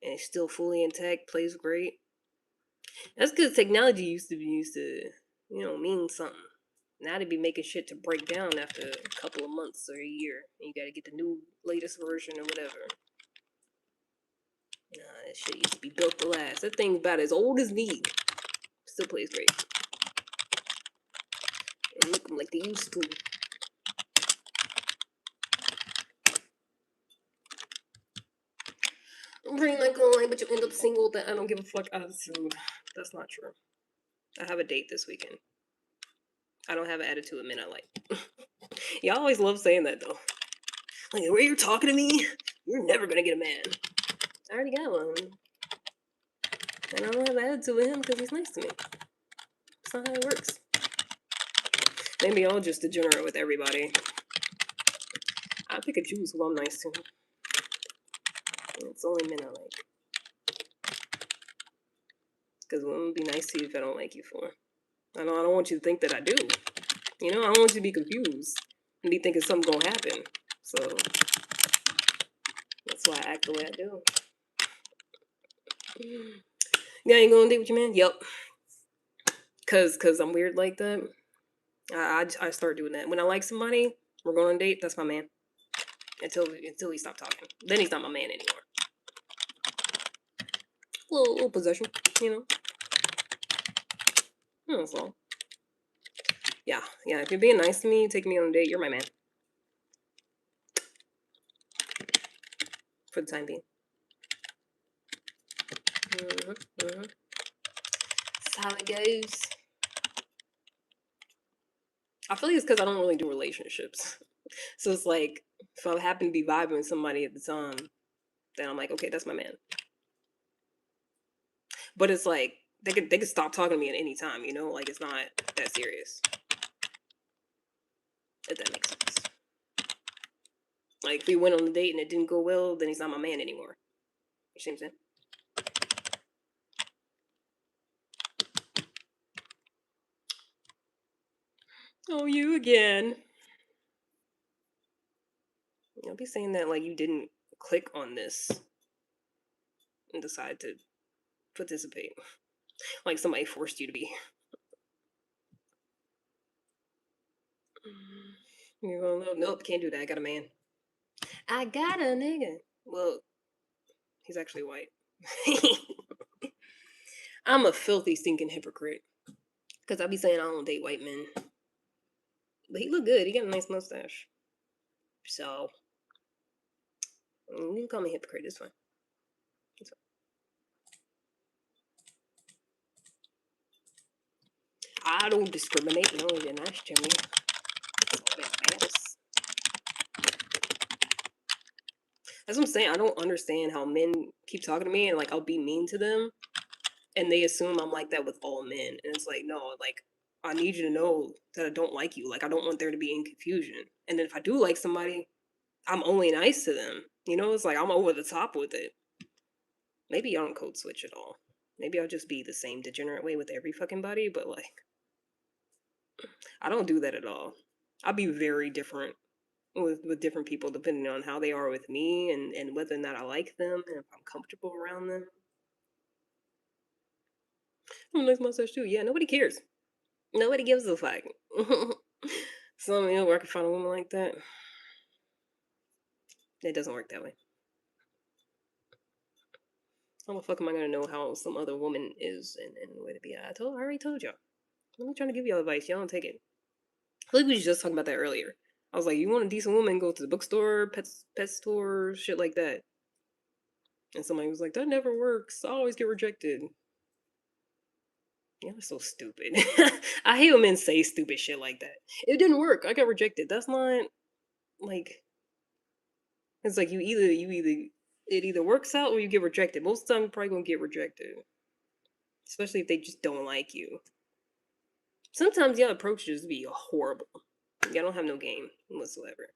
And it's still fully intact, plays great. That's because technology used to mean something. Now they be making shit to break down after a couple of months or a year. And you gotta get the new latest version or whatever. Nah, that shit used to be built to last. That thing's about as old as me. still plays great. And look them like they used to. I'm pretty not gonna lie, but you end up single. That I don't give a fuck attitude. That's not true. I have a date this weekend. I don't have an attitude of men I like. Y'all always love saying that though. Like, the way you're talking to me, you're never gonna get a man. I already got one. And I don't have an attitude with him because he's nice to me. That's not how it works. Maybe y'all just degenerate with everybody. I pick and choose who I'm nice to. It's only men I like. Because women be nice to you if I don't like you for. I don't want you to think that I do. You know, I don't want you to be confused and be thinking something's gonna happen. So that's why I act the way I do. Yeah, ain't gonna date with your man? Yep. Cause I'm weird like that. I start doing that. When I like somebody, we're going on a date, that's my man. Until we stop talking. Then he's not my man anymore. Little possession, you know. That's all. Yeah. If you're being nice to me, take me on a date, you're my man. For the time being. That's how it goes. I feel like it's because I don't really do relationships. So it's like, if I happen to be vibing with somebody at the time, then I'm like, okay, that's my man. But it's like, they could stop talking to me at any time, you know? Like, it's not that serious. If that makes sense. Like, if we went on a date and it didn't go well, then he's not my man anymore. You see what I'm saying? Oh, you again. I'll be saying that like you didn't click on this and decide to participate. Like somebody forced you to be. You're going, nope, can't do that. I got a man. I got a nigga. Well, he's actually white. I'm a filthy, stinking hypocrite. Because I be saying I don't date white men. But he look good. He got a nice mustache. So, you can call me hypocrite. It's fine. It's fine. I don't discriminate. No, you're nice to me. That's what I'm saying. I don't understand how men keep talking to me and like I'll be mean to them and they assume I'm like that with all men. And it's like, no, like I need you to know that I don't like you. Like I don't want there to be any confusion. And then if I do like somebody, I'm only nice to them. You know, it's like I'm over the top with it. Maybe I don't code switch at all. Maybe I'll just be the same degenerate way with every fucking body, but like I don't do that at all. I'll be very different with different people depending on how they are with me and whether or not I like them and if I'm comfortable around them. Oh, nice mustache too. Yeah, nobody cares. Nobody gives a fuck. So, you know, where I can find a woman like that. It doesn't work that way. How the fuck am I gonna know how some other woman is and where to be at? I already told y'all. I'm trying to give y'all advice. Y'all don't take it. I feel like we was just talking about that earlier. I was like, you want a decent woman, go to the bookstore, pet store, shit like that. And somebody was like, that never works. I always get rejected. Y'all are so stupid. I hate when men say stupid shit like that. It didn't work. I got rejected. That's not like it's like you either it either works out or you get rejected. Most of the time you're probably gonna get rejected. Especially if they just don't like you. Sometimes y'all approaches be horrible. Y'all don't have no game whatsoever.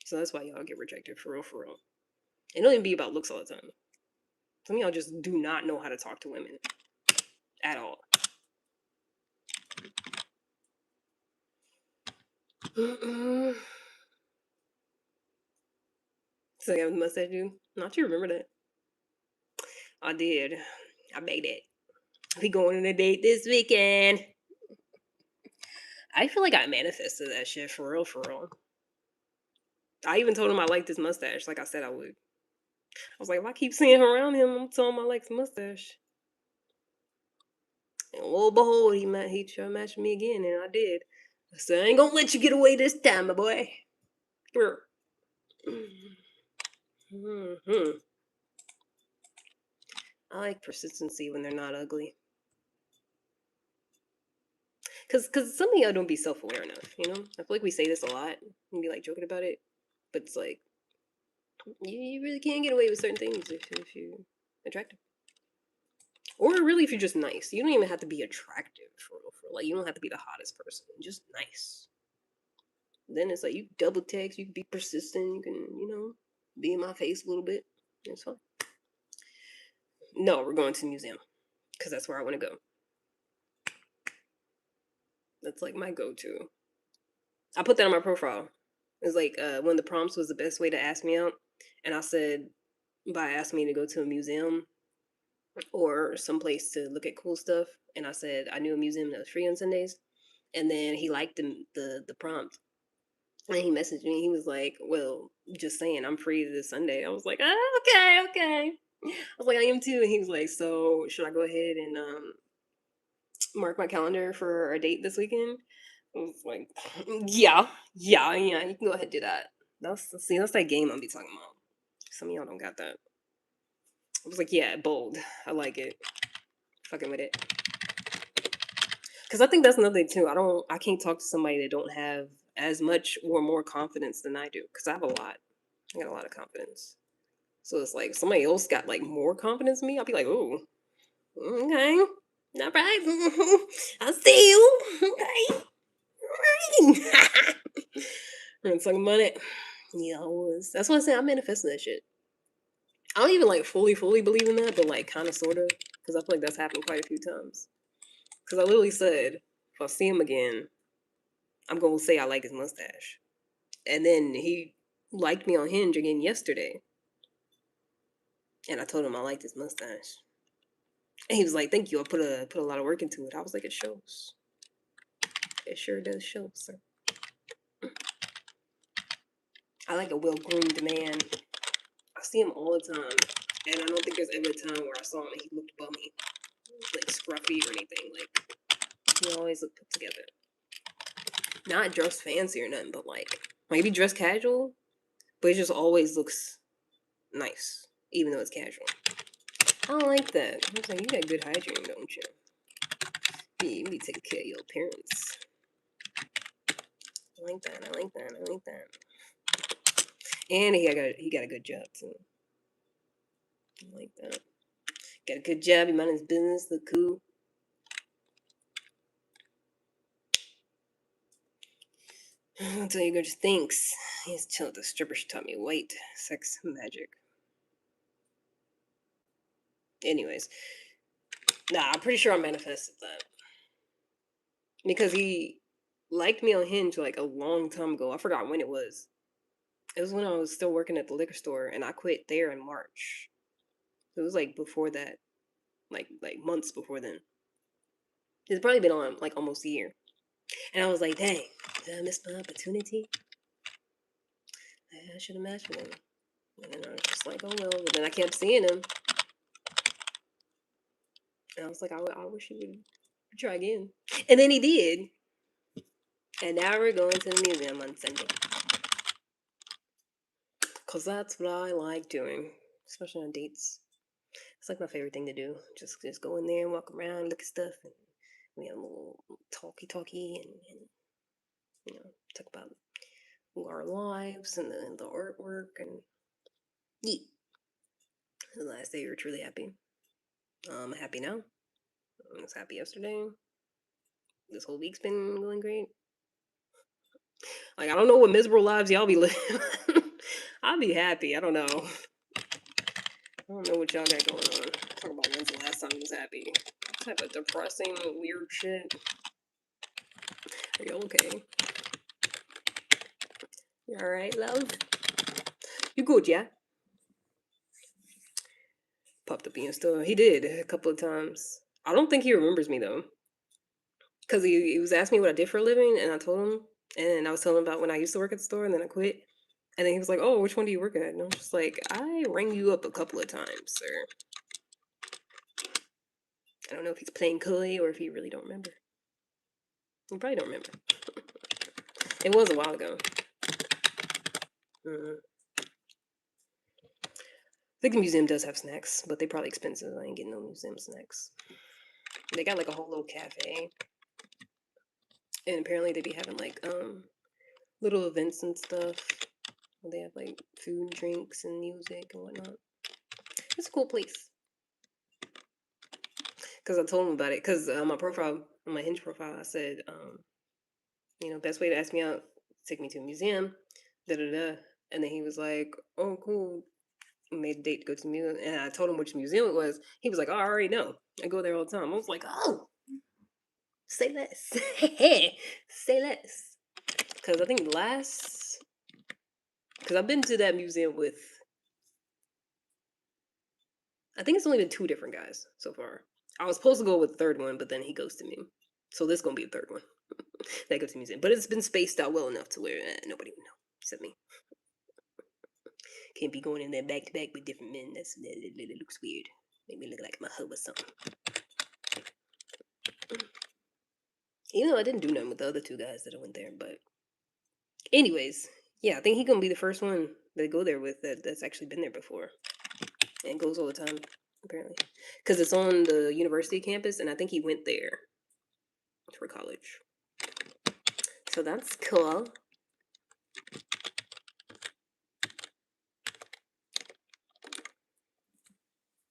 So that's why y'all get rejected for real, for real. It don't even be about looks all the time. Some of y'all just do not know how to talk to women. At all. So you have a mustache, dude? Not you remember that. I did. I made it. We going on a date this weekend. I feel like I manifested that shit for real, for real. I even told him I liked his mustache, like I said I would. I was like, if I keep seeing him around him, I'm telling him I like his mustache. And lo and behold, he tried matching me again, and I did. I said, I ain't gonna let you get away this time, my boy. Brr. Mhm. I like persistency when they're not ugly. Cause some of y'all don't be self aware enough, you know? I feel like we say this a lot and be like joking about it. But it's like you really can't get away with certain things if you're attractive. Or really if you're just nice. You don't even have to be attractive for like you don't have to be the hottest person. Just nice. Then it's like you double text, you can be persistent, you can, be in my face a little bit. It's fine. No, we're going to the museum. Because that's where I want to go. That's like my go to. I put that on my profile. It's like one of the prompts was the best way to ask me out. And I said, by asking me to go to a museum or someplace to look at cool stuff. And I said, I knew a museum that was free on Sundays. And then he liked the prompt. And he messaged me. He was like, well, just saying, I'm free this Sunday. I was like, oh, okay. I was like, I am too. And he was like, so should I go ahead and mark my calendar for a date this weekend? I was like, yeah. You can go ahead and do that. That's that game I'll be talking about. Some of y'all don't got that. I was like, yeah, bold. I like it. Fucking with it. Because I think that's another thing too. I can't talk to somebody that don't have as much or more confidence than I do. Because I have a lot. I got a lot of confidence. So it's like somebody else got like more confidence than me. I'll be like, oh, okay, all right, I see you. Okay, all right. And talking about it. Yeah, I was. That's why I say I manifested that shit. I don't even like fully believe in that, but like kind of sort of, because I feel like that's happened quite a few times. Because I literally said, if I see him again, I'm gonna say I like his mustache. And then he liked me on Hinge again yesterday, and I told him I liked his mustache. And he was like, "Thank you. I put a lot of work into it." I was like, "It shows. It sure does show, sir." I like a well groomed man. I see him all the time, and I don't think there's ever a time where I saw him and he looked bummy, like scruffy or anything. Like he always looked put together. Not dressed fancy or nothing, but like maybe dressed casual, but it just always looks nice, even though it's casual. I don't like that. I was like, you got good hygiene, don't you? You be taking care of your appearance. I like that. I like that. I like that. And he got a good job too. I like that. Got a good job. He minded his business. Look cool. I'll tell you, good thinks. He's chilling at the stripper. She taught me white sex magic. Anyways, nah, I'm pretty sure I manifested that because he liked me on Hinge like a long time ago. I forgot when it was. It was when I was still working at the liquor store, and I quit there in March. It was like before that, like months before then. It's probably been on like almost a year. And I was like, dang, did I miss my opportunity? I should have matched with him. And then I was just like, oh well. But then I kept seeing him. And I was like, I wish he would try again. And then he did. And now we're going to the museum on Sunday. Because that's what I like doing, especially on dates. It's like my favorite thing to do. Just go in there and walk around, look at stuff, and we have a little talky and talk about our lives and the artwork and eat. The last day we were truly happy. I'm happy now. I was happy yesterday. This whole week's been going great. Like I don't know what miserable lives y'all be living. I'll be happy. I don't know. I don't know what y'all got going on. Talk about when's the last time I was happy. Type of depressing, weird shit. Are you okay? You alright, love? You good, yeah? Popped up in store. He did a couple of times. I don't think he remembers me though. Because he was asking me what I did for a living, and I told him. And I was telling him about when I used to work at the store, and then I quit. And then he was like, "Oh, which one do you work at?" And I'm just like, "I rang you up a couple of times, sir." I don't know if he's playing coy or if he really don't remember. You probably don't remember. It was a while ago. I think the museum does have snacks, but they probably expensive. I ain't getting no museum snacks. They got like a whole little cafe, and apparently they be having like little events and stuff. Where they have like food, drinks, and music and whatnot. It's a cool place. Cause I told him about it. Cause on my profile, on my Hinge profile, I said, best way to ask me out, take me to a museum, da da da. And then he was like, "Oh, cool." Made a date to go to the museum, and I told him which museum it was. He was like, "Oh, I already know. I go there all the time." I was like, "Oh, say less, say less." Because I think because I've been to that museum with, I think it's only been two different guys so far. I was supposed to go with the third one, but then he ghosted me. So this gonna be a third one that goes to the museum. But it's been spaced out well enough to where nobody would know except me. Can't be going in there back to back with different men. That looks weird. Make me look like I'm a hoe or something. Even though I didn't do nothing with the other two guys that I went there, but anyways, yeah, I think he gonna be the first one that I go there with that's actually been there before and goes all the time apparently, because it's on the university campus, and I think he went there for college. So that's cool.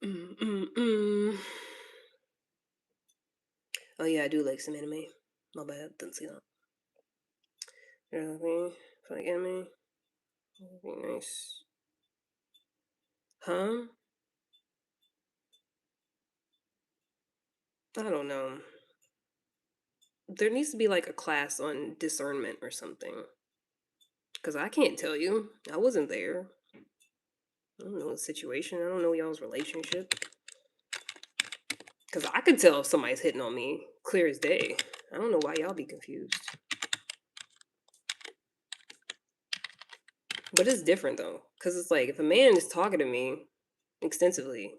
Mm-mm-mm. Oh yeah, I do like some anime. My bad, didn't see that. You know what I mean? If I like anime, that'd be nice. Huh? I don't know. There needs to be like a class on discernment or something. Cause I can't tell you. I wasn't there. I don't know the situation. I don't know y'all's relationship. Cause I could tell if somebody's hitting on me, clear as day. I don't know why y'all be confused. But it's different though. Cause it's like if a man is talking to me extensively,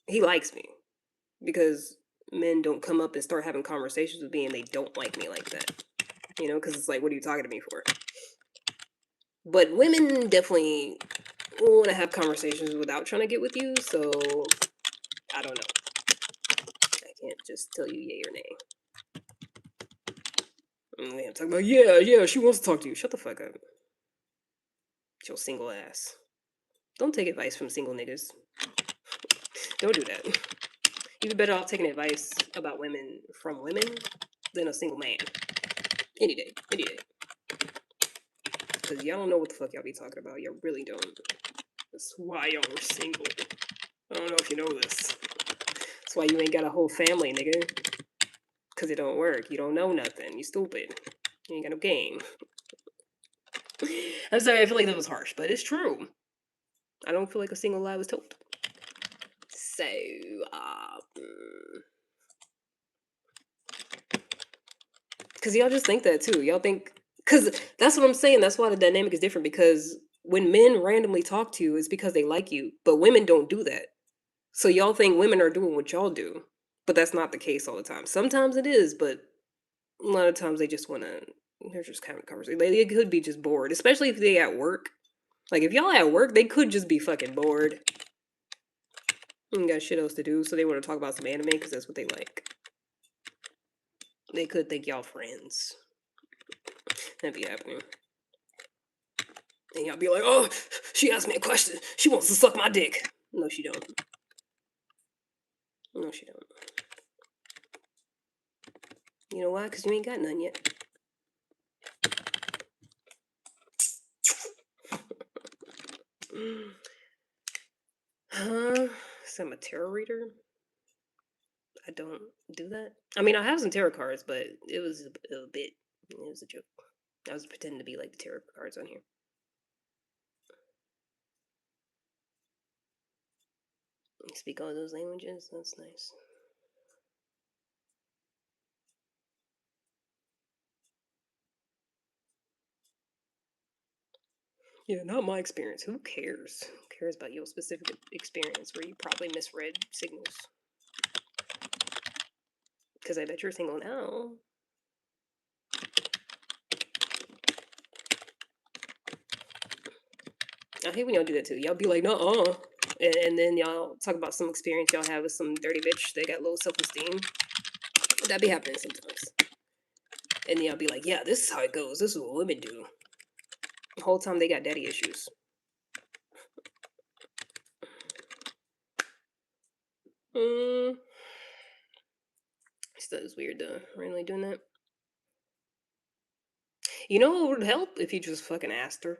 he likes me. Because men don't come up and start having conversations with me and they don't like me like that. Because it's like, what are you talking to me for? But women definitely want to have conversations without trying to get with you, so I don't know. I can't just tell you yay or nay. I'm talking about, yeah, she wants to talk to you. Shut the fuck up. Your single ass. Don't take advice from single niggas. Don't do that. You'd be better off taking advice about women from women than a single man. Any day. Any day. Because y'all don't know what the fuck y'all be talking about. Y'all really don't. That's why y'all are single. I don't know if you know this. That's why you ain't got a whole family, nigga. Because it don't work. You don't know nothing. You stupid. You ain't got no game. I'm sorry, I feel like that was harsh, but it's true. I don't feel like a single lie was told. So, because y'all just think that too. Y'all think, because that's what I'm saying. That's why the dynamic is different. Because when men randomly talk to you, it's because they like you, but women don't do that. So y'all think women are doing what y'all do, but that's not the case all the time. Sometimes it is, but a lot of times they just want to. They're just having a conversation. They could be just bored, especially if they at work. Like if y'all at work, they could just be fucking bored. And got shit else to do, so they want to talk about some anime because that's what they like. They could think y'all friends. That'd be happening. And y'all be like, "Oh, she asked me a question. She wants to suck my dick." No, she don't. No, she don't. You know why? Because you ain't got none yet. Huh? So I'm a tarot reader? I don't do that. I mean, I have some tarot cards, but it was a bit. It was a joke. I was pretending to be like the tarot cards on here. You speak all those languages? That's nice. Yeah, not my experience. Who cares? Who cares about your specific experience where you probably misread signals? Because I bet you're single now. I hate when y'all do that too. Y'all be like, "Nuh-uh," and then y'all talk about some experience y'all have with some dirty bitch. They got low self-esteem. That be happening sometimes. And then y'all be like, "Yeah, this is how it goes. This is what women do." The whole time they got daddy issues. That is weird though. Randomly doing that. You know what would help if you just fucking asked her.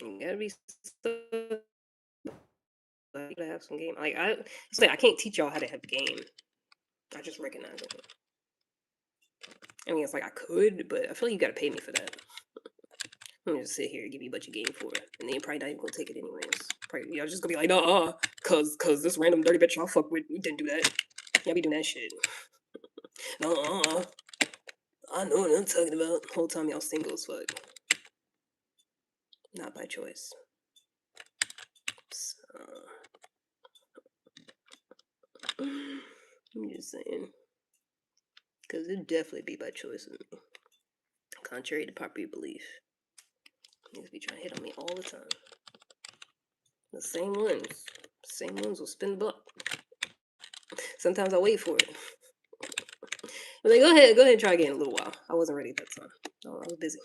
You gotta be so to have some game. Like I can't teach y'all how to have game. I just recognize it. I mean, it's like I could, but I feel like you gotta pay me for that. I'm gonna just sit here and give you a bunch of game for it, and then you're probably not even gonna take it anyways. Probably y'all just gonna be like, cause this random dirty bitch y'all fuck with, you didn't do that. Y'all be doing that shit. I know what I'm talking about. The whole time y'all single as fuck. Not by choice. So, I'm just saying. Because it'd definitely be by choice with me. Contrary to popular belief. Niggas be trying to hit on me all the time. The same ones. Same ones will spin the block. Sometimes I wait for it. But like, go ahead and try again in a little while. I wasn't ready at that time. Oh, I was busy.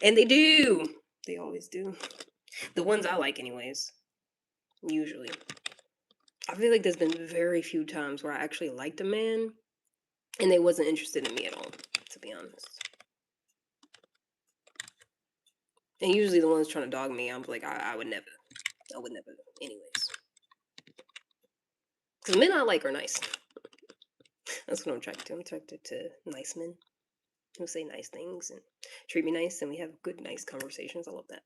And they do. They always do. The ones I like anyways. Usually. I feel like there's been very few times where I actually liked a man and they wasn't interested in me at all, to be honest. And usually the ones trying to dog me, I'm like, I would never. I would never. Anyways. Because men I like are nice. That's what I'm attracted to. I'm attracted to nice men who say nice things and treat me nice, and we have good, nice conversations. I love that.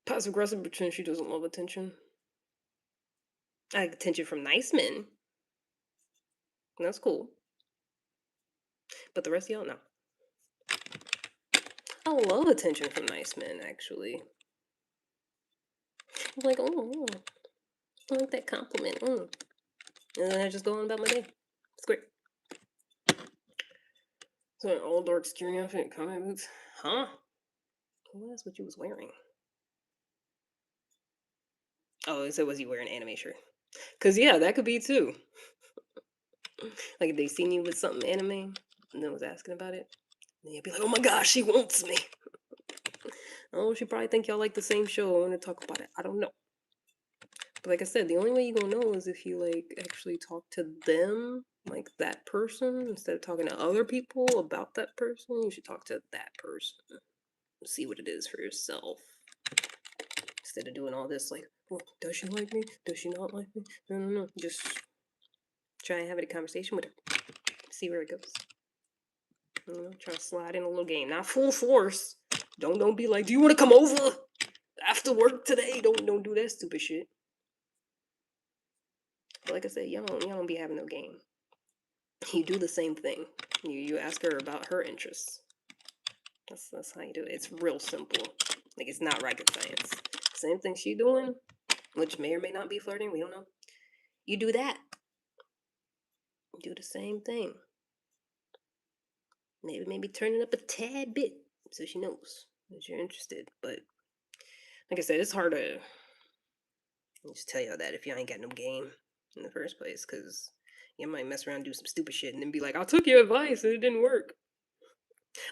Passive aggressive pretend she doesn't love attention. I like attention from nice men. That's cool. But the rest of y'all, no. I love attention from nice men, actually. I'm like, oh, I like that compliment. And then I just go on about my day. It's great. So an all dark security outfit, combat boots. Huh? Well, that's what you was wearing. Oh, so was you wearing an anime shirt? Cause yeah, that could be too. Like if they seen you with something anime and then was asking about it, then you'd be like, "Oh my gosh, she wants me." Oh, she probably think y'all like the same show. I want to talk about it. I don't know. But like I said, the only way you gonna know is if you like actually talk to them, like that person, instead of talking to other people about that person. You should talk to that person, see what it is for yourself, instead of doing all this like, well, does she like me? Does she not like me? No. Just try and have a conversation with her, see where it goes. You know, try to slide in a little game, not full force. Don't be like, do you want to come over after work today? Don't do that stupid shit. But like I said, y'all don't be having no game. You do the same thing. You ask her about her interests. That's how you do it. It's real simple. Like it's not rocket science. Same thing she doing, which may or may not be flirting. We don't know. You do that. Do the same thing. Maybe turn it up a tad bit so she knows that you're interested. But like I said, it's hard to just tell y'all that if y'all ain't got no game in the first place, because you might mess around, do some stupid shit, and then be like, "I took your advice and it didn't work.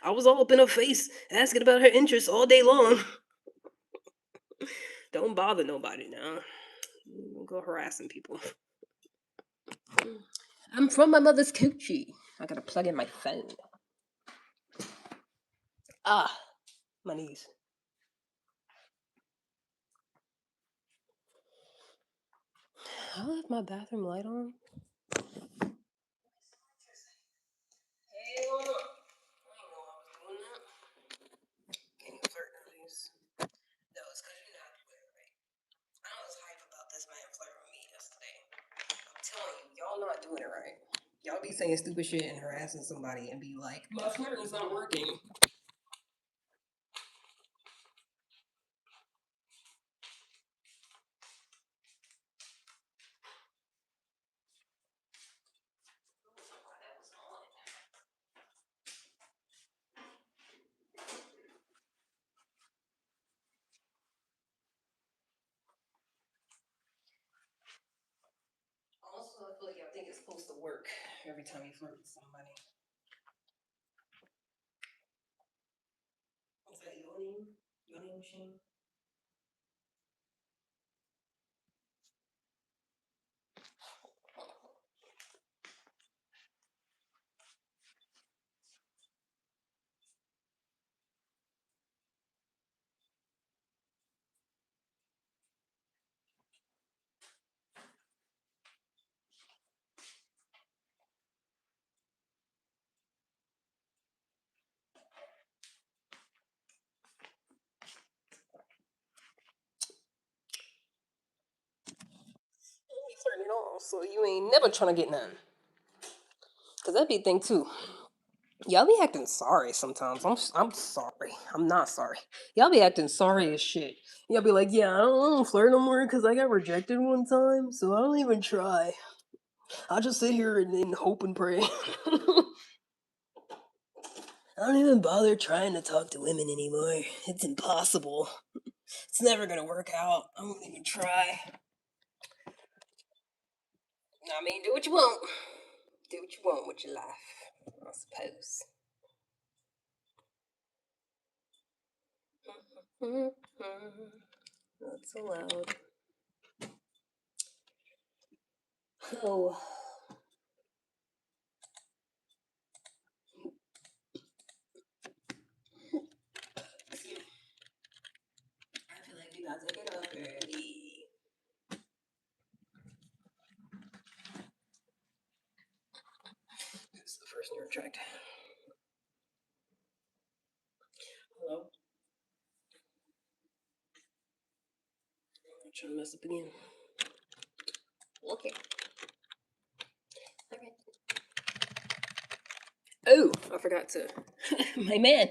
I was all up in her face asking about her interests all day long." Don't bother nobody now. Don't go harassing people. I'm from my mother's coochie. I gotta plug in my phone. My knees. I left my bathroom light on. Hell no. I didn't know I was doing that. Can't even flirt nowadays. No, it's because you're not doing it right. I was hype about this man flirting with me yesterday. I'm telling you, y'all not doing it right. Y'all be saying stupid shit and harassing somebody and be like, my flirting's not working. think it's supposed to work every time you flirt with somebody. Is that yawning? Yawning machine? You turn it on, so you ain't never trying to get none. Cause that'd be a thing too. Y'all be acting sorry sometimes. I'm sorry. I'm not sorry. Y'all be acting sorry as shit. Y'all be like, yeah, I don't flirt no more because I got rejected one time, so I don't even try. I'll just sit here and hope and pray. I don't even bother trying to talk to women anymore. It's impossible. It's never gonna work out. I won't even try. I mean, do what you want. Do what you want with your life, I suppose. Not so loud. Oh. I feel like we gotta take it up early. This is the first nerve tract. Hello? I'm trying to mess up again. Okay. Okay. Oh, I forgot to. My man.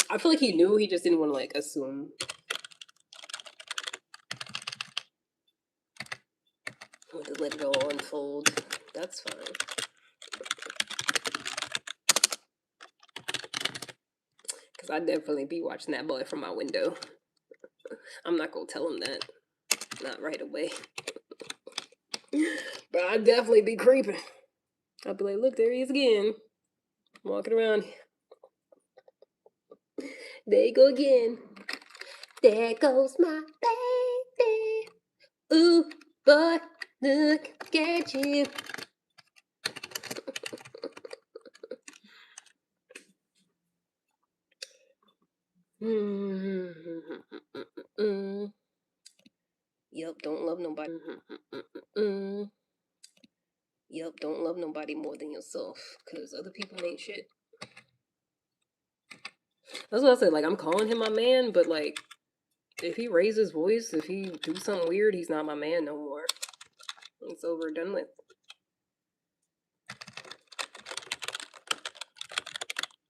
I feel like he knew, he just didn't want to like assume. I want to let it all unfold. That's fine. Because I'd definitely be watching that boy from my window. I'm not going to tell him that. Not right away. But I'd definitely be creeping. I'd be like, look, there he is again. Walking around. There you go again. There goes my baby. Ooh, boy, look at you. Yep, don't love nobody. Yep, don't love nobody more than yourself, because other people ain't shit. That's what I said. Like, I'm calling him my man, but like, if he raises his voice, if he do something weird, he's not my man no more. It's over, done with.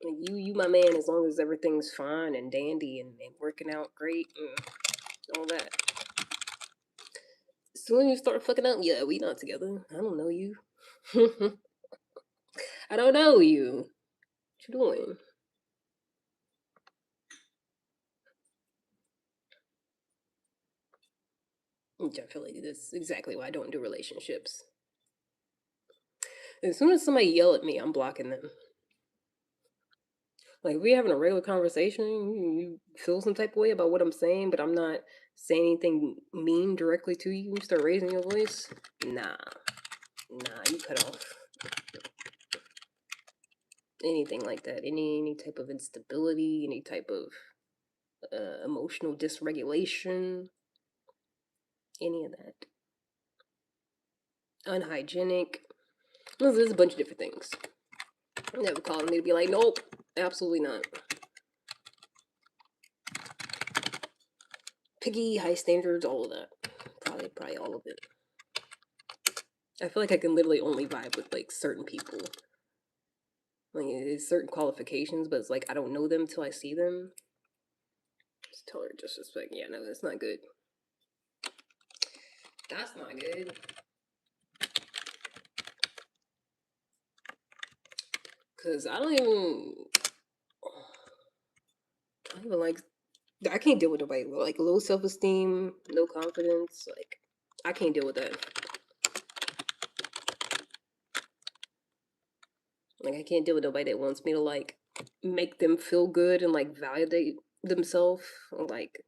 Like, you my man as long as everything's fine and dandy and working out great and all that. As soon as you start fucking up, yeah, we not together. I don't know you. I don't know you. What you doing? I feel like that's exactly why I don't do relationships. As soon as somebody yell at me, I'm blocking them. Like, if we having a regular conversation, you feel some type of way about what I'm saying, but I'm not saying anything mean directly to you. You start raising your voice. Nah, you cut off. Anything like that. Any type of instability, any type of emotional dysregulation, any of that. Unhygienic. There's a bunch of different things. Never calling me to be like, nope, absolutely not. Picky, high standards, all of that. Probably all of it. I feel like I can literally only vibe with like certain people. Like it's certain qualifications, but it's like I don't know them till I see them. Just tell her disrespect. Yeah, no, that's not good. That's not good. Cause I don't even like. I can't deal with nobody like low self esteem, no confidence. Like I can't deal with that. Like I can't deal with nobody that wants me to like make them feel good and like validate themselves, like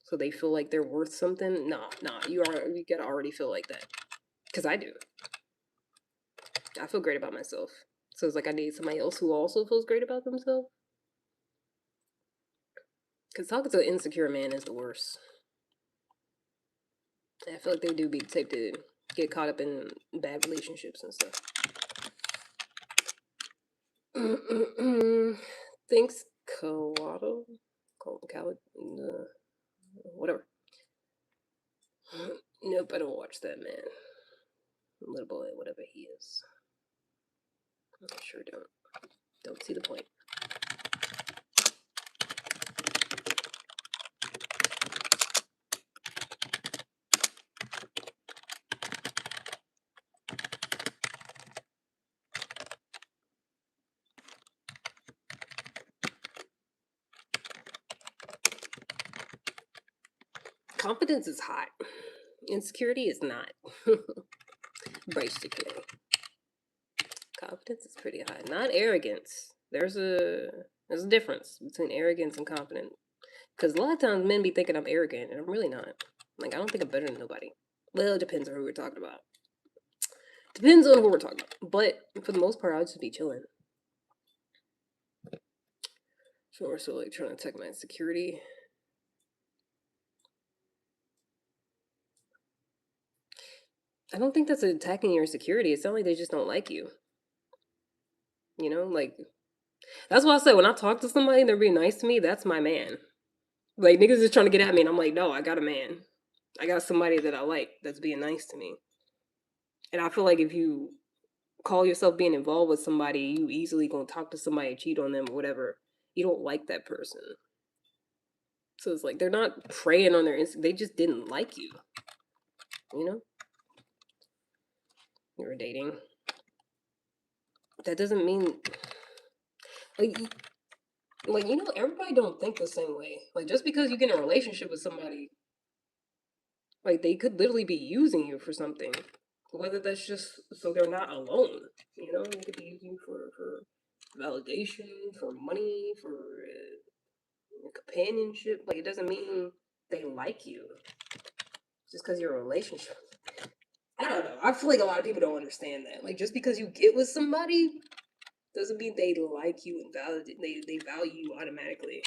so they feel like they're worth something. Nah, you gotta already feel like that. Cause I do. I feel great about myself. So it's like I need somebody else who also feels great about themselves. Cause talking to an insecure man is the worst. I feel like they do be the type to get caught up in bad relationships and stuff. Thanks, Kawado. Kawad, whatever. Nope, I don't watch that man. Little boy, whatever he is. I sure don't. Don't see the point. Confidence is hot. Insecurity is not. Brace security. Confidence is pretty high. Not arrogance. There's a difference between arrogance and confidence. Because a lot of times men be thinking I'm arrogant, and I'm really not. Like I don't think I'm better than nobody. Well, it depends on who we're talking about. Depends on who we're talking about. But for the most part, I'll just be chilling. So we're still like trying to attack my insecurity. I don't think that's attacking your security. It's not like they just don't like you. You know, like that's why I say when I talk to somebody and they're being nice to me, that's my man. Like niggas is trying to get at me, and I'm like, no, I got a man. I got somebody that I like that's being nice to me. And I feel like if you call yourself being involved with somebody, you easily gonna talk to somebody, cheat on them, or whatever. You don't like that person. So it's like they're not preying on their instinct. They just didn't like you. You know? You were dating. That doesn't mean like you know, everybody don't think the same way. Like just because you get in a relationship with somebody, like they could literally be using you for something. Whether that's just so they're not alone. You know, they could be using you for validation, for money, for companionship. Like it doesn't mean they like you just because you're in a relationship. I don't know. I feel like a lot of people don't understand that. Like just because you get with somebody doesn't mean they like you and validate they value you automatically.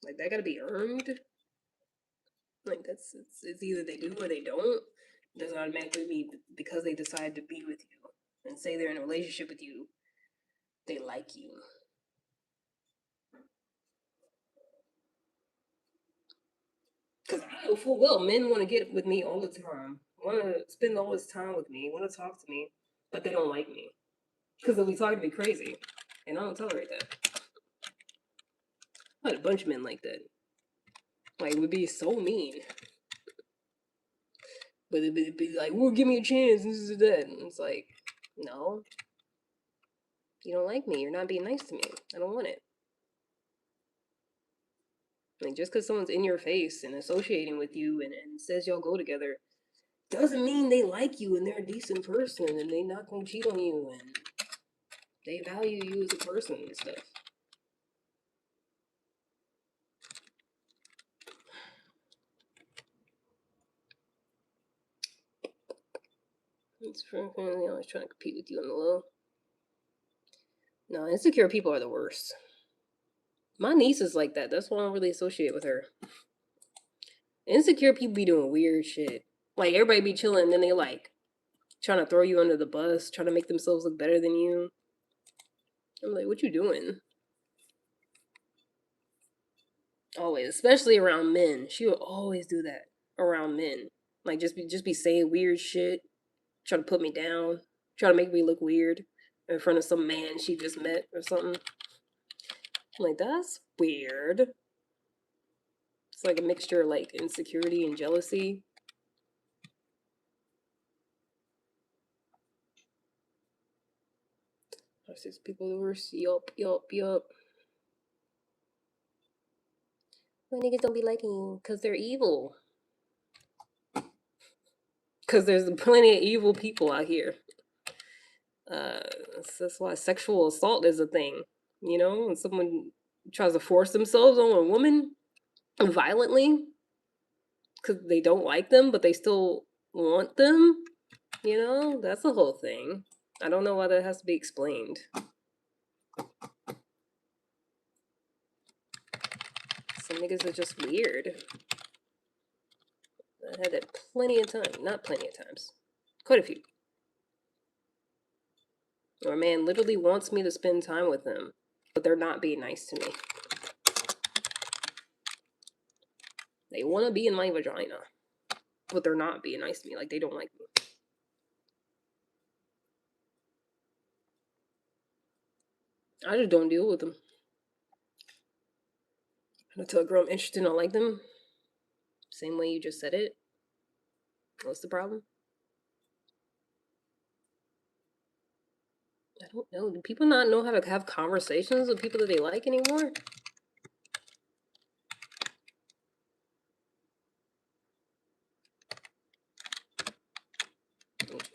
Like that gotta be earned. Like it's either they do or they don't. It doesn't automatically mean because they decide to be with you and say they're in a relationship with you, they like you. Because I know full well men want to get with me all the time, want to spend all this time with me, want to talk to me, but they don't like me because they'll be talking to me crazy, and I don't tolerate that. I had a bunch of men like that. Like would be so mean, but it'd be like, "Well, give me a chance." This is that. And it's like, no, you don't like me. You're not being nice to me. I don't want it. Like just because someone's in your face and associating with you and says y'all go together doesn't mean they like you and they're a decent person and they not gonna cheat on you and they value you as a person and stuff. It's frankly always trying to compete with you on the low. No, insecure people are the worst. My niece is like that. That's why I don't really associate with her. Insecure people be doing weird shit. Like everybody be chilling and then they like trying to throw you under the bus, trying to make themselves look better than you. I'm like, what you doing? Always, especially around men. She would always do that around men. Like just be saying weird shit, try to put me down, try to make me look weird in front of some man she just met or something. I'm like, that's weird. It's like a mixture of like insecurity and jealousy. There's six people the worst. Yup. My niggas don't be liking you because they're evil. Because there's plenty of evil people out here. That's why sexual assault is a thing. You know, when someone tries to force themselves on a woman violently because they don't like them, but they still want them. You know, that's the whole thing. I don't know why that has to be explained. Some niggas are just weird. I had that plenty of times. Not plenty of times. Quite a few. Or a man literally wants me to spend time with them, but they're not being nice to me. They want to be in my vagina, but they're not being nice to me. Like, they don't like me. I just don't deal with them. I tell a girl I'm interested and I like them. Same way you just said it. What's the problem? I don't know. Do people not know how to have conversations with people that they like anymore?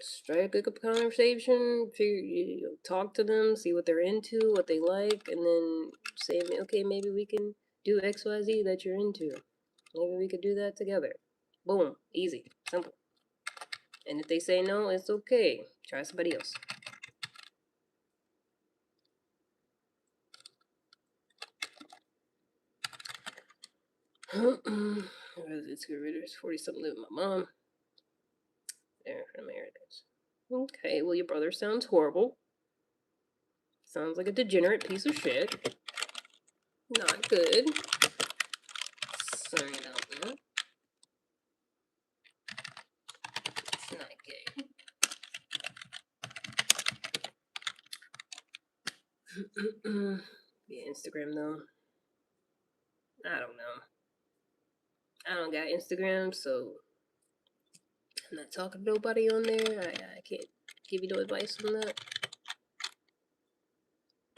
Strike a good conversation, talk to them, see what they're into, what they like, and then say, okay, maybe we can do XYZ that you're into. Maybe we could do that together. Boom. Easy. Simple. And if they say no, it's okay. Try somebody else. It's good rid of 40 something with my mom. There, from Americans. Okay, well, your brother sounds horrible. Sounds like a degenerate piece of shit. Not good. Sorry about that. It's not gay. Yeah, Instagram though. I don't know. I don't got Instagram, so I'm not talking to nobody on there. I can't give you no advice on that.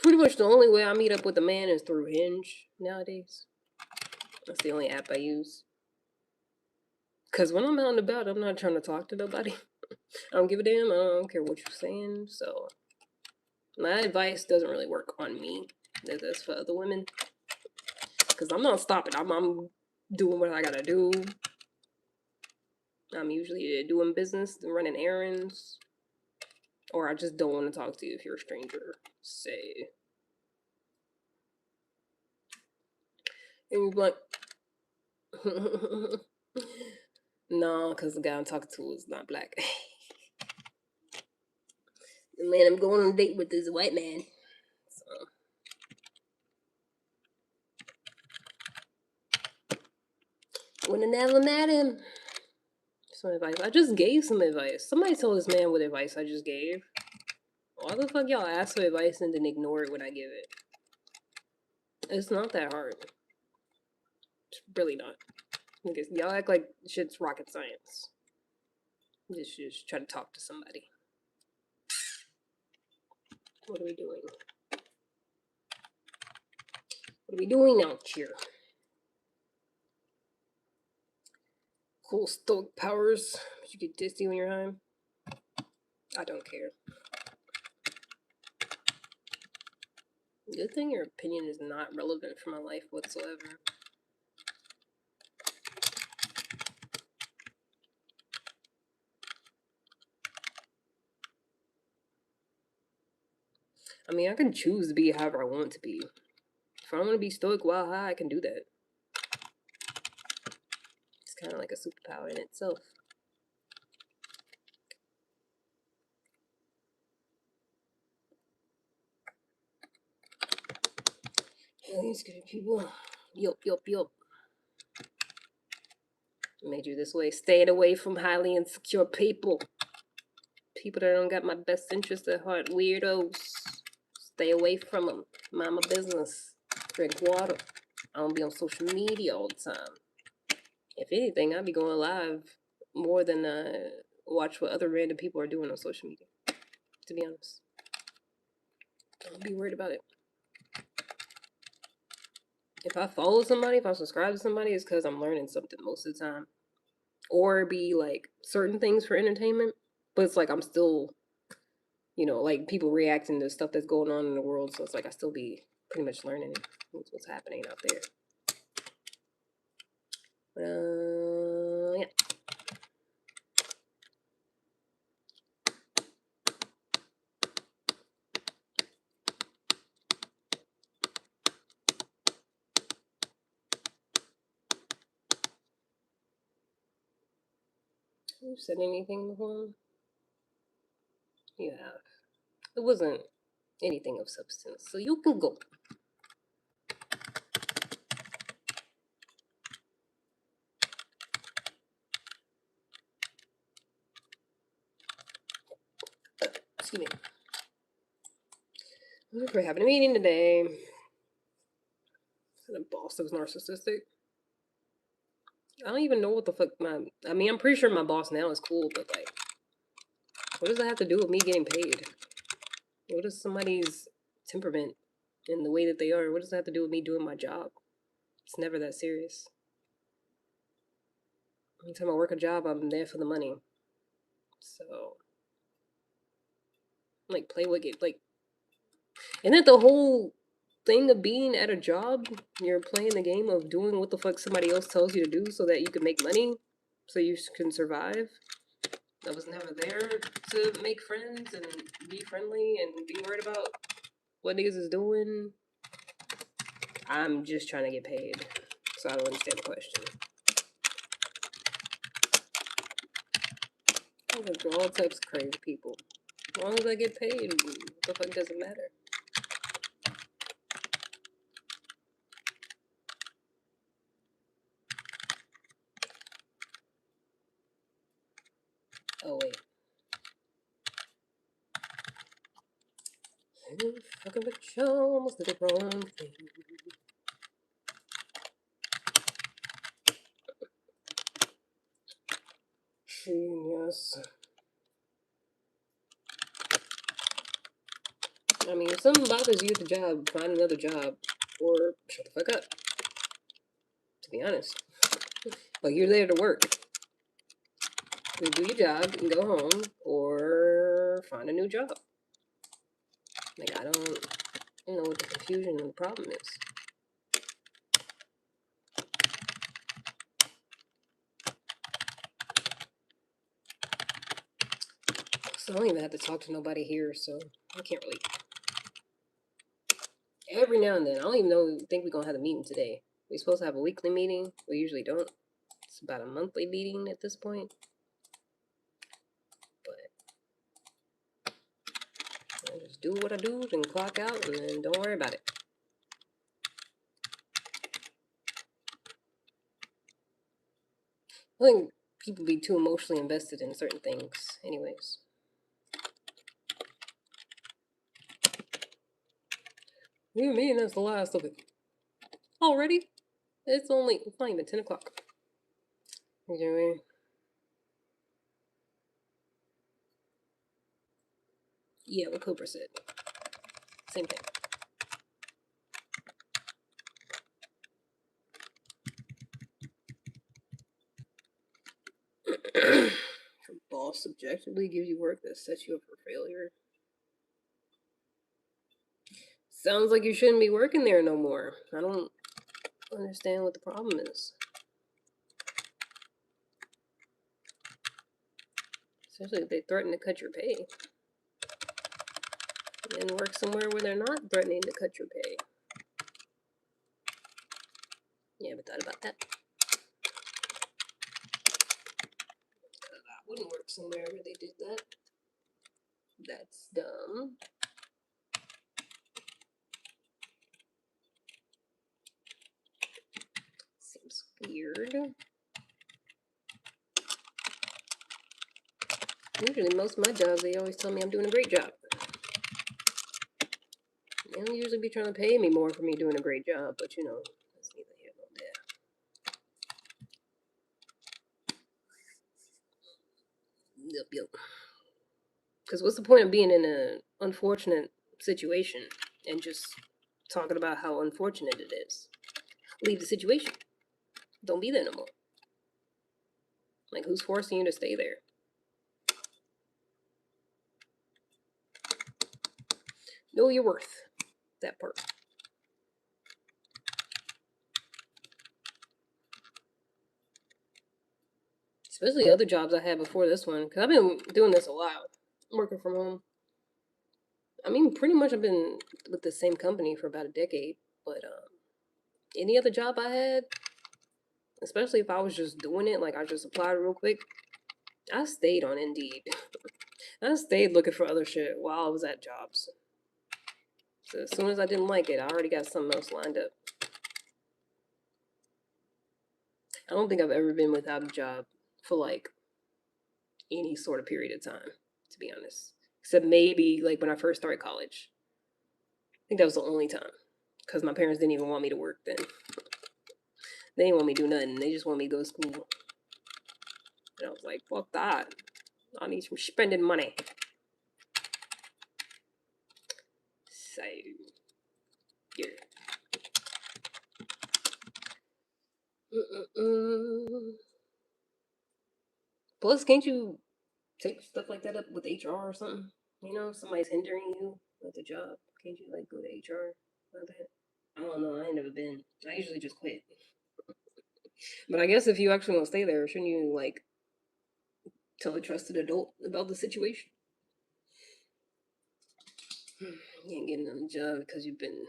Pretty much the only way I meet up with a man is through Hinge nowadays. That's the only app I use. Because when I'm out and about, I'm not trying to talk to nobody. I don't give a damn. I don't care what you're saying. So my advice doesn't really work on me. That's for other women. Because I'm not stopping. I'm doing what I gotta do. I'm usually doing business, running errands. Or I just don't want to talk to you if you're a stranger. Say. And you're like, no, because the guy I'm talking to is not black. The man I'm going on a date with is a white man. So, would have never met him. Some advice. I just gave some advice. Somebody told this man what advice I just gave. Why the fuck y'all ask for advice and then ignore it when I give it? It's not that hard. It's really not. Y'all act like shit's rocket science. Just try to talk to somebody. What are we doing? What are we doing out here? Cool stoic powers. You get dizzy when you're high. I don't care. Good thing your opinion is not relevant for my life whatsoever. I mean, I can choose to be however I want to be. If I want to be stoic while high, I can do that. It's kind of like a superpower in itself. Yeah, these good people. Yup. Made you this way. Staying away from highly insecure people. People that don't got my best interest at heart. Weirdos. Stay away from them. Mind my business. Drink water. I don't be on social media all the time. If anything, I'd be going live more than watch what other random people are doing on social media. To be honest. Don't be worried about it. If I follow somebody, if I subscribe to somebody, it's because I'm learning something most of the time. Or be like certain things for entertainment. But it's like I'm still, like people reacting to stuff that's going on in the world. So it's like I still be pretty much learning what's happening out there. Yeah. You said anything before? You have. It wasn't anything of substance. So you can go. Excuse me. We're having a meeting today. The boss was narcissistic. I don't even know what the fuck I'm pretty sure my boss now is cool, but like, what does that have to do with me getting paid? What is somebody's temperament and the way that they are? What does that have to do with me doing my job? It's never that serious. Anytime I work a job, I'm there for the money. So, like, play with it. Like, isn't that the whole thing of being at a job? You're playing the game of doing what the fuck somebody else tells you to do so that you can make money, so you can survive. I was never there to make friends and be friendly and be worried about what niggas is doing. I'm just trying to get paid, so I don't understand the question. I work with all types of crazy people. As long as I get paid, what the fuck doesn't matter? Oh wait. Fucking bitch, almost did the wrong thing. Genius. I mean, if something bothers you at the job, find another job. Or shut the fuck up. To be honest. Like, you're there to work. You do your job and go home, or find a new job. Like, I don't know what the confusion and the problem is. So I don't even have to talk to nobody here, so I can't really. Every now and then, I don't even think we're gonna have a meeting today. We're supposed to have a weekly meeting. We usually don't. It's about a monthly meeting at this point. But I just do what I do, then clock out, and then don't worry about it. I think people be too emotionally invested in certain things, anyways. What do you mean that's the last of it? Already? It's not even 10 o'clock. Anyway. Yeah, what Cooper said. Same thing. Your boss subjectively gives you work that sets you up for failure. Sounds like you shouldn't be working there no more. I don't understand what the problem is. Especially if they threaten to cut your pay. And work somewhere where they're not threatening to cut your pay. You ever thought about that? I wouldn't work somewhere where they did that. That's dumb. Weird. Usually, most of my jobs, they always tell me I'm doing a great job. They don't usually be trying to pay me more for me doing a great job, but you know, that's neither here nor there. Yep. Because what's the point of being in an unfortunate situation and just talking about how unfortunate it is? Leave the situation. Don't be there no more. Like, who's forcing you to stay there? Know your worth. That part. Especially other jobs I had before this one, because I've been doing this a while, working from home. I mean, pretty much I've been with the same company for about a decade, but any other job I had, especially if I was just doing it, like I just applied real quick, I stayed on Indeed. I stayed looking for other shit while I was at jobs. So as soon as I didn't like it, I already got something else lined up. I don't think I've ever been without a job for like any sort of period of time, to be honest. Except maybe like when I first started college. I think that was the only time. Because my parents didn't even want me to work then. They didn't want me to do nothing. They just wanted me to go to school. And I was like, fuck that. I need some spending money. So, yeah. Plus, can't you take stuff like that up with HR or something? You know, if somebody's hindering you with the job. Can't you like go to HR about that? I don't know. I ain't never been. I usually just quit. But I guess if you actually want to stay there, shouldn't you like tell a trusted adult about the situation? You ain't getting another job because you've been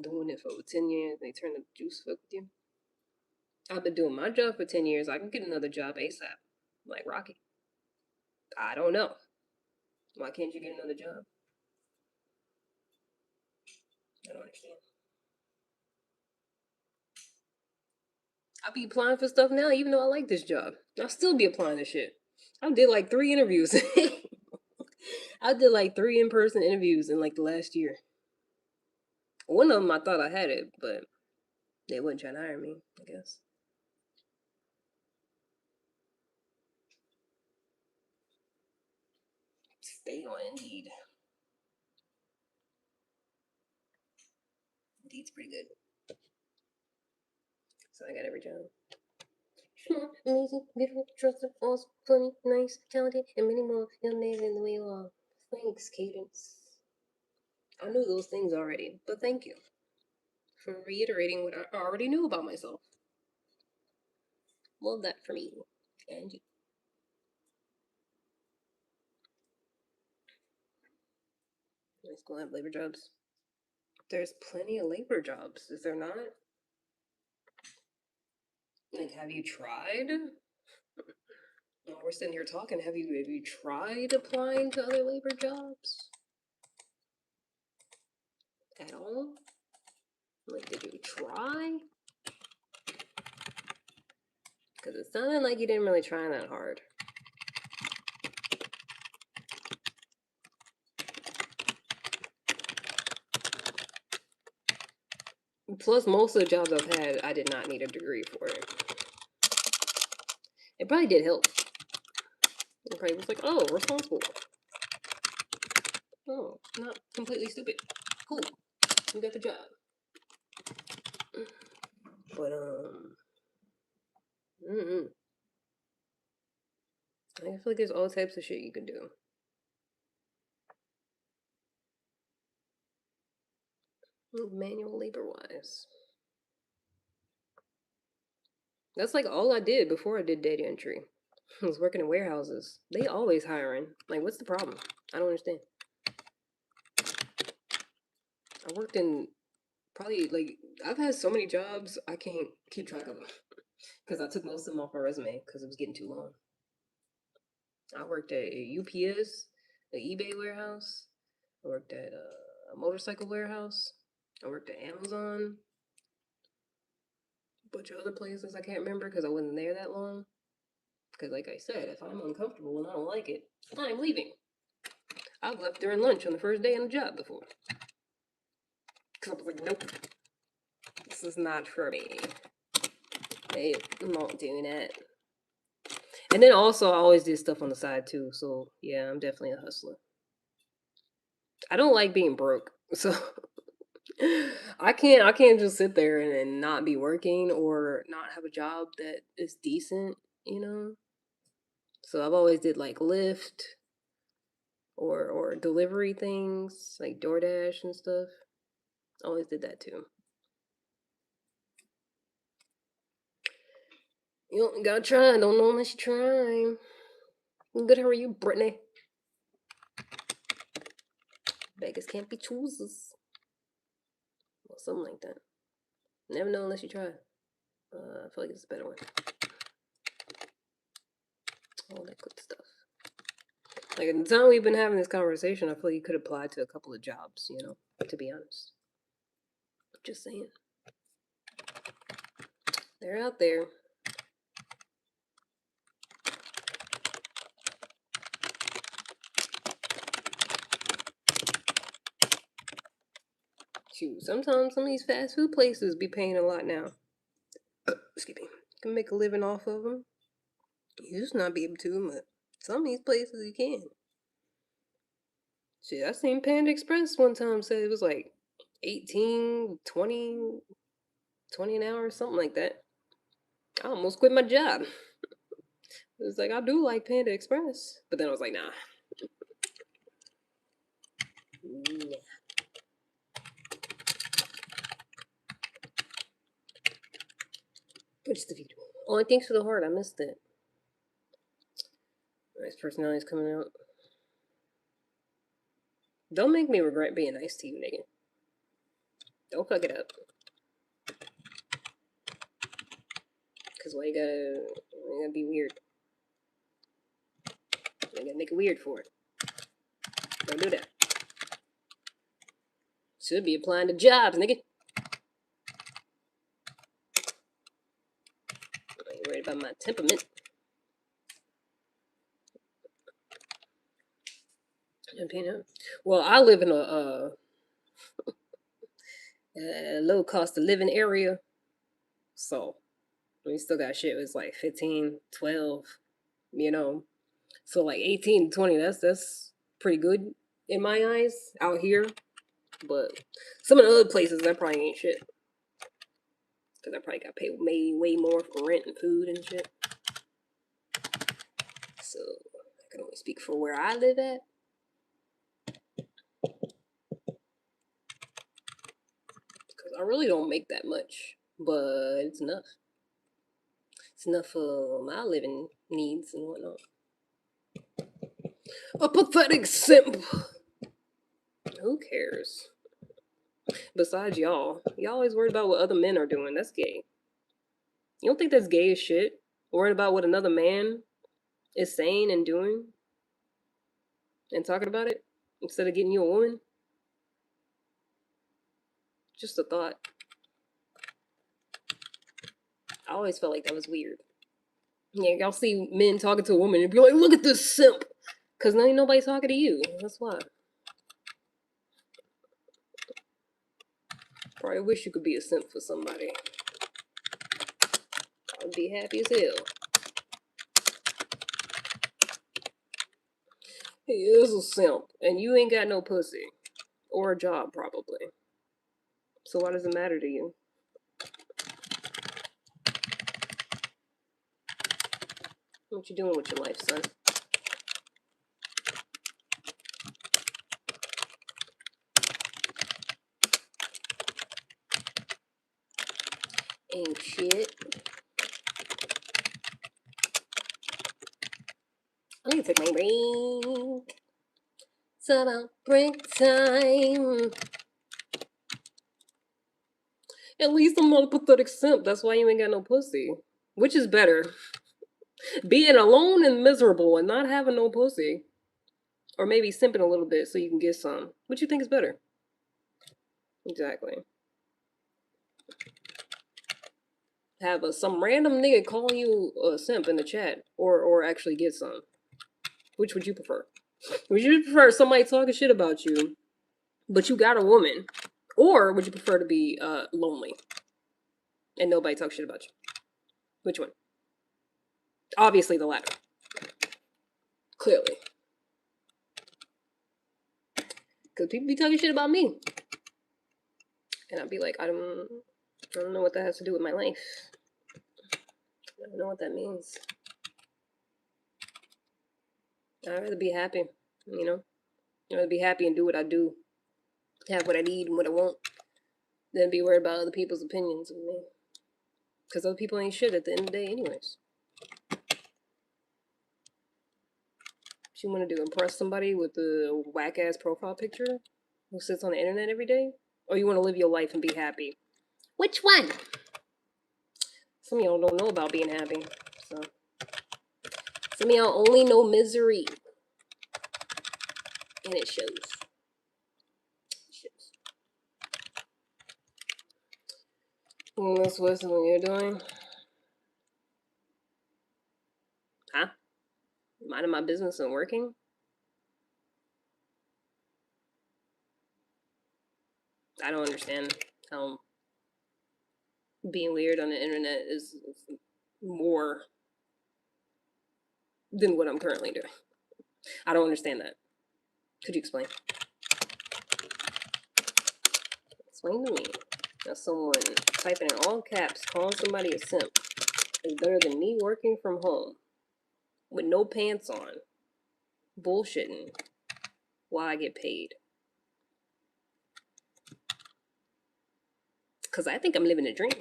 doing it for over 10 years. They turn the juice fuck with you. I've been doing my job for 10 years. I can get another job ASAP. Like Rocky. I don't know. Why can't you get another job? I don't understand. I be applying for stuff now, even though I like this job. I'll still be applying to shit. I did like 3 interviews. I did like 3 in-person interviews in like the last year. One of them I thought I had it, but they wouldn't try to hire me, I guess. Stay on Indeed. Indeed's pretty good. So I got every job. Smart, amazing, beautiful, trusted, awesome, funny, nice, talented, and many more. You're amazing the way you are. Thanks, Cadence. I knew those things already, but thank you for reiterating what I already knew about myself. Love that for me. And you. Let's go have labor jobs. There's plenty of labor jobs, is there not? Like, have you tried? While we're sitting here talking, have you tried applying to other labor jobs? At all? Like, did you try? Because it sounded like you didn't really try that hard. Plus, most of the jobs I've had, I did not need a degree for it. It probably did help. It probably was like, oh, responsible. Oh, not completely stupid. Cool. You got the job. But, I feel like there's all types of shit you can do. Manual labor wise. That's like all I did before I did data entry. I was working in warehouses. They always hiring. Like, what's the problem? I don't understand. I worked in probably like I've had so many jobs I can't keep track of them because I took most of them off my resume because it was getting too long. I worked at a UPS, an eBay warehouse. I worked at a motorcycle warehouse. I worked at Amazon. bunch of other places I can't remember because I wasn't there that long. Because, like I said, if I'm uncomfortable and I don't like it, I'm leaving. I've left during lunch on the first day on the job before. Because I was like, nope, this is not for me. I'm not doing that. And then also, I always did stuff on the side too. So, yeah, I'm definitely a hustler. I don't like being broke. So, I can't just sit there and not be working or not have a job that is decent, you know? So I've always did like Lyft or delivery things, like DoorDash and stuff. Always did that too. You gotta try. Don't know unless you try. Good, how are you, Brittany? Beggars can't be choosers. Or something like that. Never know unless you try. I feel like it's a better one. All that good stuff. Like, at the time we've been having this conversation, I feel like you could apply to a couple of jobs, you know, to be honest. Just saying. They're out there. Shoot, sometimes some of these fast food places be paying a lot now. Excuse me. You can make a living off of them. You just not be able to, but some of these places you can. Shit, I seen Panda Express one time said it was like 18, 20, 20 an hour or something like that. I almost quit my job. It was like, I do like Panda Express. But then I was like, nah. Nah. Which the video? Oh, thanks for the heart. I missed it. Nice personality's coming out. Don't make me regret being nice to you, nigga. Don't fuck it up. Cause why you gotta be weird? You gotta make it weird for it. Don't do that. Should be applying to jobs, nigga. I ain't worried about my temperament. Well, I live in a low cost of living area, so we still got shit. It's like 15, 12, you know. So like 18 to 20, that's pretty good in my eyes out here. But some of the other places that probably ain't shit. Cause I probably got paid way more for rent and food and shit. So I can only speak for where I live at. Cause I really don't make that much, but it's enough. It's enough for my living needs and whatnot. A pathetic simp. Who cares? Besides y'all always worried about what other men are doing. That's gay. You don't think that's gay as shit? Worried about what another man is saying and doing and talking about it instead of getting you a woman? Just a thought. I always felt like that was weird. Yeah, y'all see men talking to a woman and be like, look at this simp. Because now ain't nobody talking to you. That's why. Probably wish you could be a simp for somebody. I would be happy as hell. He is a simp, and you ain't got no pussy. Or a job, probably. So why does it matter to you? What you doing with your life, son? Ain't shit. I need to take my break. It's about break time. At least I'm not a pathetic simp. That's why you ain't got no pussy. Which is better? Being alone and miserable and not having no pussy. Or maybe simping a little bit so you can get some. What you think is better? Exactly. have some random nigga call you a simp in the chat, or actually get some? Which would you prefer? Would you prefer somebody talking shit about you, but you got a woman, or would you prefer to be lonely and nobody talks shit about you? Which one? Obviously the latter. Clearly. Because people be talking shit about me. And I'd be like, I don't know what that has to do with my life. I don't know what that means. I'd rather be happy, you know? I'd rather be happy and do what I do. Have what I need and what I want. Than be worried about other people's opinions of me. Because other people ain't shit at the end of the day anyways. What you want to do? Impress somebody with a whack-ass profile picture who sits on the internet every day? Or you want to live your life and be happy? Which one? Some of y'all don't know about being happy. So some of y'all only know misery. And it shows. That's what you're doing? Huh? Minding my business and working? I don't understand how being weird on the internet is more than what I'm currently doing. I don't understand that. Could you explain? Explain to me. Now someone typing in all caps, calling somebody a simp is better than me working from home with no pants on, bullshitting while I get paid. Because I think I'm living a dream.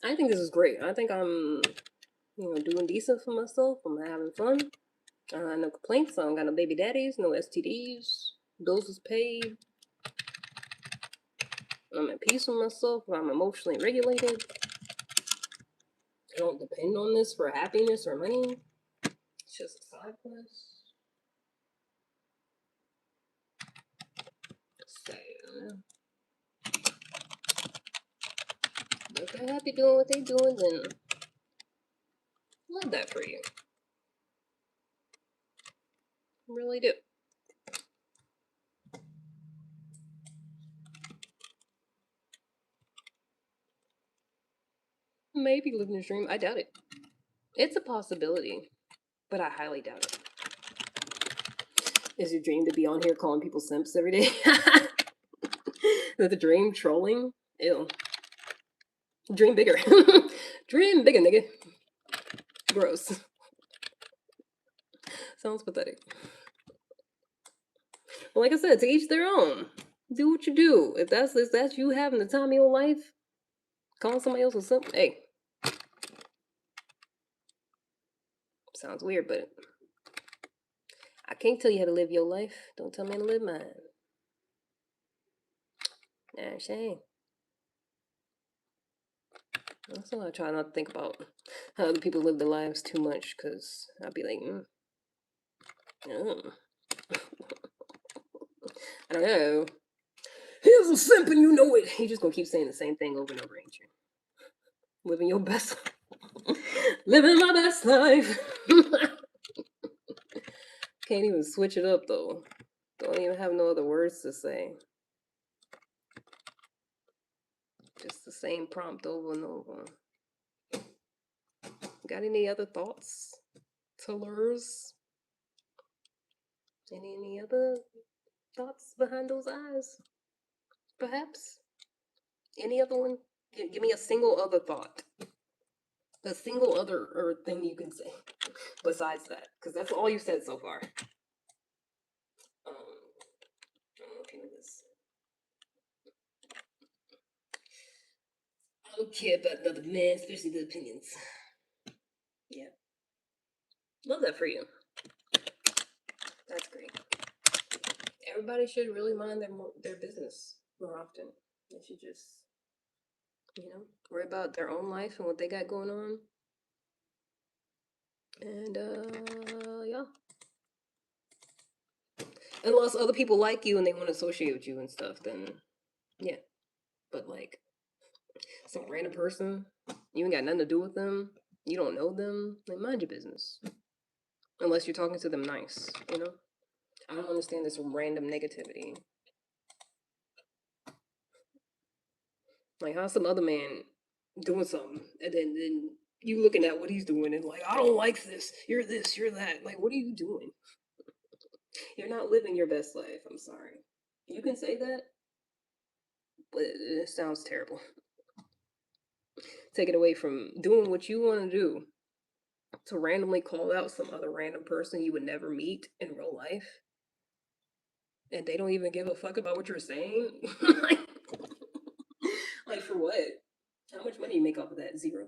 I think this is great. I think I'm, doing decent for myself. I'm having fun. No complaints. I don't got no baby daddies, no STDs. Bills is paid. I'm at peace with myself. I'm emotionally regulated. I don't depend on this for happiness or money. It's just a side quest. If they're happy doing what they're doing, then love that for you. I really do. Maybe living a dream. I doubt it. It's a possibility, but I highly doubt it. Is your dream to be on here calling people simps every day? The dream trolling? Ew. Dream bigger. Dream bigger, nigga. Gross. Sounds pathetic. Well, like I said, to each their own. Do what you do. If that's you having the time of your life, calling somebody else a simp, hey. Sounds weird, but I can't tell you how to live your life. Don't tell me how to live mine. Nah, shame. That's why I try not to think about how other people live their lives too much, because I'd be like, I don't know. Here's a simp and you know it. You just gonna keep saying the same thing over and over, ain't you? Living your best living my best life. Can't even switch it up though. Don't even have no other words to say. Just the same prompt over and over. Got any other thoughts? Tellers? Any other thoughts behind those eyes? Perhaps? Any other one? Give me a single other thought. A single other thing you can say besides that, because that's all you said so far. Okay, this. I don't care about another man, especially the opinions. Yeah. Love that for you. That's great. Everybody should really mind their business more often. They should just, worry about their own life and what they got going on. And, yeah. Unless other people like you and they want to associate with you and stuff, then, yeah. But, like, Some random person, you ain't got nothing to do with them, you don't know them, like mind your business. Unless you're talking to them nice, you know? I don't understand this random negativity. Like, how's some other man doing something, and then you looking at what he's doing, and like, I don't like this, you're this, you're that. Like, what are you doing? You're not living your best life. I'm sorry. You can say that, but it sounds terrible. Take it away from doing what you want to do to randomly call out some other random person you would never meet in real life, and they don't even give a fuck about what you're saying. like, like, for what? How much money you make off of that? Zero.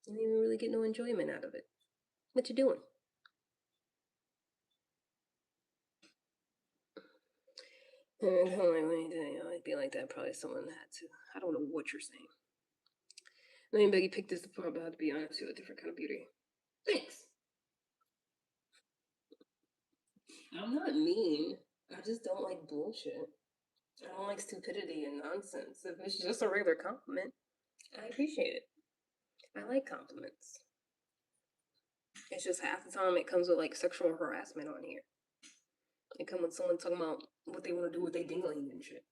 You didn't even really get no enjoyment out of it. What you doing? I'd be like that. Probably someone had to. I don't know what you're saying. Let me beg you pick this up about, to be honest, you're a different kind of beauty. Thanks. I'm not mean. I just don't like bullshit. I don't like stupidity and nonsense. If it's just a regular compliment, I appreciate it. I like compliments. It's just half the time it comes with like sexual harassment on here. It comes with someone talking about what they want to do with their dingling and shit.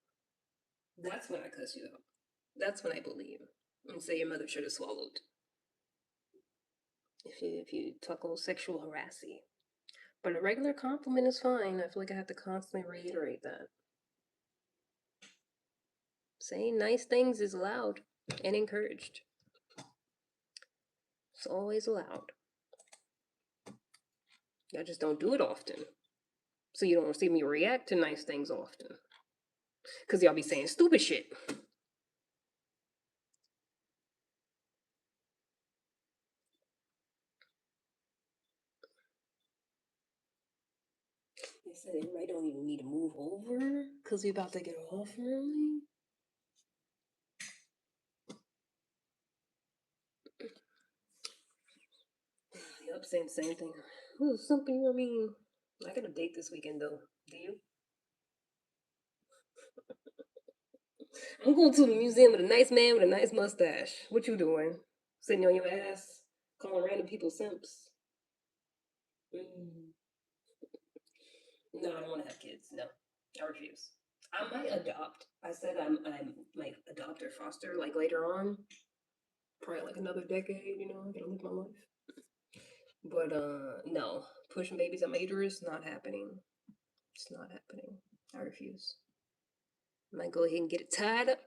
That's when I cuss you out. That's when I believe and say your mother should have swallowed. If you talk a little sexual harassy. But a regular compliment is fine. I feel like I have to constantly reiterate that. Saying nice things is allowed and encouraged. It's always allowed. I just don't do it often. So you don't see me react to nice things often. Because y'all be saying stupid shit. They said everybody don't even need to move over because you're about to get off early. Yep, same thing. Ooh, something, I mean, I got a date this weekend though. Do you? I'm going to the museum with a nice man with a nice mustache. What you doing? Sitting on your ass, calling random people simps? Mm. No, I don't want to have kids. No, I refuse. I might adopt. I said I'm like adopt or foster like later on, probably like another decade. You know, I gotta live my life. But no, pushing babies at my uterus not happening. It's not happening. I refuse. I might go ahead and get it tied up.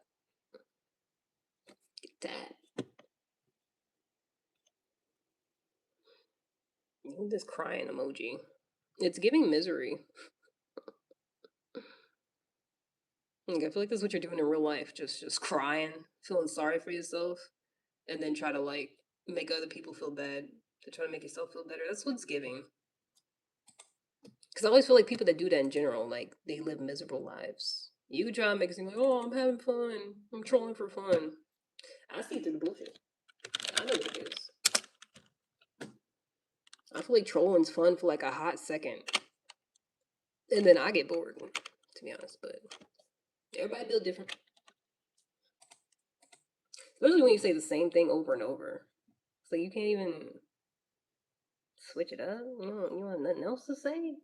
Get tied. This crying emoji. It's giving misery. Like, I feel like this is what you're doing in real life. Just crying, feeling sorry for yourself, and then try to like make other people feel bad to try to make yourself feel better. That's what's giving. Because I always feel like people that do that in general, like they live miserable lives. You could try and make it seem like, oh, I'm having fun. I'm trolling for fun. I see through the bullshit. I know what it is. I feel like trolling's fun for like a hot second. And then I get bored, to be honest. But everybody build different. Especially when you say the same thing over and over. So you can't even switch it up. You want nothing else to say?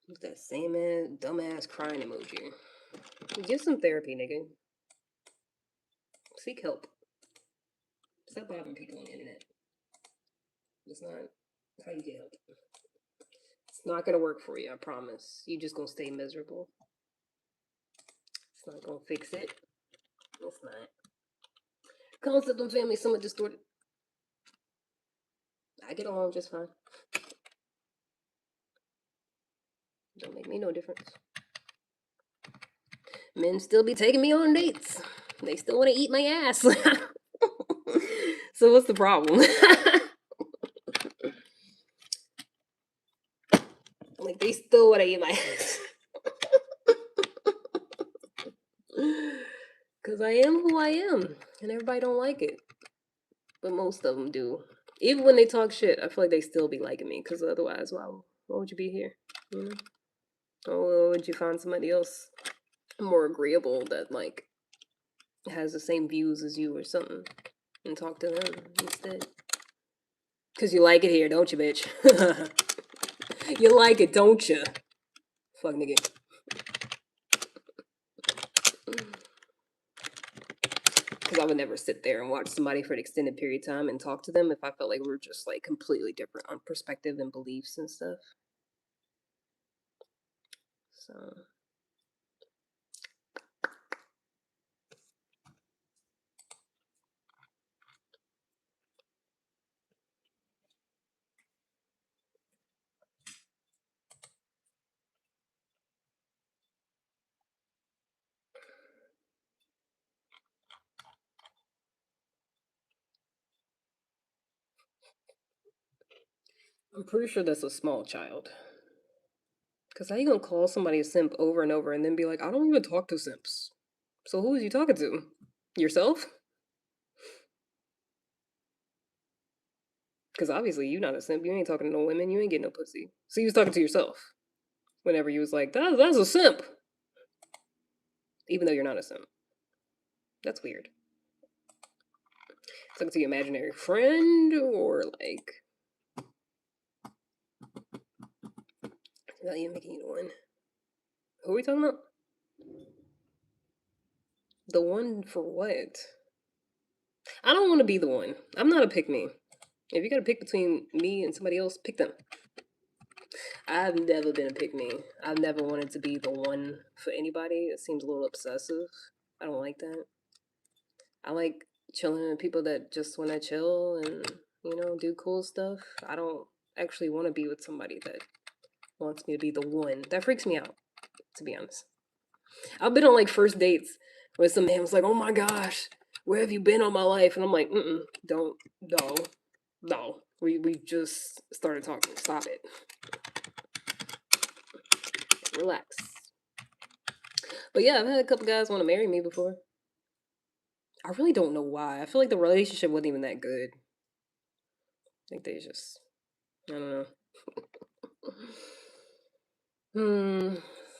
With that same ass dumbass crying emoji. Get some therapy, nigga. Seek help. Stop bothering people on the internet. It's not how you get help. It's not gonna work for you, I promise. You just gonna stay miserable. It's not gonna fix it. It's not. Concept of family is somewhat distorted. I get along just fine. Don't make me no difference. Men still be taking me on dates. They still want to eat my ass. So what's the problem? Like, they still want to eat my ass. Because I am who I am. And everybody don't like it. But most of them do. Even when they talk shit, I feel like they still be liking me. Because otherwise, why would you be here? You know? Or would you find somebody else more agreeable that, like, has the same views as you or something and talk to them instead? Because you like it here, don't you, bitch? You like it, don't you? Fuck nigga. Because I would never sit there and watch somebody for an extended period of time and talk to them if I felt like we were just, like, completely different on perspective and beliefs and stuff. So... I'm pretty sure that's a small child. Because how you gonna call somebody a simp over and over and then be like, I don't even talk to simps. So who is you talking to? Yourself? Because obviously you not a simp. You ain't talking to no women. You ain't getting no pussy. So you was talking to yourself whenever you was like, that's a simp. Even though you're not a simp. That's weird. Talking to your imaginary friend or like... Not even making you one. Who are we talking about? The one for what? I don't want to be the one. I'm not a pick me. If you gotta pick between me and somebody else, pick them. I've never been a pick me. I've never wanted to be the one for anybody. It seems a little obsessive. I don't like that. I like chilling with people that just want to chill and, do cool stuff. I don't actually want to be with somebody that wants me to be the one. That freaks me out, to be honest. I've been on like first dates where some man was like, oh my gosh, where have you been all my life? And I'm like, don't, no. We just started talking. Stop it. Relax. But yeah, I've had a couple guys want to marry me before. I really don't know why. I feel like the relationship wasn't even that good. I think they just, I don't know.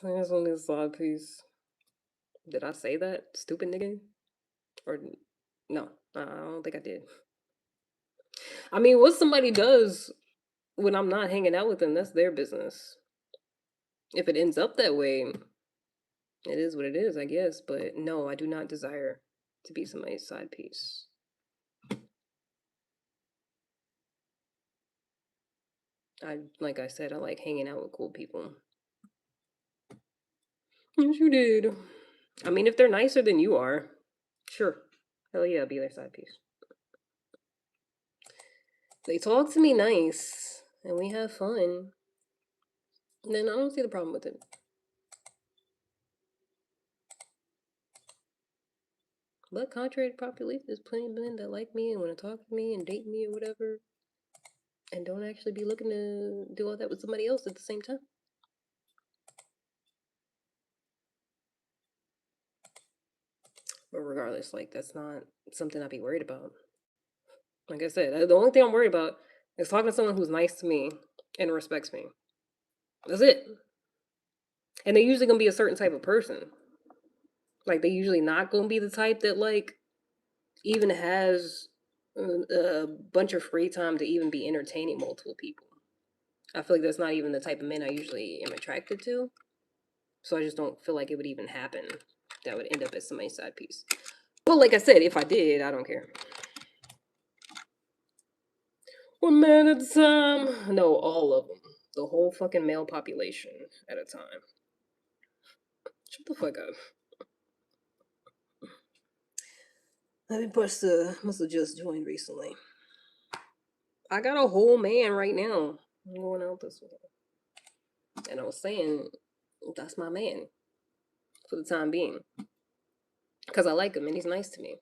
There's only a side piece. Did I say that? Stupid nigga? Or, no, I don't think I did. I mean, what somebody does when I'm not hanging out with them, that's their business. If it ends up that way, it is what it is, I guess. But no, I do not desire to be somebody's side piece. Like I said, I like hanging out with cool people. Yes, you did. I mean, if they're nicer than you are, sure. Hell yeah, I'll be their side piece. They talk to me nice and we have fun, then I don't see the problem with it. But contrary to popular belief, there's plenty of men that like me and want to talk to me and date me or whatever, and don't actually be looking to do all that with somebody else at the same time. But regardless, like, that's not something I'd be worried about. Like I said, the only thing I'm worried about is talking to someone who's nice to me and respects me. That's it. And they're usually gonna be a certain type of person. Like, they usually not gonna be the type that, like, even has a bunch of free time to even be entertaining multiple people. I feel like that's not even the type of men I usually am attracted to. So I just don't feel like it would even happen that would end up as somebody's side piece. But like I said, if I did, I don't care. One man at a time? No, all of them. The whole fucking male population at a time. Shut the fuck up. Let me must have just joined recently. I got a whole man right now. I'm going out this way. And I was saying, that's my man for the time being. Because I like him and he's nice to me.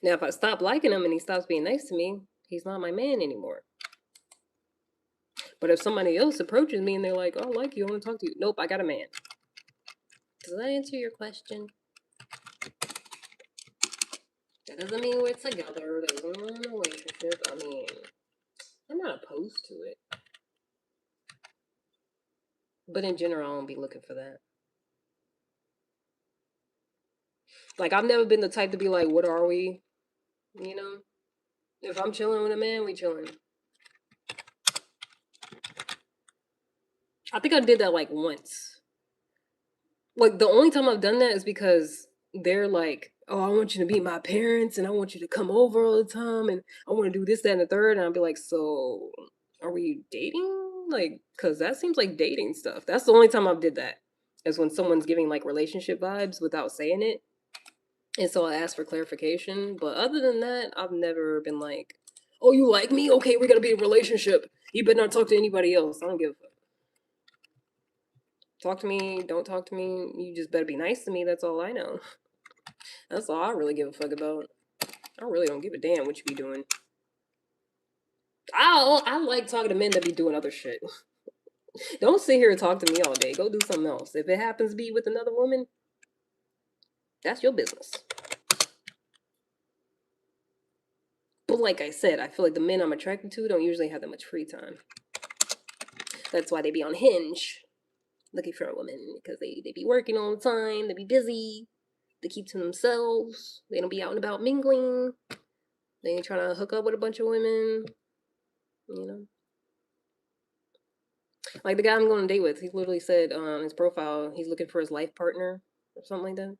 Now, if I stop liking him and he stops being nice to me, he's not my man anymore. But if somebody else approaches me and they're like, oh, I like you, I want to talk to you. Nope, I got a man. Does that answer your question? That doesn't mean we're together. That doesn't mean we're in a relationship. I mean, I'm not opposed to it. But in general, I don't be looking for that. Like, I've never been the type to be like, what are we? You know? If I'm chilling with a man, we chilling. I think I did that like once. Like, the only time I've done that is because they're like, oh, I want you to meet my parents and I want you to come over all the time and I want to do this, that, and the third. And I'll be like, so are we dating? Like, because that seems like dating stuff. That's the only time I've did that. Is when someone's giving like relationship vibes without saying it. And so I asked for clarification. But other than that, I've never been like, oh, you like me? Okay, we're going to be in a relationship. You better not talk to anybody else. I don't give a fuck. Talk to me, don't talk to me. You just better be nice to me. That's all I know. That's all I really give a fuck about. I really don't give a damn what you be doing. I like talking to men that be doing other shit. Don't sit here and talk to me all day. Go do something else. If it happens to be with another woman, that's your business. But like I said, I feel like the men I'm attracted to don't usually have that much free time. That's why they be on Hinge looking for a woman, because they be working all the time, they be busy, they keep to themselves, they don't be out and about mingling, they ain't trying to hook up with a bunch of women, you know. Like the guy I'm going on a date with, he literally said on his profile he's looking for his life partner or something like that.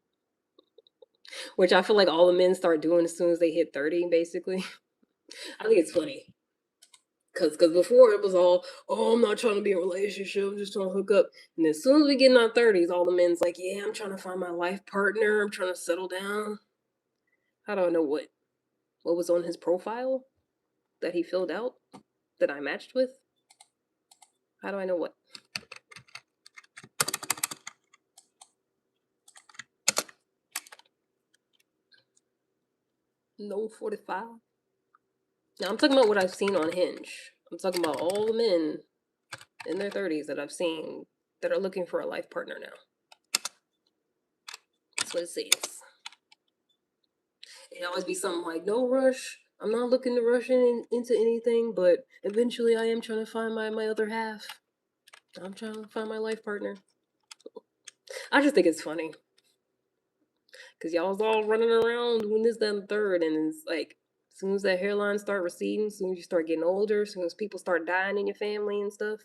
Which I feel like all the men start doing as soon as they hit 30, basically. I think it's funny. Cause before it was all, oh, I'm not trying to be in a relationship, I'm just trying to hook up. And as soon as we get in our 30s, all the men's like, yeah, I'm trying to find my life partner, I'm trying to settle down. How do I know what was on his profile that he filled out that I matched with? How do I know what? No 45. Now I'm talking about what I've seen on Hinge. I'm talking about all the men in their 30s that I've seen that are looking for a life partner now. That's what it says. It always be something like, no rush. I'm not looking to rush into anything, but eventually I am trying to find my other half. I'm trying to find my life partner. I just think it's funny. Because y'all was all running around doing this, that, and the third, and it's like, as soon as that hairline start receding, as soon as you start getting older, as soon as people start dying in your family and stuff,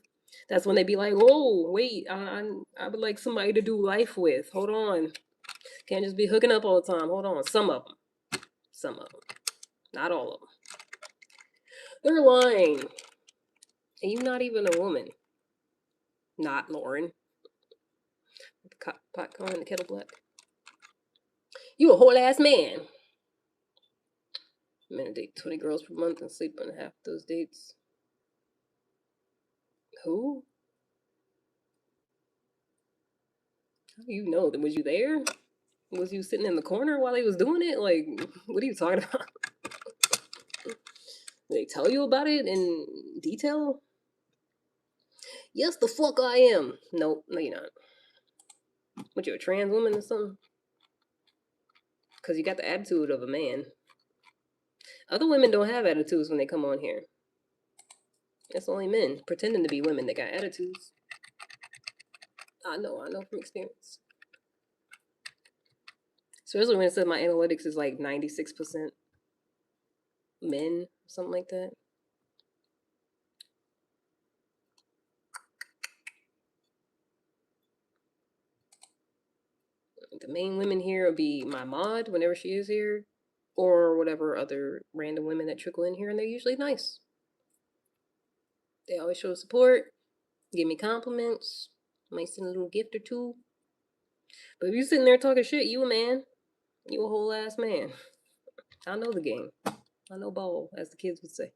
that's when they be like, "Whoa, wait, I would like somebody to do life with. Hold on, can't just be hooking up all the time. Hold on, some of them, not all of them. They're lying, and you're not even a woman. Not Lauren. The pot calling the kettle black. You a whole ass man. I'm gonna date 20 girls per month and sleep on half those dates. Who? How do you know? Was you there? Was you sitting in the corner while he was doing it? Like, what are you talking about? Did they tell you about it in detail? Yes, the fuck I am. Nope, no you're not. What, you a trans woman or something? Because you got the attitude of a man. Other women don't have attitudes when they come on here. It's only men pretending to be women that got attitudes. I know from experience. Especially when it said my analytics is like 96% men, something like that. The main women here will be my mod whenever she is here, or whatever other random women that trickle in here, and they're usually nice. They always show support, give me compliments, might send a little gift or two. But if you sitting there talking shit, you a man. You a whole ass man. I know the game. I know ball, as the kids would say.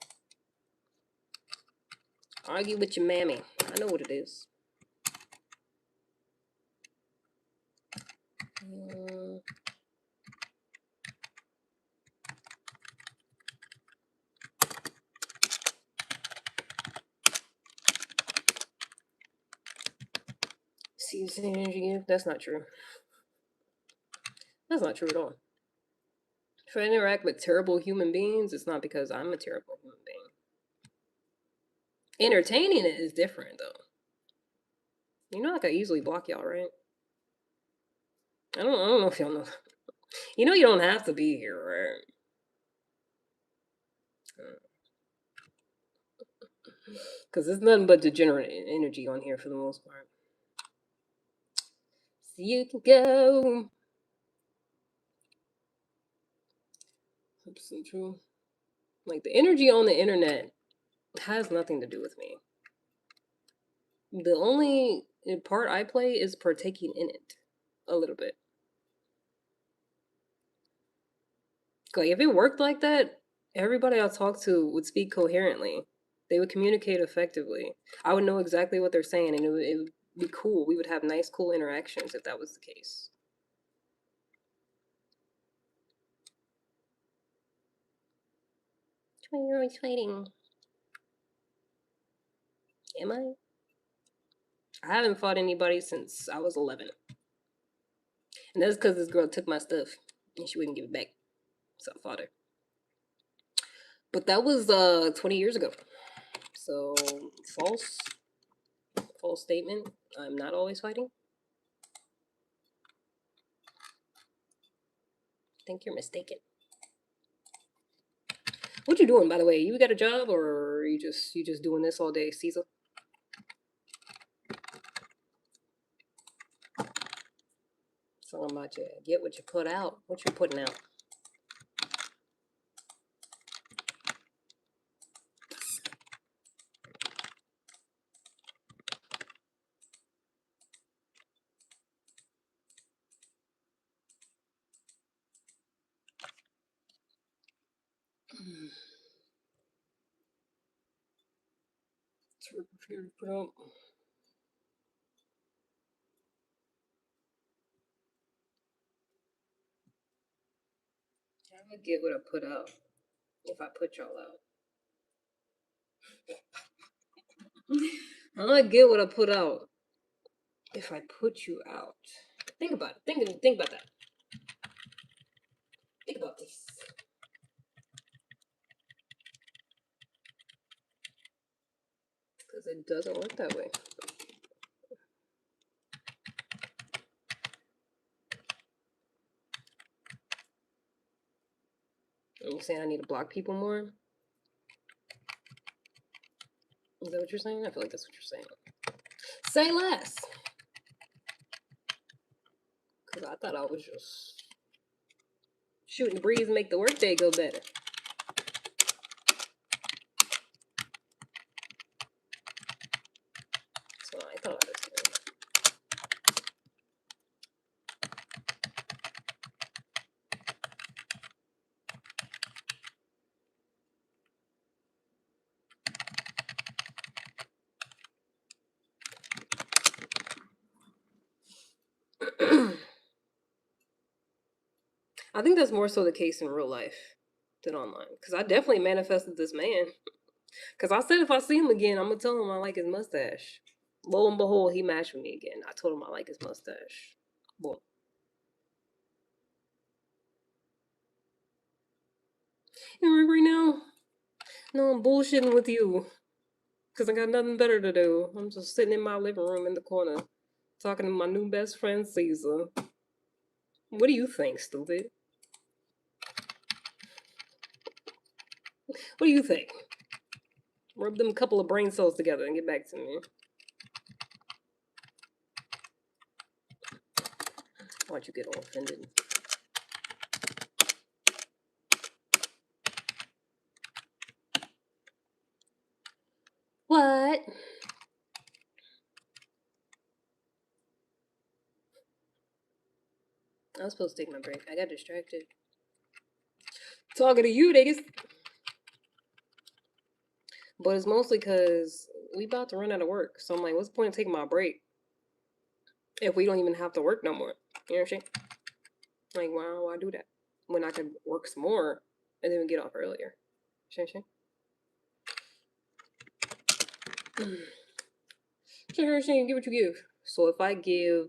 Argue with your mammy. I know what it is. See the same energy give? That's not true. That's not true at all. If I interact with terrible human beings, it's not because I'm a terrible human being. Entertaining it is different, though. You know I could easily block y'all, right? I don't know if y'all know. You know you don't have to be here, right? Because it's nothing but degenerate energy on here for the most part. So you can go. That's so true. Like the energy on the internet has nothing to do with me. The only part I play is partaking in it a little bit. Like if it worked like that, everybody I talk to would speak coherently. They would communicate effectively. I would know exactly what they're saying, and it would be cool. We would have nice, cool interactions if that was the case. Why are you always fighting? Am I? I haven't fought anybody since I was 11. And that's because this girl took my stuff and she wouldn't give it back. So I fought her. But that was 20 years ago. So false statement. I'm not always fighting. I think you're mistaken. What you doing, by the way? You got a job, or you just doing this all day, Caesar? Something about you get what you put out. What you putting out? Put out. I'm gonna get what I put out if I put y'all out. I'm gonna get what I put out if I put you out. Think about it. Think about that. Think about this. Because it doesn't work that way. Are you saying I need to block people more? Is that what you're saying? I feel like that's what you're saying. Say less. Because I thought I was just shooting the breeze and make the workday go better. So I thought I was doing. I think that's more so the case in real life than online. Because I definitely manifested this man. Because I said if I see him again, I'm going to tell him I like his mustache. Lo and behold, he matched with me again. I told him I like his mustache. Boom. You right now? No, I'm bullshitting with you. Because I got nothing better to do. I'm just sitting in my living room in the corner talking to my new best friend, Caesar. What do you think, stupid? What do you think? Rub them couple of brain cells together and get back to me. Why'd you get all offended? What? I was supposed to take my break. I got distracted. Talking to you, niggas. But it's mostly because we about to run out of work. So I'm like, what's the point of taking my break if we don't even have to work no more? You know what I'm saying? Like, why do that? When I could work some more and then we get off earlier. You know what I'm saying? So you're saying give what you give. So if I give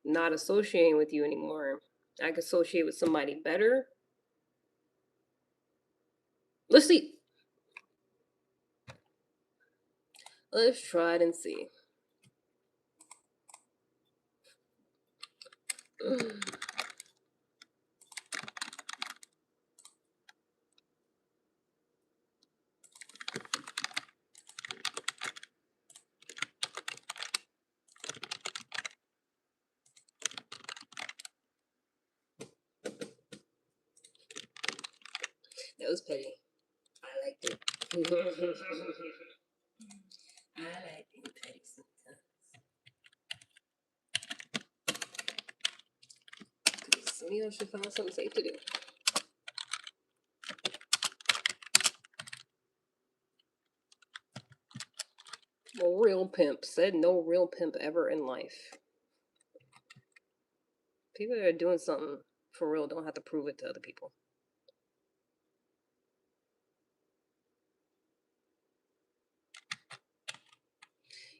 not associating with you anymore, I can associate with somebody better. Let's see. Let's try it and see. That was petty. I liked it. I like being petty sometimes. Maybe I should find something safe to do. A real pimp said no real pimp ever in life. People that are doing something for real don't have to prove it to other people.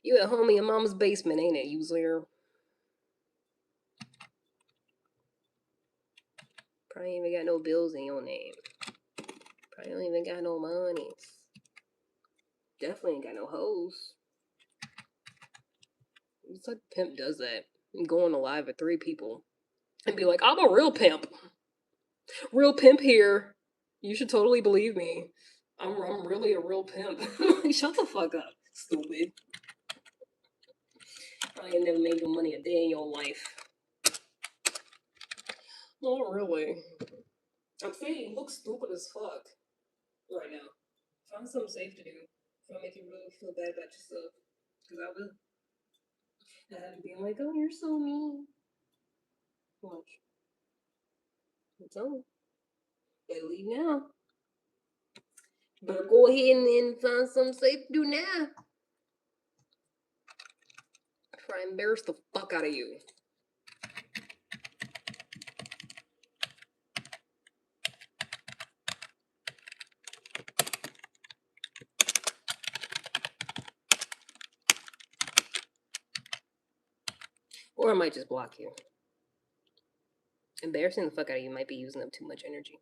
You at home in your mama's basement, ain't it, user? Probably ain't even got no bills in your name. Probably don't even got no money. Definitely ain't got no hoes. It's like pimp does that. Go on a live with 3 people and be like, I'm a real pimp. Real pimp here. You should totally believe me. I'm really a real pimp. Shut the fuck up, stupid. I ain't never made no money a day in your life. Not really. I'm saying you look stupid as fuck right now. Find something safe to do. If I make you really feel bad about yourself. Because I will. I have to be like, oh, you're so mean. Watch. I'm telling you. Better leave now. Better go ahead and find something safe to do now. Before I embarrass the fuck out of you. Or I might just block you. Embarrassing the fuck out of you might be using up too much energy.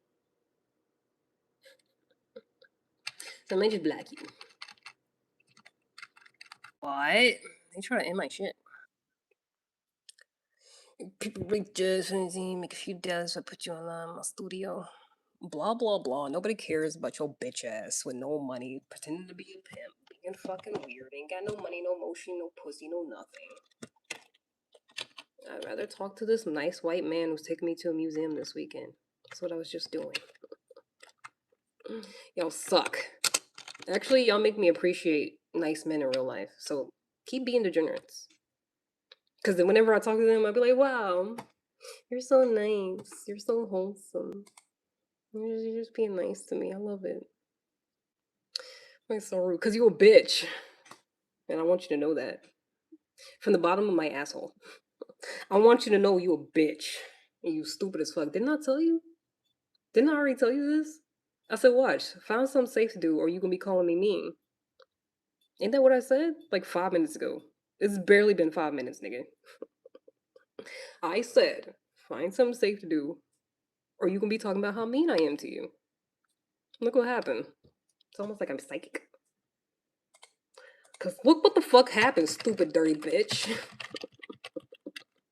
So I might just block you. What? They try to end my shit. People make judges, make a few dollars, I put you online in my studio. Blah blah blah. Nobody cares about your bitch ass with no money, pretending to be a pimp, being fucking weird, ain't got no money, no motion, no pussy, no nothing. I'd rather talk to this nice white man who's taking me to a museum this weekend. That's what I was just doing. Y'all suck. Actually, y'all make me appreciate nice men in real life. So keep being degenerates. Because then whenever I talk to them, I'll be like, wow, you're so nice. You're so wholesome. You're just being nice to me. I love it. I'm so rude. Because you're a bitch. And I want you to know that. From the bottom of my asshole. I want you to know you a bitch. And you stupid as fuck. Didn't I tell you? Didn't I already tell you this? I said, watch. Find something safe to do or you gonna be calling me mean. Ain't that what I said? Like 5 minutes ago. It's barely been 5 minutes, nigga. I said, find something safe to do or you gonna be talking about how mean I am to you. Look what happened. It's almost like I'm psychic. Cause look what the fuck happened, stupid dirty bitch.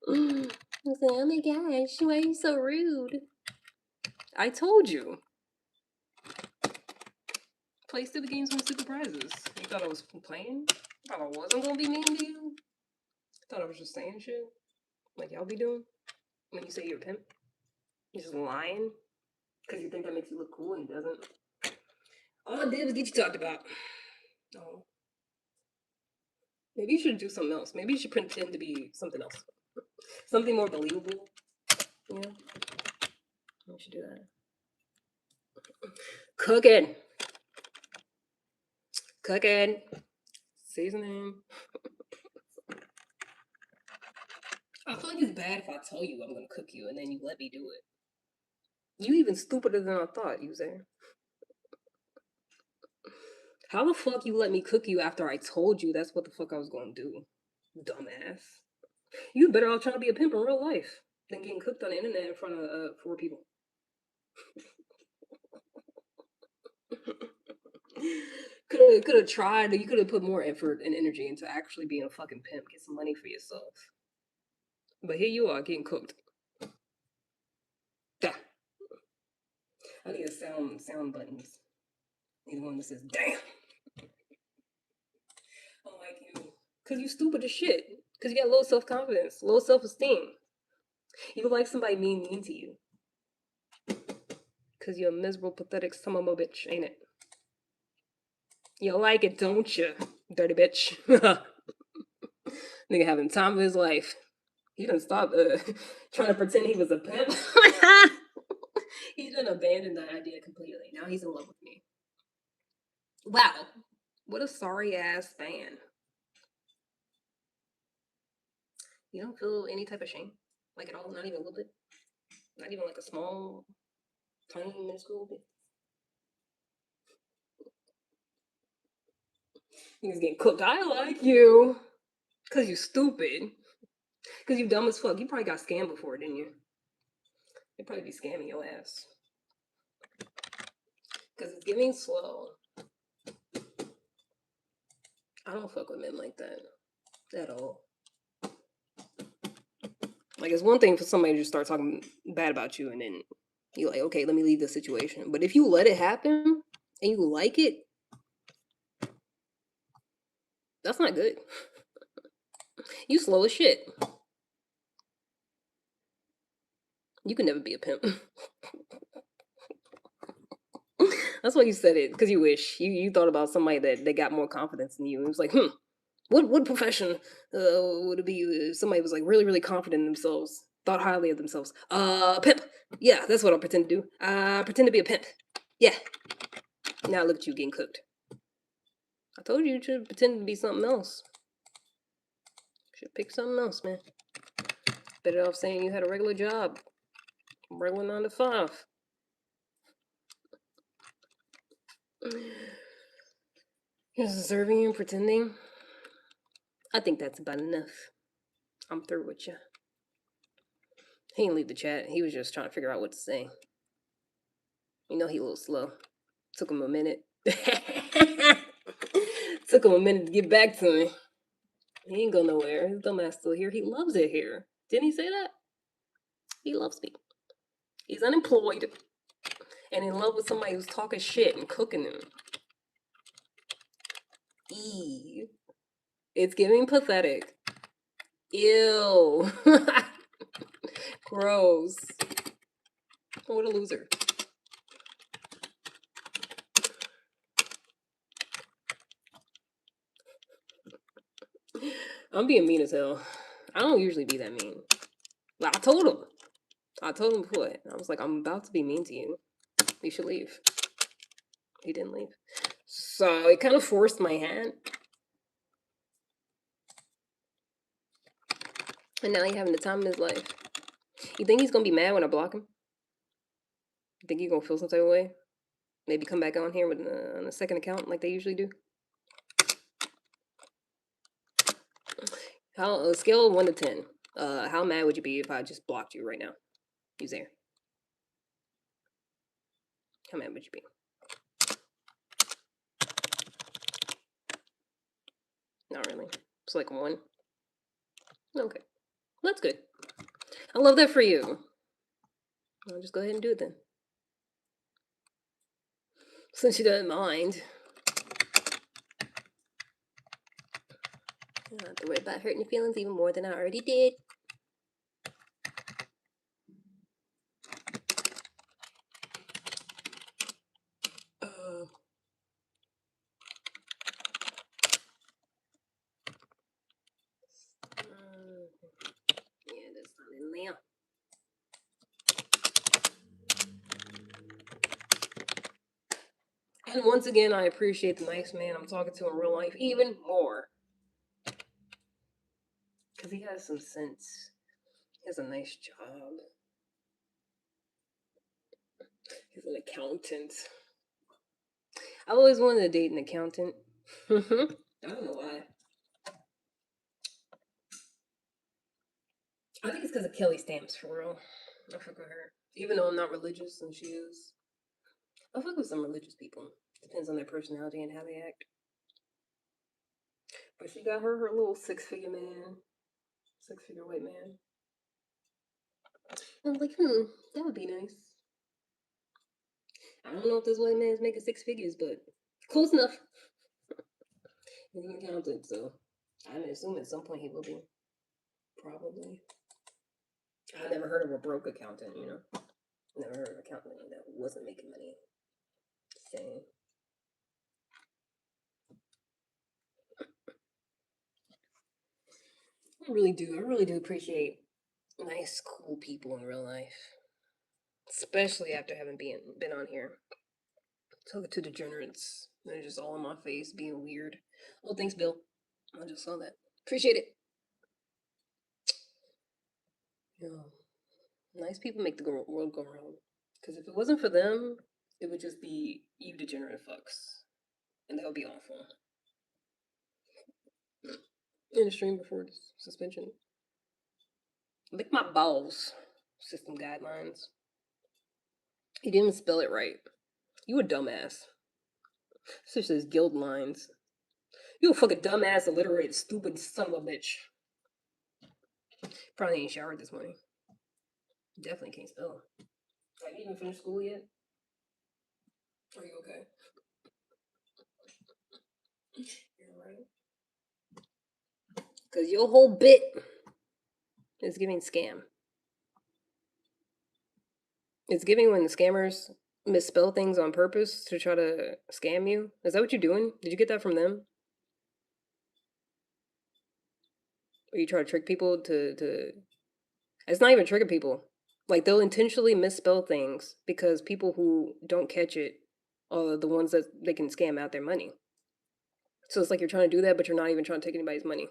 I was like, oh my gosh, why are you so rude? I told you. Play stupid games with stupid prizes. You thought I was playing? Thought I wasn't gonna be mean to you? Thought I was just saying shit? Like y'all be doing? When you say you're a pimp? You're just lying? Because you think that makes you look cool and it doesn't? All I did was get you talked about. Oh. Maybe you should do something else. Maybe you should pretend to be something else. Something more believable. You know? You should do that. Cooking. Cooking. Seasoning. I feel like it's bad if I tell you I'm gonna cook you and then you let me do it. You even stupider than I thought, you say. How the fuck you let me cook you after I told you that's what the fuck I was gonna do? Dumbass. You better off trying to be a pimp in real life than getting cooked on the internet in front of 4 people. Could have tried. You could have put more effort and energy into actually being a fucking pimp. Get some money for yourself. But here you are getting cooked. I need a sound buttons. I need one that says damn. I like you. Cause you stupid as shit. Cause you got low self-confidence, low self-esteem. You like somebody mean to you. Cause you're a miserable, pathetic son of a bitch, ain't it? You like it, don't you? Dirty bitch. Nigga having time of his life. He done stopped trying to pretend he was a pimp. He done abandoned that idea completely. Now he's in love with me. Wow. What a sorry ass fan. You don't feel any type of shame? Like at all? Not even a little bit? Not even like a small, tiny, minuscule bit? He's getting cooked. I like you. Cause you stupid. Cause you dumb as fuck. You probably got scammed before, didn't you? They probably be scamming your ass. Cause it's giving slow. I don't fuck with men like that. At all. Like it's one thing for somebody to just start talking bad about you and then you're like, okay, let me leave the situation. But if you let it happen and you like it, that's not good. You slow as shit. You can never be a pimp. That's why you said it, because you wish. You thought about somebody that got more confidence than you. It was like, what profession would it be if somebody was like really, really confident in themselves, thought highly of themselves? Pimp. Yeah, that's what I'll pretend to do. Pretend to be a pimp. Yeah. Now look at you getting cooked. I told you to pretend to be something else. Should pick something else, man. Better off saying you had a regular job. Regular 9 to 5. Just serving and pretending. I think that's about enough. I'm through with you. He didn't leave the chat. He was just trying to figure out what to say. You know he a little slow. Took him a minute. Took him a minute to get back to me. He ain't go nowhere. His dumb ass still here. He loves it here. Didn't he say that? He loves me. He's unemployed and in love with somebody who's talking shit and cooking him. Eee. It's giving pathetic. Ew. Gross. What a loser. I'm being mean as hell. I don't usually be that mean. But I told him before. I was like, I'm about to be mean to you. You should leave. He didn't leave. So it kind of forced my hand. And now he's having the time of his life. You think he's gonna be mad when I block him? You think he's gonna feel some type of way? Maybe come back on here with on a second account like they usually do? How scale of 1 to 10. How mad would you be if I just blocked you right now? You there? How mad would you be? Not really. It's like 1. Okay. That's good. I love that for you. I'll just go ahead and do it then. Since you don't mind. I don't have to worry about hurting your feelings even more than I already did. Yeah, that's not in there. And once again, I appreciate the nice man I'm talking to in real life even more. Because he has some sense. He has a nice job. He's an accountant. I always wanted to date an accountant. I don't know why. I think it's because of Kelly Stamps, for real. I fuck with her. Even though I'm not religious and she is. I fuck with some religious people. Depends on their personality and how they act. But she got her little 6-figure man. 6-figure white man. I was like, that would be nice. I don't know if this white man's making six figures, but close enough. He's an accountant, so I assume at some point he will be. Probably. I never heard of a broke accountant, you know? Never heard of an accountant that wasn't making money. Same. I really do. I really do appreciate nice, cool people in real life. Especially after having been on here. Talking to degenerates. They're just all in my face, being weird. Oh, thanks, Bill. I just saw that. Appreciate it. Yeah. Nice people make the world go round. Because if it wasn't for them, it would just be you degenerate fucks. And that would be awful. In the stream before the suspension. Lick my balls. System guidelines. He didn't even spell it right. You a dumbass. This says guild lines. You a fucking dumbass, illiterate, stupid son of a bitch. Probably ain't showered this morning. Definitely can't spell. Have you even finished school yet? Are you okay? You're alright. Because your whole bit is giving scam. It's giving when the scammers misspell things on purpose to try to scam you. Is that what you're doing? Did you get that from them? Or you try to trick people to... It's not even tricking people. Like, they'll intentionally misspell things because people who don't catch it are the ones that they can scam out their money. So it's like you're trying to do that, but you're not even trying to take anybody's money.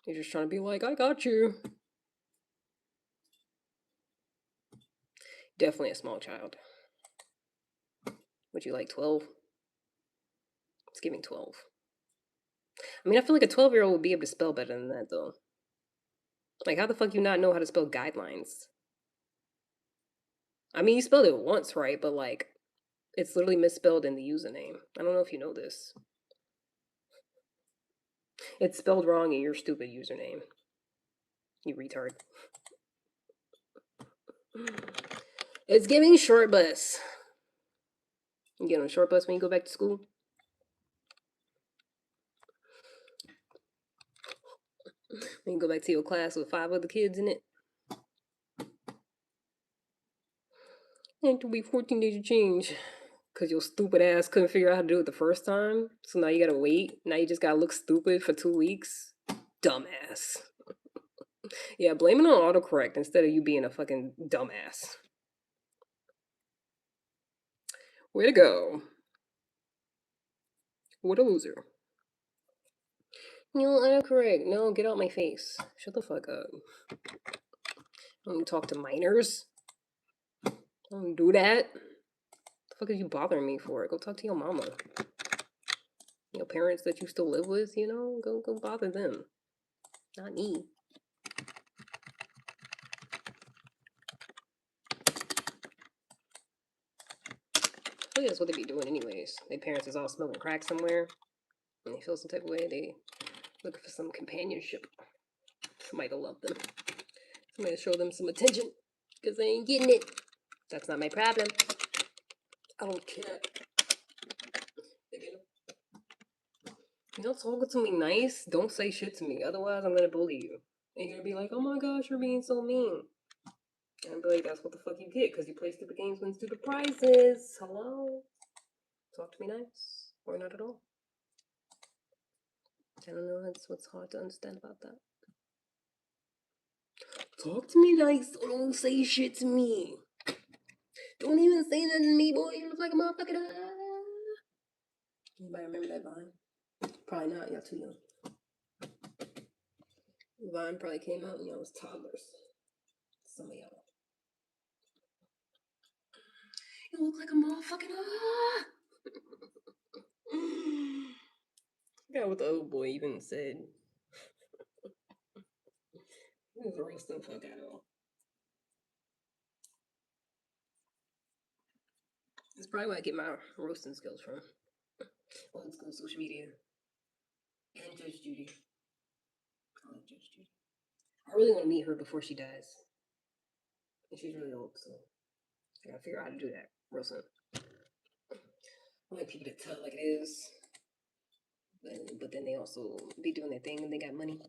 You're just trying to be like, I got you. Definitely a small child. Would you like 12? It's giving 12. I mean, I feel like a 12-year-old would be able to spell better than that, though. Like, how the fuck you not know how to spell guidelines? I mean, you spelled it once, right? But, like, it's literally misspelled in the username. I don't know if you know this. It's spelled wrong in your stupid username. You retard. It's giving short bus. You get on a short bus when you go back to school? When you go back to your class with 5 other kids in it? It will be 14 days to change. Because your stupid ass couldn't figure out how to do it the first time. So now you gotta wait. Now you just gotta look stupid for 2 weeks. Dumbass. Yeah, blame it on autocorrect instead of you being a fucking dumbass. Way to go. What a loser. No, autocorrect. No, get out my face. Shut the fuck up. Don't talk to minors. Don't do that. The fuck are you bothering me for? Go talk to your mama. Your parents that you still live with, you know? Go bother them. Not me. I think that's what they be doing anyways. Their parents is all smoking crack somewhere. And they feel some type of way. They looking for some companionship. Somebody to love them. Somebody to show them some attention. Because they ain't getting it. That's not my problem. I don't care. You know, talking to me nice, don't say shit to me. Otherwise, I'm gonna bully you. And you're gonna be like, oh my gosh, you're being so mean. And I'll be like, that's what the fuck you get, because you play stupid games, win stupid prizes. Hello? Talk to me nice. Or not at all. I don't know, that's what's hard to understand about that. Talk to me nice, or don't say shit to me. Don't even say nothing to me, boy. You look like a motherfucker. Anybody remember that Vine? Probably not, y'all too young. Vine probably came out when y'all was toddlers. Some of y'all. You look like a motherfucking I forgot what the old boy even said. He was roasting the fuck out of him. That's probably where I get my roasting skills from. Old school social media. And Judge Judy. I like Judge Judy. I really want to meet her before she dies. And she's really old, so I gotta figure out how to do that real soon. I like people to tell it like it is, but then they also be doing their thing and they got money.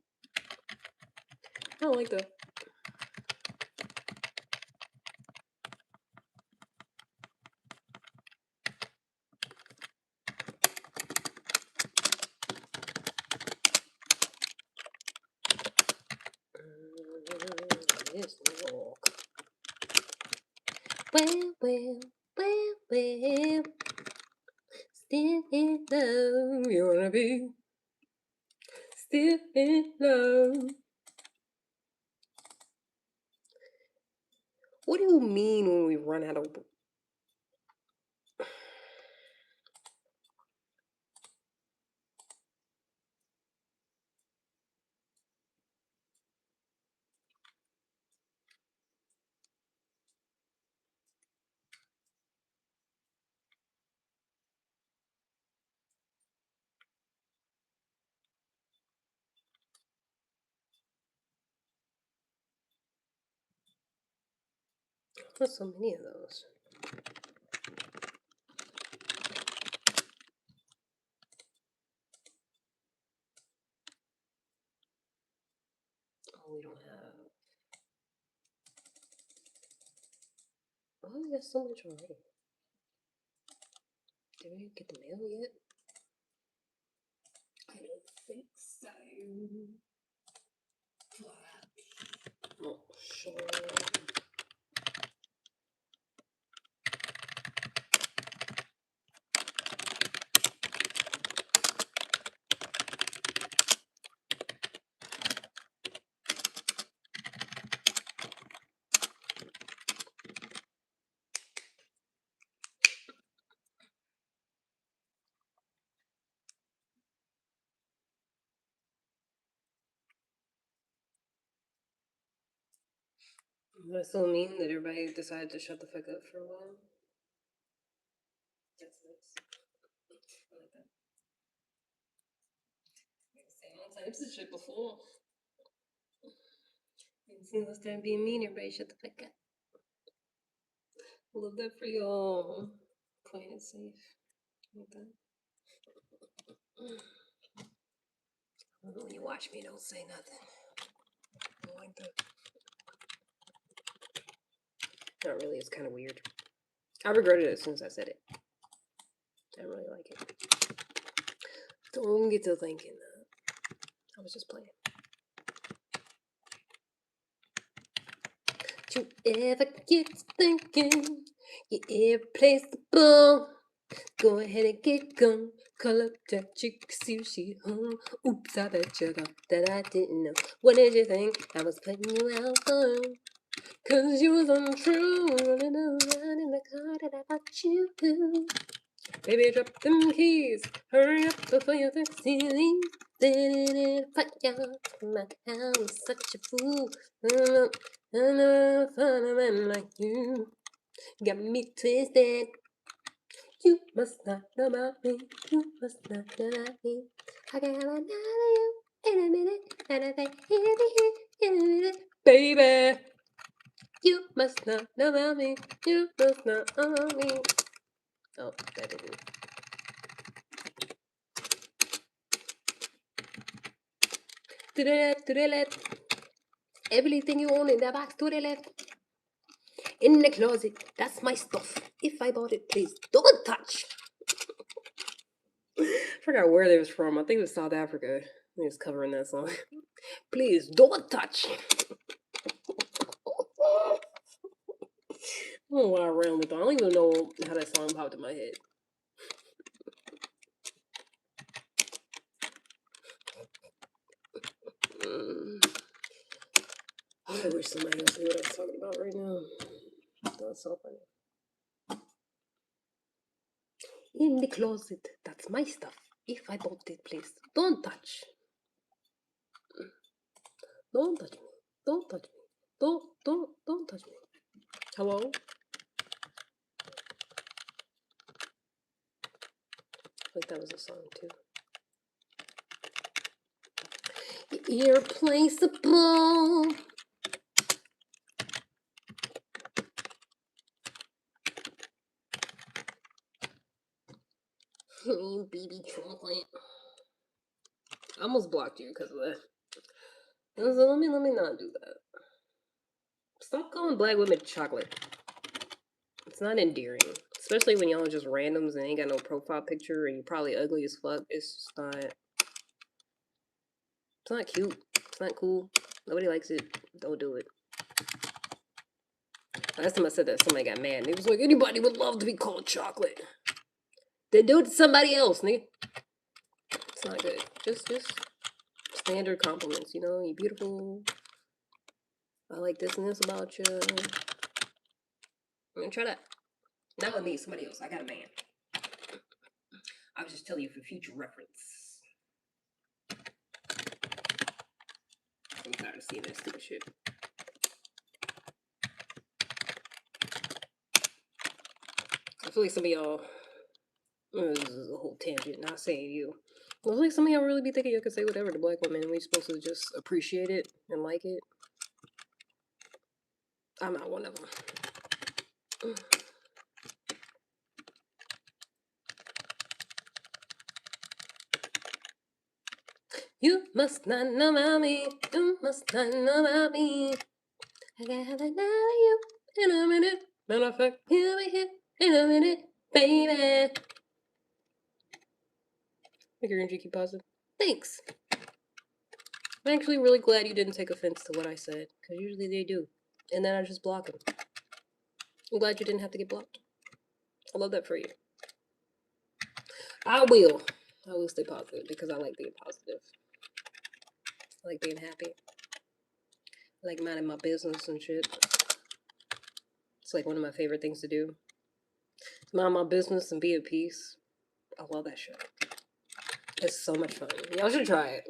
I don't like that. This walk. Well. Still in love. You wanna be still in love. What do you mean when we run out of? There's so many of those. Oh, we don't have. Oh, we got so much already. Did we get the mail yet? I don't think so. Oh, sure. That's so mean that everybody decided to shut the fuck up for a while. That's nice. I like that. I've seen all types of shit before. And see, let's start being mean, everybody shut the fuck up. Love that for y'all. Playing it safe. Like that. When you watch me, don't say nothing. I like that. Not really, it's kind of weird. I regretted it as soon as I said it. I really like it. Don't get to thinking that. I was just playing. Don't you ever get to thinking you're irreplaceable? Go ahead and get gone. Call up that chick, see if she home. Oops, I bet you thought that I didn't know. What did you think I was putting you out for? Cause you was untrue, running around in the car that I bought you. Baby, drop them keys. Hurry up before your taxi leaves. Sitting in a fire. My house, such a fool. I'm not fun a man like you. Got me twisted. You must not know about me. You must not know about me. I can have another you in a minute. And I think in a minute. Baby, you must not know about me. You must not know about me. Oh, that didn't. To the left. Everything you own in the box to the left. In the closet, that's my stuff. If I bought it, please don't touch. I forgot where they was from. I think it was South Africa. He was covering that song. Please don't touch. I don't know why I ran with that. I don't even know how that song popped in my head. I wish somebody else knew what I was talking about right now. That's so funny. In the closet, that's my stuff. If I bought it, please don't touch. Don't touch me. Don't touch me. Don't touch me. Hello? I think that was a song too. Irreplaceable. BB chocolate. I almost blocked you because of that. So let me not do that. Stop calling black women chocolate. It's not endearing. Especially when y'all are just randoms and ain't got no profile picture and you're probably ugly as fuck. It's just not. It's not cute. It's not cool. Nobody likes it. Don't do it. Last time I said that, somebody got mad. And he was like, anybody would love to be called chocolate. Then do it to somebody else, nigga. It's not good. Just standard compliments, you know? You're beautiful. I like this and this about you. I'm gonna try that. Not with me, somebody else. I got a man. I was just telling you for future reference. I'm tired of seeing that stupid shit. I feel like some of y'all, this is a whole tangent, not saying you. I feel like some of y'all really be thinking you can say whatever to black women and we're supposed to just appreciate it and like it. I'm not one of them. You must not know about me. You must not know about me. I gotta have you in a minute. Matter of fact, he'll be here in a minute, baby. Make your energy keep positive. Thanks. I'm actually really glad you didn't take offense to what I said, because usually they do. And then I just block them. I'm glad you didn't have to get blocked. I love that for you. I will stay positive because I like being positive. I like being happy. I like minding my business and shit. It's like one of my favorite things to do. Mind my business and be at peace. I love that shit. It's so much fun. Y'all should try it.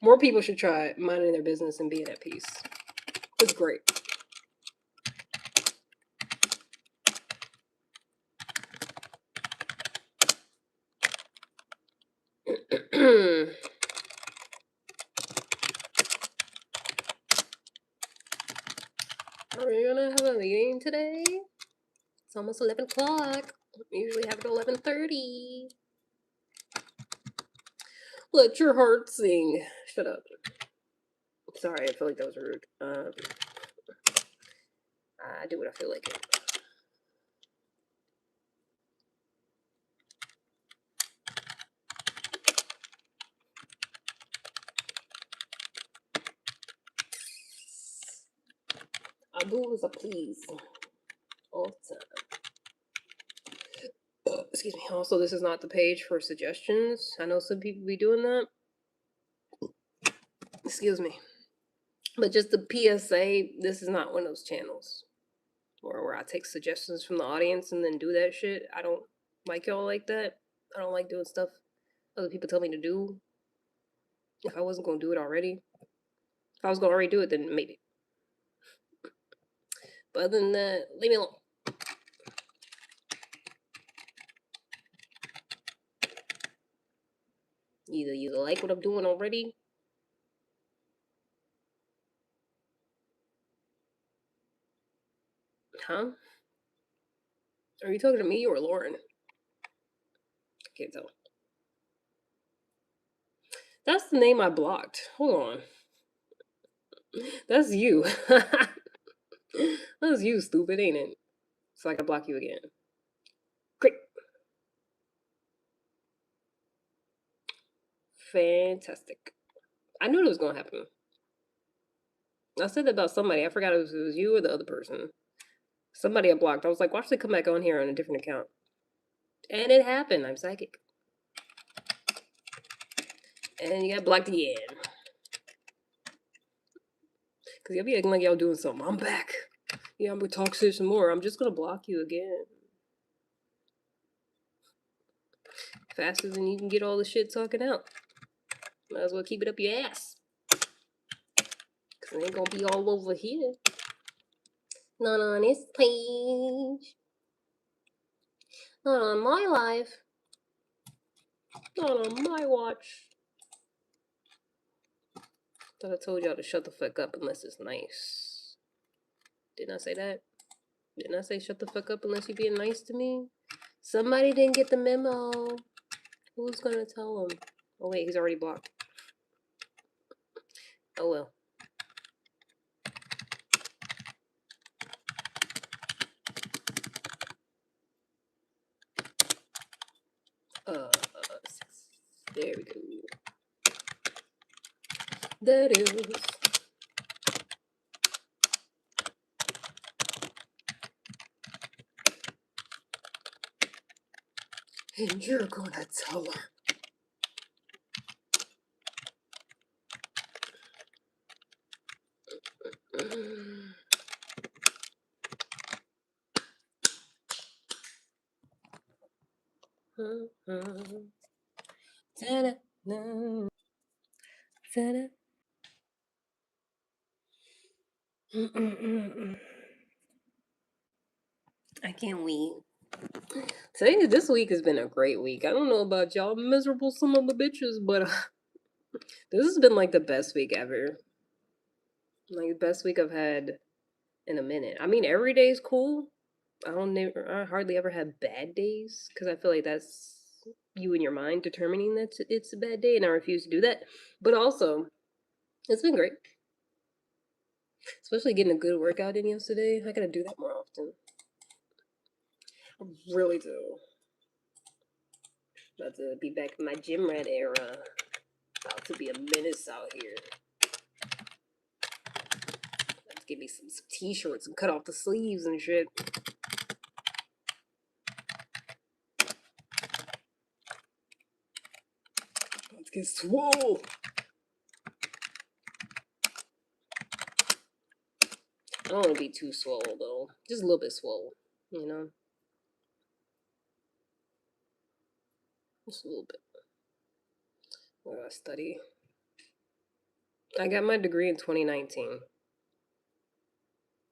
More people should try it, minding their business and being at peace. It's great. Are we gonna have a meeting today? It's almost 11 o'clock. We usually have it at 11:30. Let your heart sing. Shut up. Sorry, I feel like that was rude. I do what I feel like it. I do as I please. All the time. Excuse me. Also, this is not the page for suggestions. I know some people be doing that. Excuse me. But just the PSA, this is not one of those channels where I take suggestions from the audience and then do that shit. I don't like y'all like that. I don't like doing stuff other people tell me to do. If I wasn't going to do it already. If I was going to already do it, then maybe. But other than that, leave me alone. Either you like what I'm doing already. Huh? Are you talking to me or Lauren? I can't tell. That's the name I blocked. Hold on. That's you. That's you, stupid, ain't it? So I can block you again. Great. Fantastic. I knew it was gonna happen. I said that about somebody. I forgot if it was you or the other person. Somebody I blocked. I was like, watch they come back on here on a different account. And it happened. I'm psychic. And you got blocked again. Because y'all be acting like y'all doing something. I'm back. Yeah, I'm gonna talk shit some more. I'm just gonna block you again. Faster than you can get all the shit talking out. Might as well keep it up your ass. Because it ain't gonna be all over here. Not on this page. Not on my life. Not on my watch. Thought I told y'all to shut the fuck up unless it's nice. Didn't I say that? Didn't I say shut the fuck up unless you're being nice to me? Somebody didn't get the memo. Who's gonna tell him? Oh wait, he's already blocked. Oh well. There we go. That is. And you're gonna tell her. I can't wait. This week has been a great week. I don't know about y'all miserable some of the bitches, but this has been like the best week ever. Like the best week I've had in a minute. I mean, every day is cool. I hardly ever have bad days because I feel like that's you and your mind determining that it's a bad day, and I refuse to do that. But also, it's been great, especially getting a good workout in yesterday. I gotta do that more often. I really do. About to be back in my gym rat era. About to be a menace out here. Let's give me some t-shirts and cut off the sleeves and shit. Let's get swole. I don't want to be too swole though. Just a little bit swole, you know? Just a little bit. What do I study? I got my degree in 2019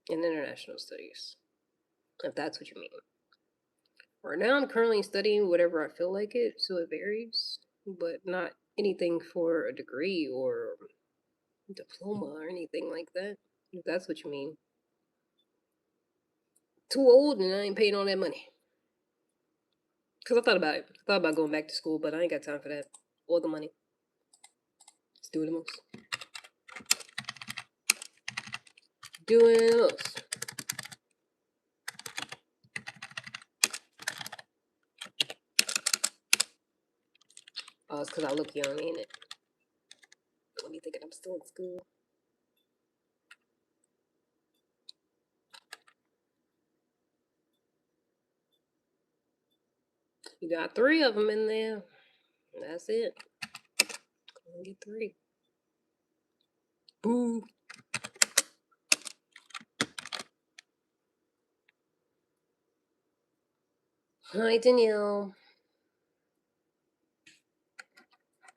in international studies, if that's what you mean. Right now, I'm currently studying whatever I feel like it, so it varies, but not anything for a degree or diploma or anything like that, if that's what you mean. Too old and I ain't paying all that money. Because I thought about it. I thought about going back to school, but I ain't got time for that. Or the money. It's doing the most. Doing the most. Oh, it's because I look young, ain't it? Let me thinking I'm still in school. You got 3 of them in there. That's it. Only get 3. Boo. Hi, Danielle.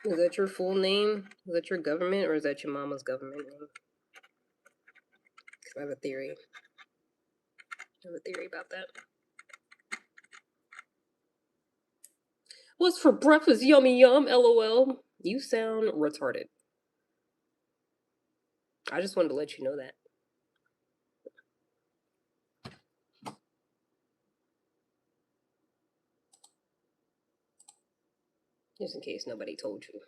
Is that your full name? Is that your government, or is that your mama's government name? Because I have a theory. About that. What's for breakfast? Yummy yum, lol. You sound retarded. I just wanted to let you know that. Just in case nobody told you.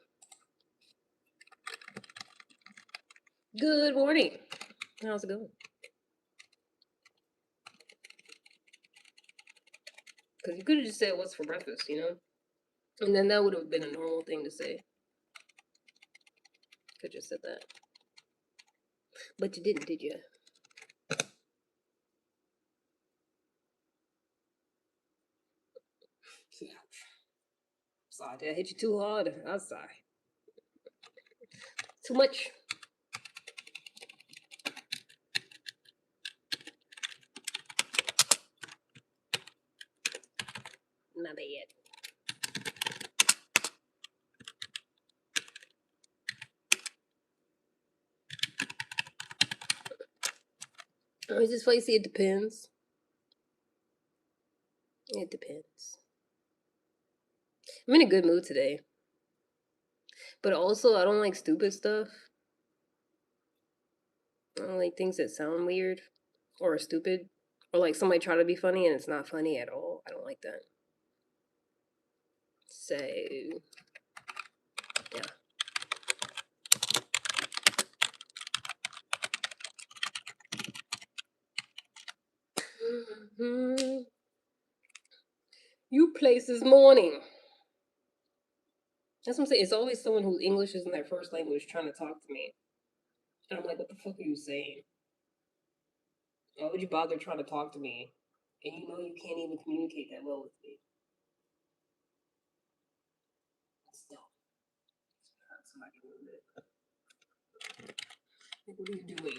Good morning. How's it going? Because you could have just said, what's for breakfast, you know? And then that would have been a normal thing to say. Could just said that. But you didn't, did you? Sorry, did I hit you too hard? I'm sorry. Too much? My bad. Is this spicy? It depends. It depends. I'm in a good mood today. But also, I don't like stupid stuff. I don't like things that sound weird or stupid. Or like somebody try to be funny and it's not funny at all. I don't like that. So, yeah. You place this morning. That's what I'm saying. It's always someone whose English isn't their first language trying to talk to me. And I'm like, what the fuck are you saying? Why would you bother trying to talk to me? And you know you can't even communicate that well with me. That's dumb. Somebody like, what are you doing?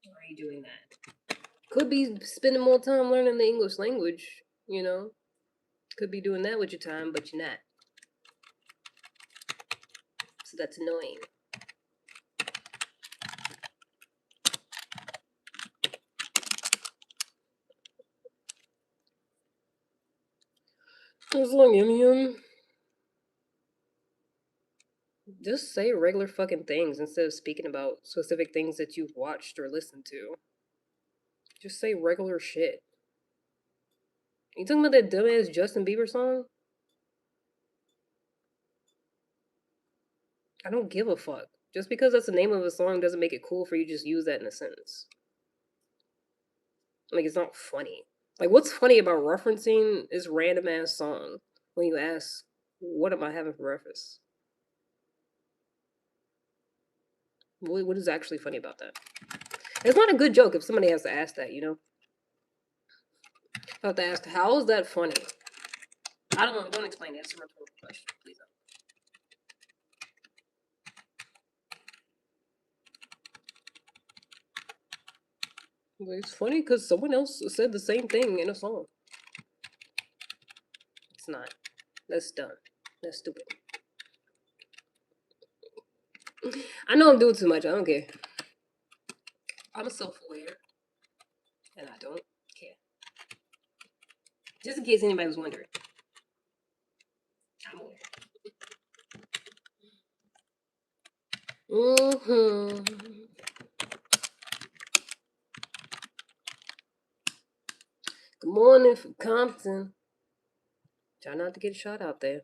Why are you doing that? Could be spending more time learning the English language, you know? Could be doing that with your time, but you're not. So that's annoying. As long as just say regular fucking things instead of speaking about specific things that you've watched or listened to. Just say regular shit. You talking about that dumbass Justin Bieber song? I don't give a fuck. Just because that's the name of a song doesn't make it cool for you to just use that in a sentence. Like, it's not funny. Like, what's funny about referencing this random ass song when you ask, what am I having for breakfast? What is actually funny about that? It's not a good joke if somebody has to ask that, you know? I have to ask, how is that funny? I don't know. Don't explain it. It's a rhetorical question. Please don't. It's funny because someone else said the same thing in a song. It's not. That's dumb. That's stupid. I know I'm doing too much. I don't care. I'm self-aware, and I don't care. Just in case anybody was wondering, I'm aware. Good morning from Compton. Try not to get shot out there.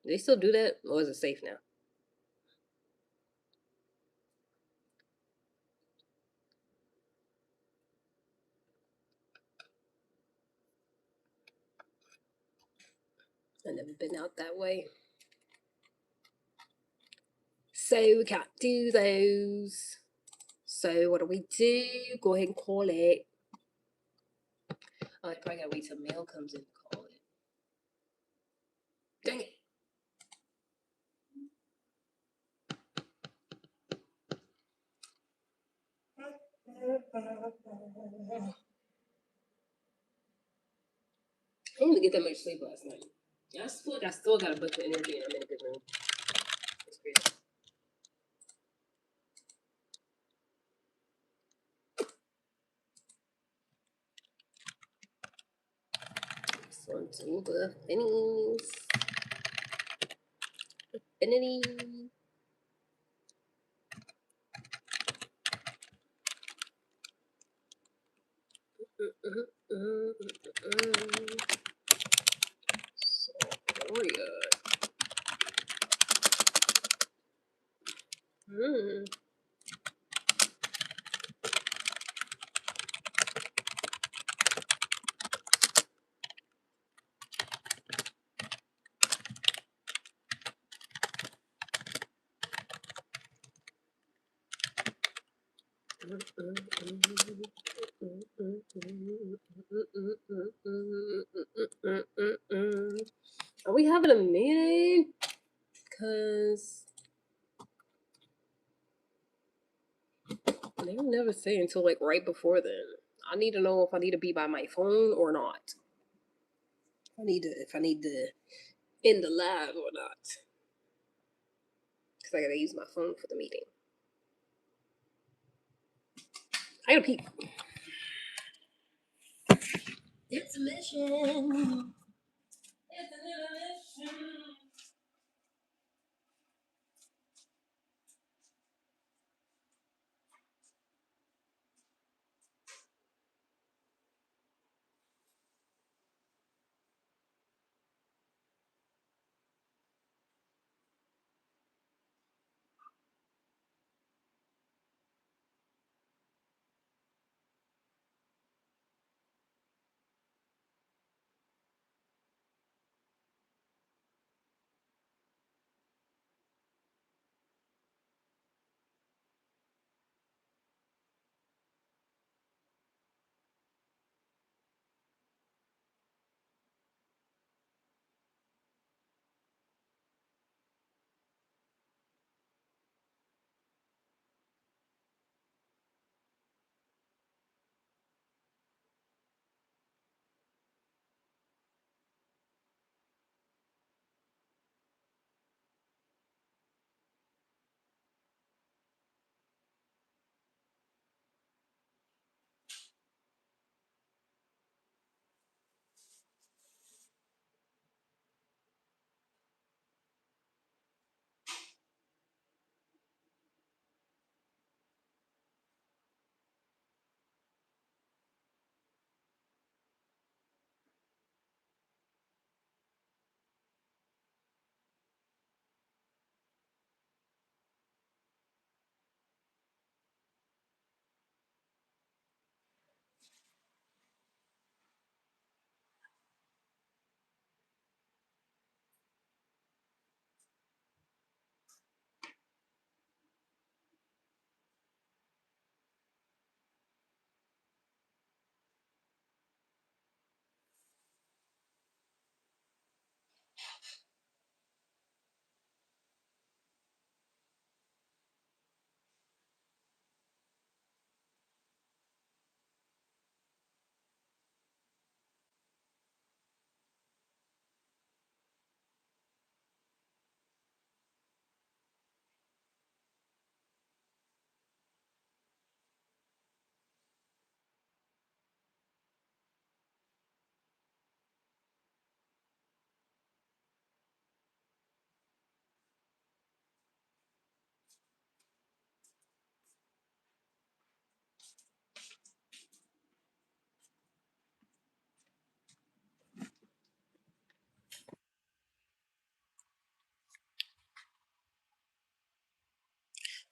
Do they still do that, or is it safe now? I've never been out that way. So we can't do those. So what do we do? Go ahead and call it. Oh, I probably gotta wait till mail comes in to call it. Dang it. I didn't even get that much sleep last night. I feel like I still got a bunch of energy and I'm in a good mood. It's crazy. On to the Finnies. Infinity. Soria. Are we having a meeting? Because they'll never say until like right before then. I need to know if I need to be by my phone or not. If I need to end the live or not. Because I gotta use my phone for the meeting. I gotta peek. It's a mission. It's a little mission.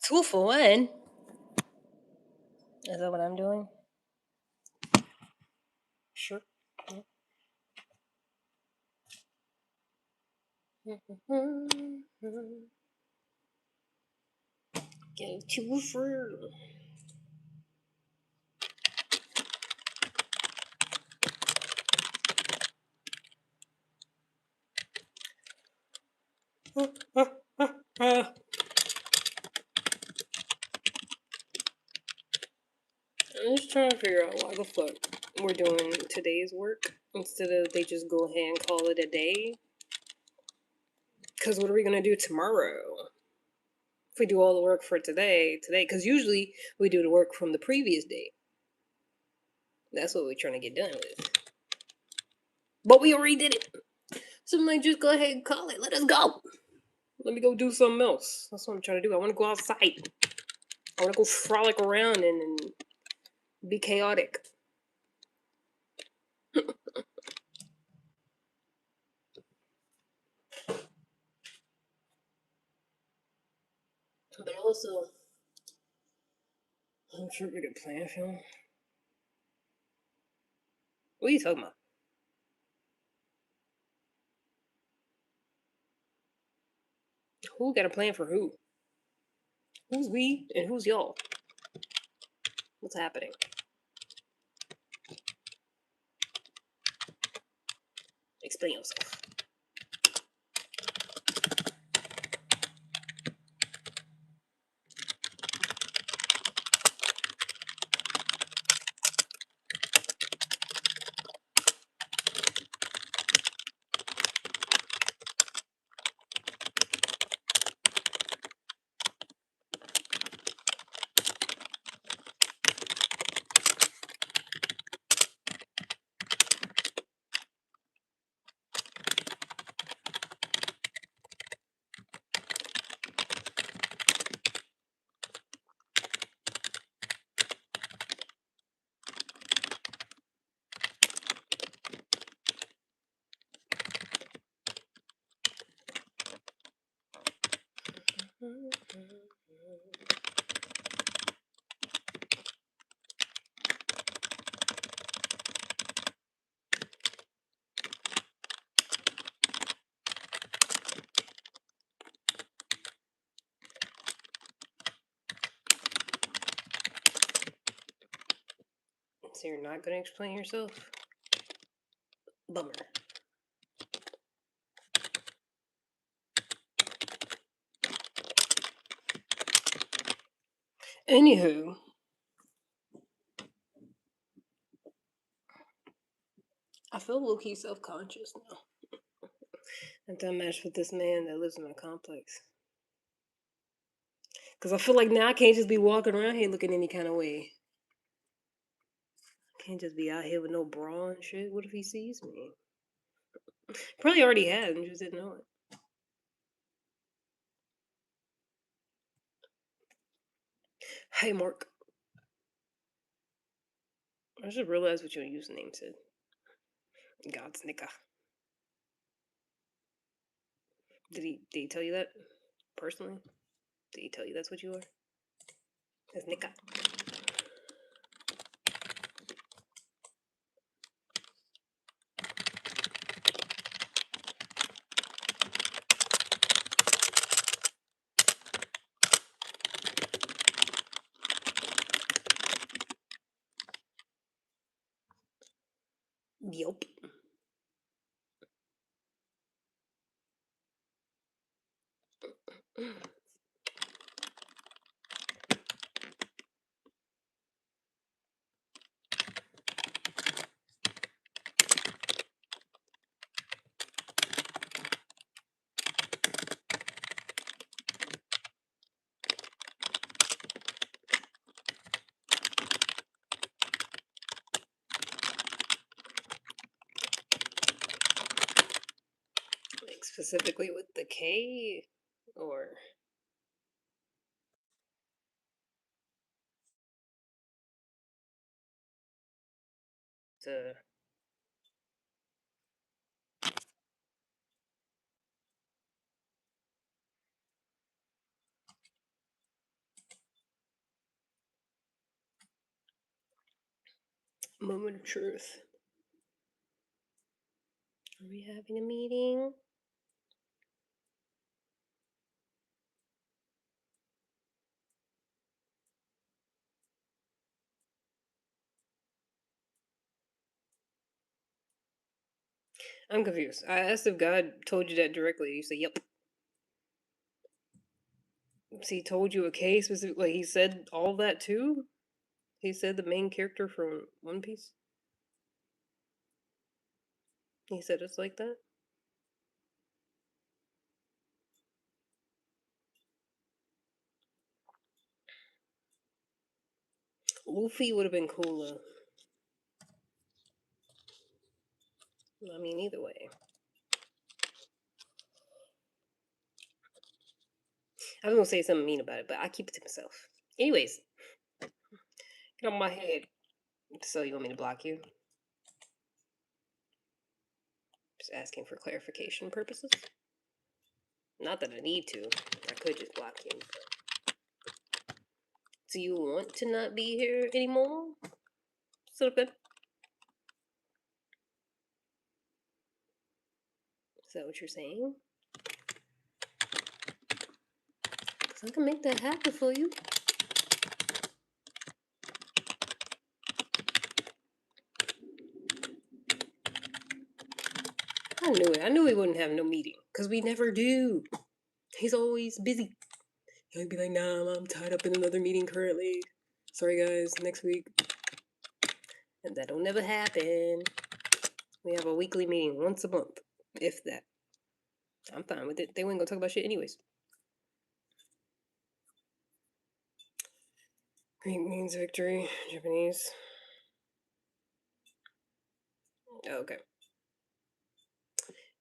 2 for 1? Is that what I'm doing? Sure. Go 2 for. I'm just trying to figure out why the fuck we're doing today's work instead of they just go ahead and call it a day. Because what are we going to do tomorrow? If we do all the work for today, because usually we do the work from the previous day. That's what we're trying to get done with. But we already did it. So I'm like, just go ahead and call it. Let us go. Let me go do something else. That's what I'm trying to do. I want to go outside. I want to go frolic around and be chaotic. But also, I'm sure we could plan a film. What are you talking about? Who got a plan for who? Who's we and who's y'all? What's happening? Explain yourself. So you're not gonna explain yourself? Bummer. Anywho, I feel low-key self-conscious now. After I matched with this man that lives in my complex. Because I feel like now I can't just be walking around here looking any kind of way. I can't just be out here with no bra and shit. What if he sees me? Probably already had and just didn't know it. Hey, Mark. I just realized what your username said. God's nigga. Did he tell you that personally? Did he tell you that's what you are? That's nigga. Yup. Like specifically with the K or the Moment of truth. Are we having a meeting? I'm confused. I asked if God told you that directly. You say, yep. So he told you a case specific, like he said all that too? He said the main character from One Piece? He said it's like that? Luffy would have been cooler. I mean, either way. I was gonna say something mean about it, but I keep it to myself. Anyways, get on my head. So you want me to block you? Just asking for clarification purposes. Not that I need to. I could just block you. Do you want to not be here anymore? So good. Is that what you're saying? Because I can make that happen for you. I knew it. I knew we wouldn't have no meeting. Because we never do. He's always busy. He'll be like, nah, I'm tied up in another meeting currently. Sorry, guys, next week. And that'll never happen. We have a weekly meeting once a month, if that. I'm fine with it. They weren't gonna talk about shit anyways. Greek means victory. Japanese. Oh, okay.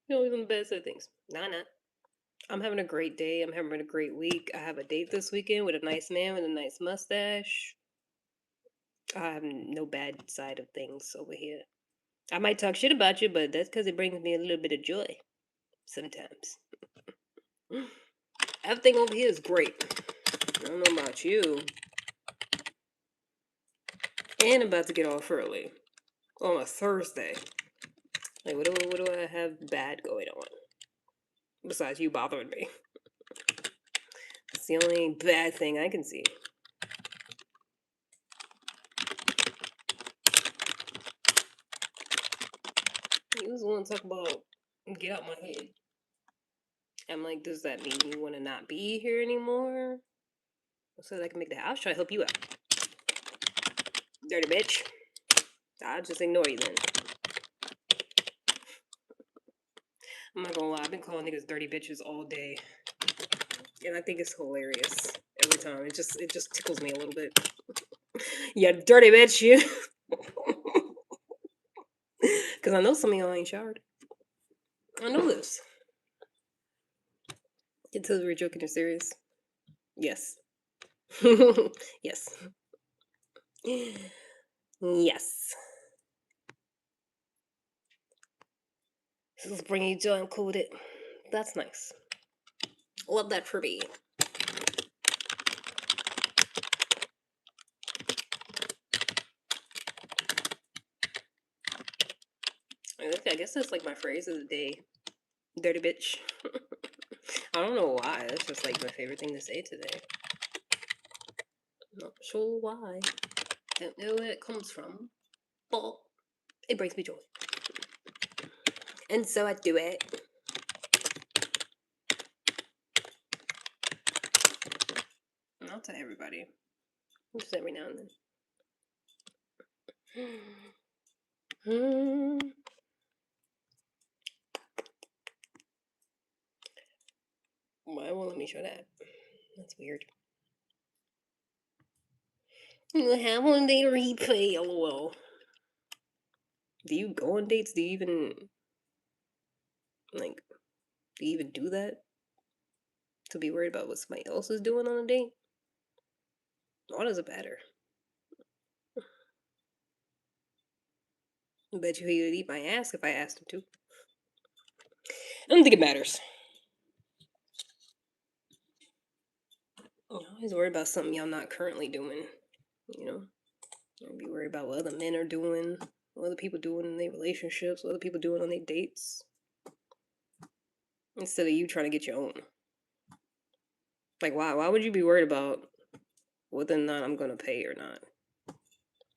You know, even the best of things. Nah. I'm having a great day. I'm having a great week. I have a date this weekend with a nice man with a nice mustache. I have no bad side of things over here. I might talk shit about you, but that's because it brings me a little bit of joy. Sometimes. Everything over here is great. I don't know about you. And I'm about to get off early. On a Thursday. Like, what do I have bad going on? Besides you bothering me. It's the only bad thing I can see. You just want to talk about get out my head. I'm like, does that mean you want to not be here anymore? So that I can make that. I'll try to help you out. Dirty bitch. I'll just ignore you then. I'm not gonna lie, I've been calling niggas dirty bitches all day. And I think it's hilarious every time. It just tickles me a little bit. Yeah, dirty bitch, you. Because I know some of y'all ain't showered. I know this. Until we're joking or serious. Yes. Yes. Yes. This is bringing joy included. That's nice. Love that for me. I guess that's like my phrase of the day. Dirty bitch. I don't know why. That's just like my favorite thing to say today. Not sure why. Don't know where it comes from. But it brings me joy. And so I do it. Not to everybody. Just every now and then. Why won't let me show that? That's weird. You have one day replay, lol. Do you go on dates? Do you even like do you even do that? To be worried about what somebody else is doing on a date? Why does it matter? I bet you he would eat my ass if I asked him to. I don't think it matters. I'm always worried about something y'all not currently doing, you know? Don't be worried about what other men are doing, what other people doing in their relationships, what other people doing on their dates. Instead of you trying to get your own. Like, why would you be worried about whether or not I'm gonna pay or not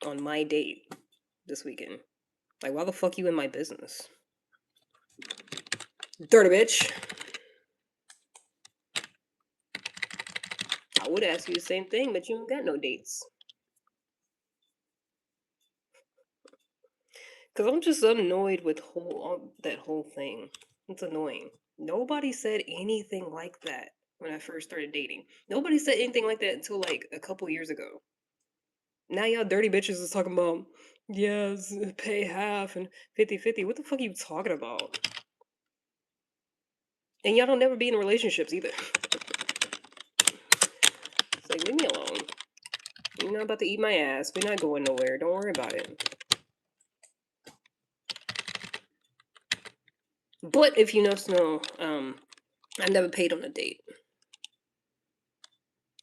on my date this weekend? Like, why the fuck you in my business? Dirty bitch. I would ask you the same thing, but you ain't got no dates. Because I'm just annoyed with that whole thing. It's annoying. Nobody said anything like that when I first started dating. Nobody said anything like that until like a couple years ago. Now y'all dirty bitches is talking about, yes, pay half and 50-50. What the fuck are you talking about? And y'all don't never be in relationships either. It's like, leave me alone. You're not about to eat my ass. We're not going nowhere. Don't worry about it. But if you know Snow, I've never paid on a date.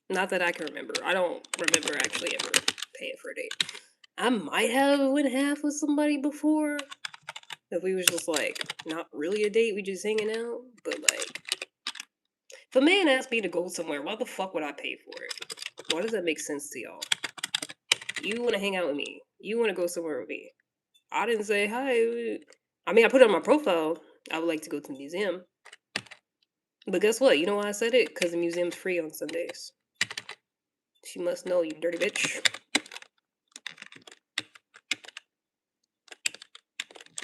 Not that I can remember. I don't remember actually ever paying for a date. I might have went half with somebody before. If we was just like not really a date, we just hanging out. But like, if a man asked me to go somewhere, why the fuck would I pay for it? Why does that make sense to y'all? You want to hang out with me. You want to go somewhere with me. I didn't say hi. I mean, I put it on my profile. I would like to go to the museum. But guess what? You know why I said it? Because the museum's free on Sundays. She must know, you dirty bitch.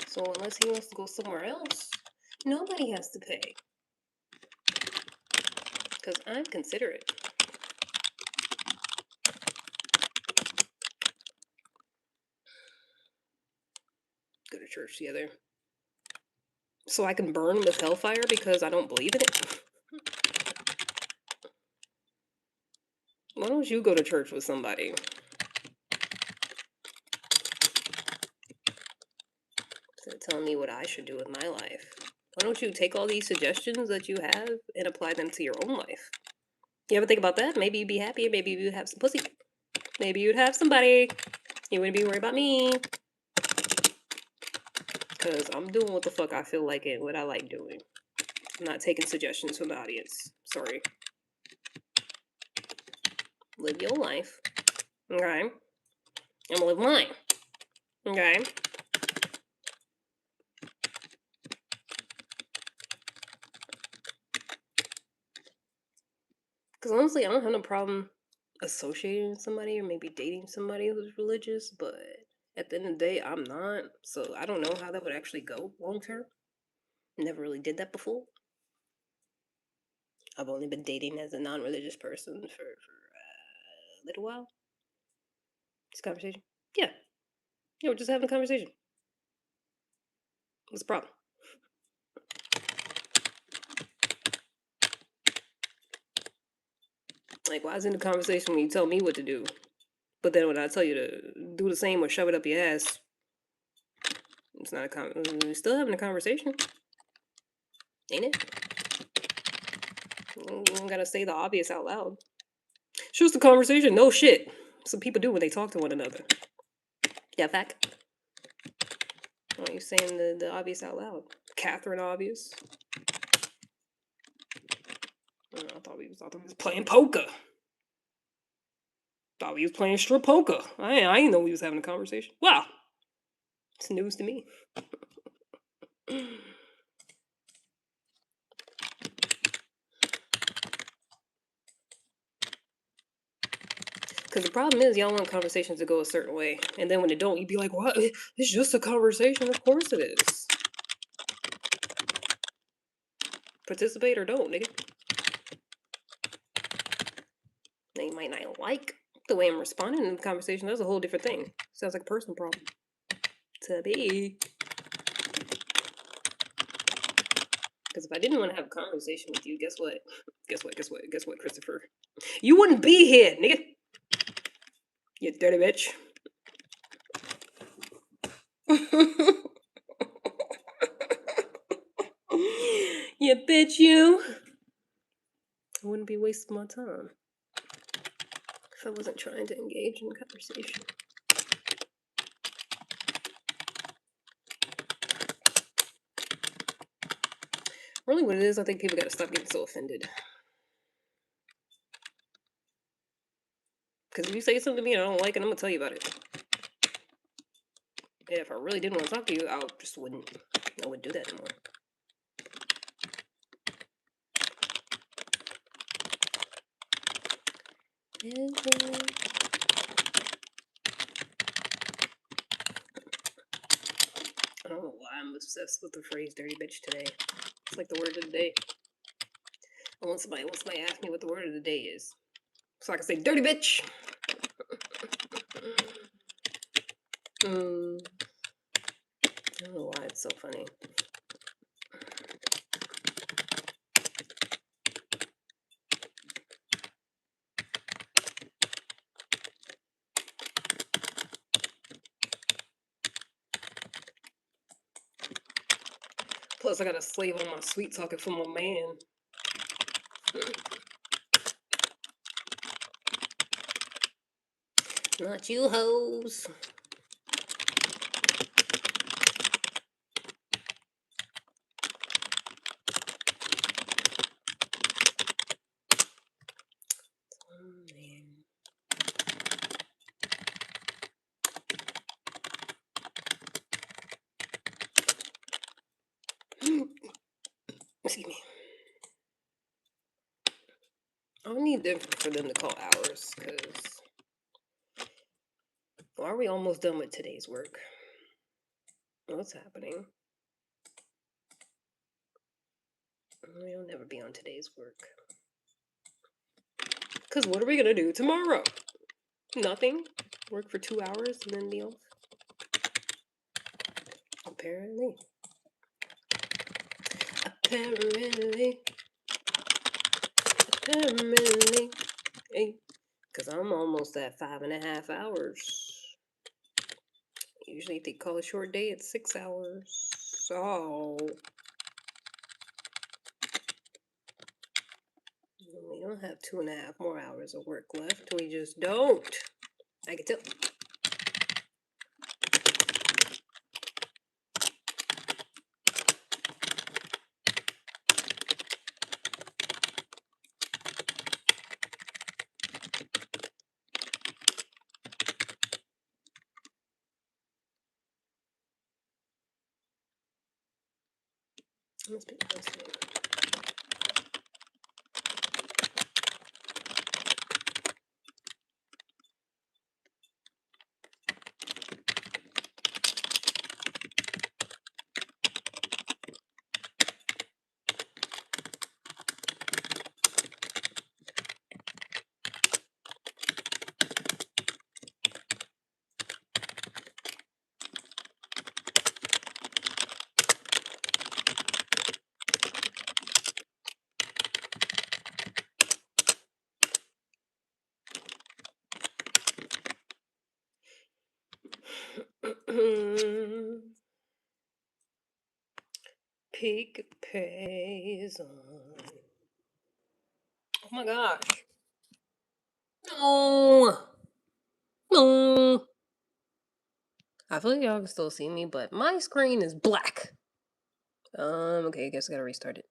So unless he wants to go somewhere else, nobody has to pay. Because I'm considerate. Go to church together. So I can burn with hellfire because I don't believe in it? Why don't you go to church with somebody? Instead of telling me what I should do with my life. Why don't you take all these suggestions that you have and apply them to your own life? You ever think about that? Maybe you'd be happier. Maybe you'd have some pussy. Maybe you'd have somebody. You wouldn't be worried about me. Because I'm doing what the fuck I feel like and what I like doing. I'm not taking suggestions from the audience. Sorry. Live your life. Okay? I'm gonna live mine. Okay? Because honestly, I don't have no problem associating with somebody or maybe dating somebody who's religious, but at the end of the day, I'm not. So I don't know how that would actually go long term. Never really did that before. I've only been dating as a non religious person for a little while. This conversation? Yeah. Yeah, we're just having a conversation. What's the problem? Like, why is it in the conversation when you tell me what to do? But then when I tell you to do the same or shove it up your ass, it's not a we're still having a conversation. Ain't it? You don't gotta say the obvious out loud. It's just a conversation. No shit. Some people do when they talk to one another. Yeah, fact. Why are you saying the obvious out loud? Catherine obvious. I thought we was playing poker. Thought we was playing strip poker. I didn't know we was having a conversation. Wow. It's news to me. Because the problem is, y'all want conversations to go a certain way. And then when it don't, you be like, what? It's just a conversation. Of course it is. Participate or don't, nigga. Now you might not like the way I'm responding in the conversation. That's a whole different thing. Sounds like a personal problem. To be. Because if I didn't want to have a conversation with you, guess what? Guess what, Christopher? You wouldn't be here, nigga. You dirty bitch. You bitch, you. I wouldn't be wasting my time if I wasn't trying to engage in conversation. Really what it is, I think people gotta stop getting so offended. Because if you say something to me and I don't like it, I'm gonna tell you about it. And if I really didn't want to talk to you, I wouldn't do that anymore. I don't know why I'm obsessed with the phrase dirty bitch today. It's like the word of the day. And once somebody asks me what the word of the day is, so I can say dirty bitch. I don't know why it's so funny. Plus, I gotta slave on my sweet talking for my man. Not you hoes. Oh, man. Excuse me. I need for them to call hours, because are we almost done with today's work? What's happening? We'll never be on today's work. Because what are we going to do tomorrow? Nothing. Work for 2 hours and then be off? Apparently. Hey, because I'm almost at 5.5 hours. Usually if they call a short day, it's 6 hours. So we don't have 2.5 more hours of work left. We just don't. I can tell. Must be listening. Peak pays on. Oh my gosh. No. No. I feel like y'all can still see me, but my screen is black. Okay, I guess I gotta restart it.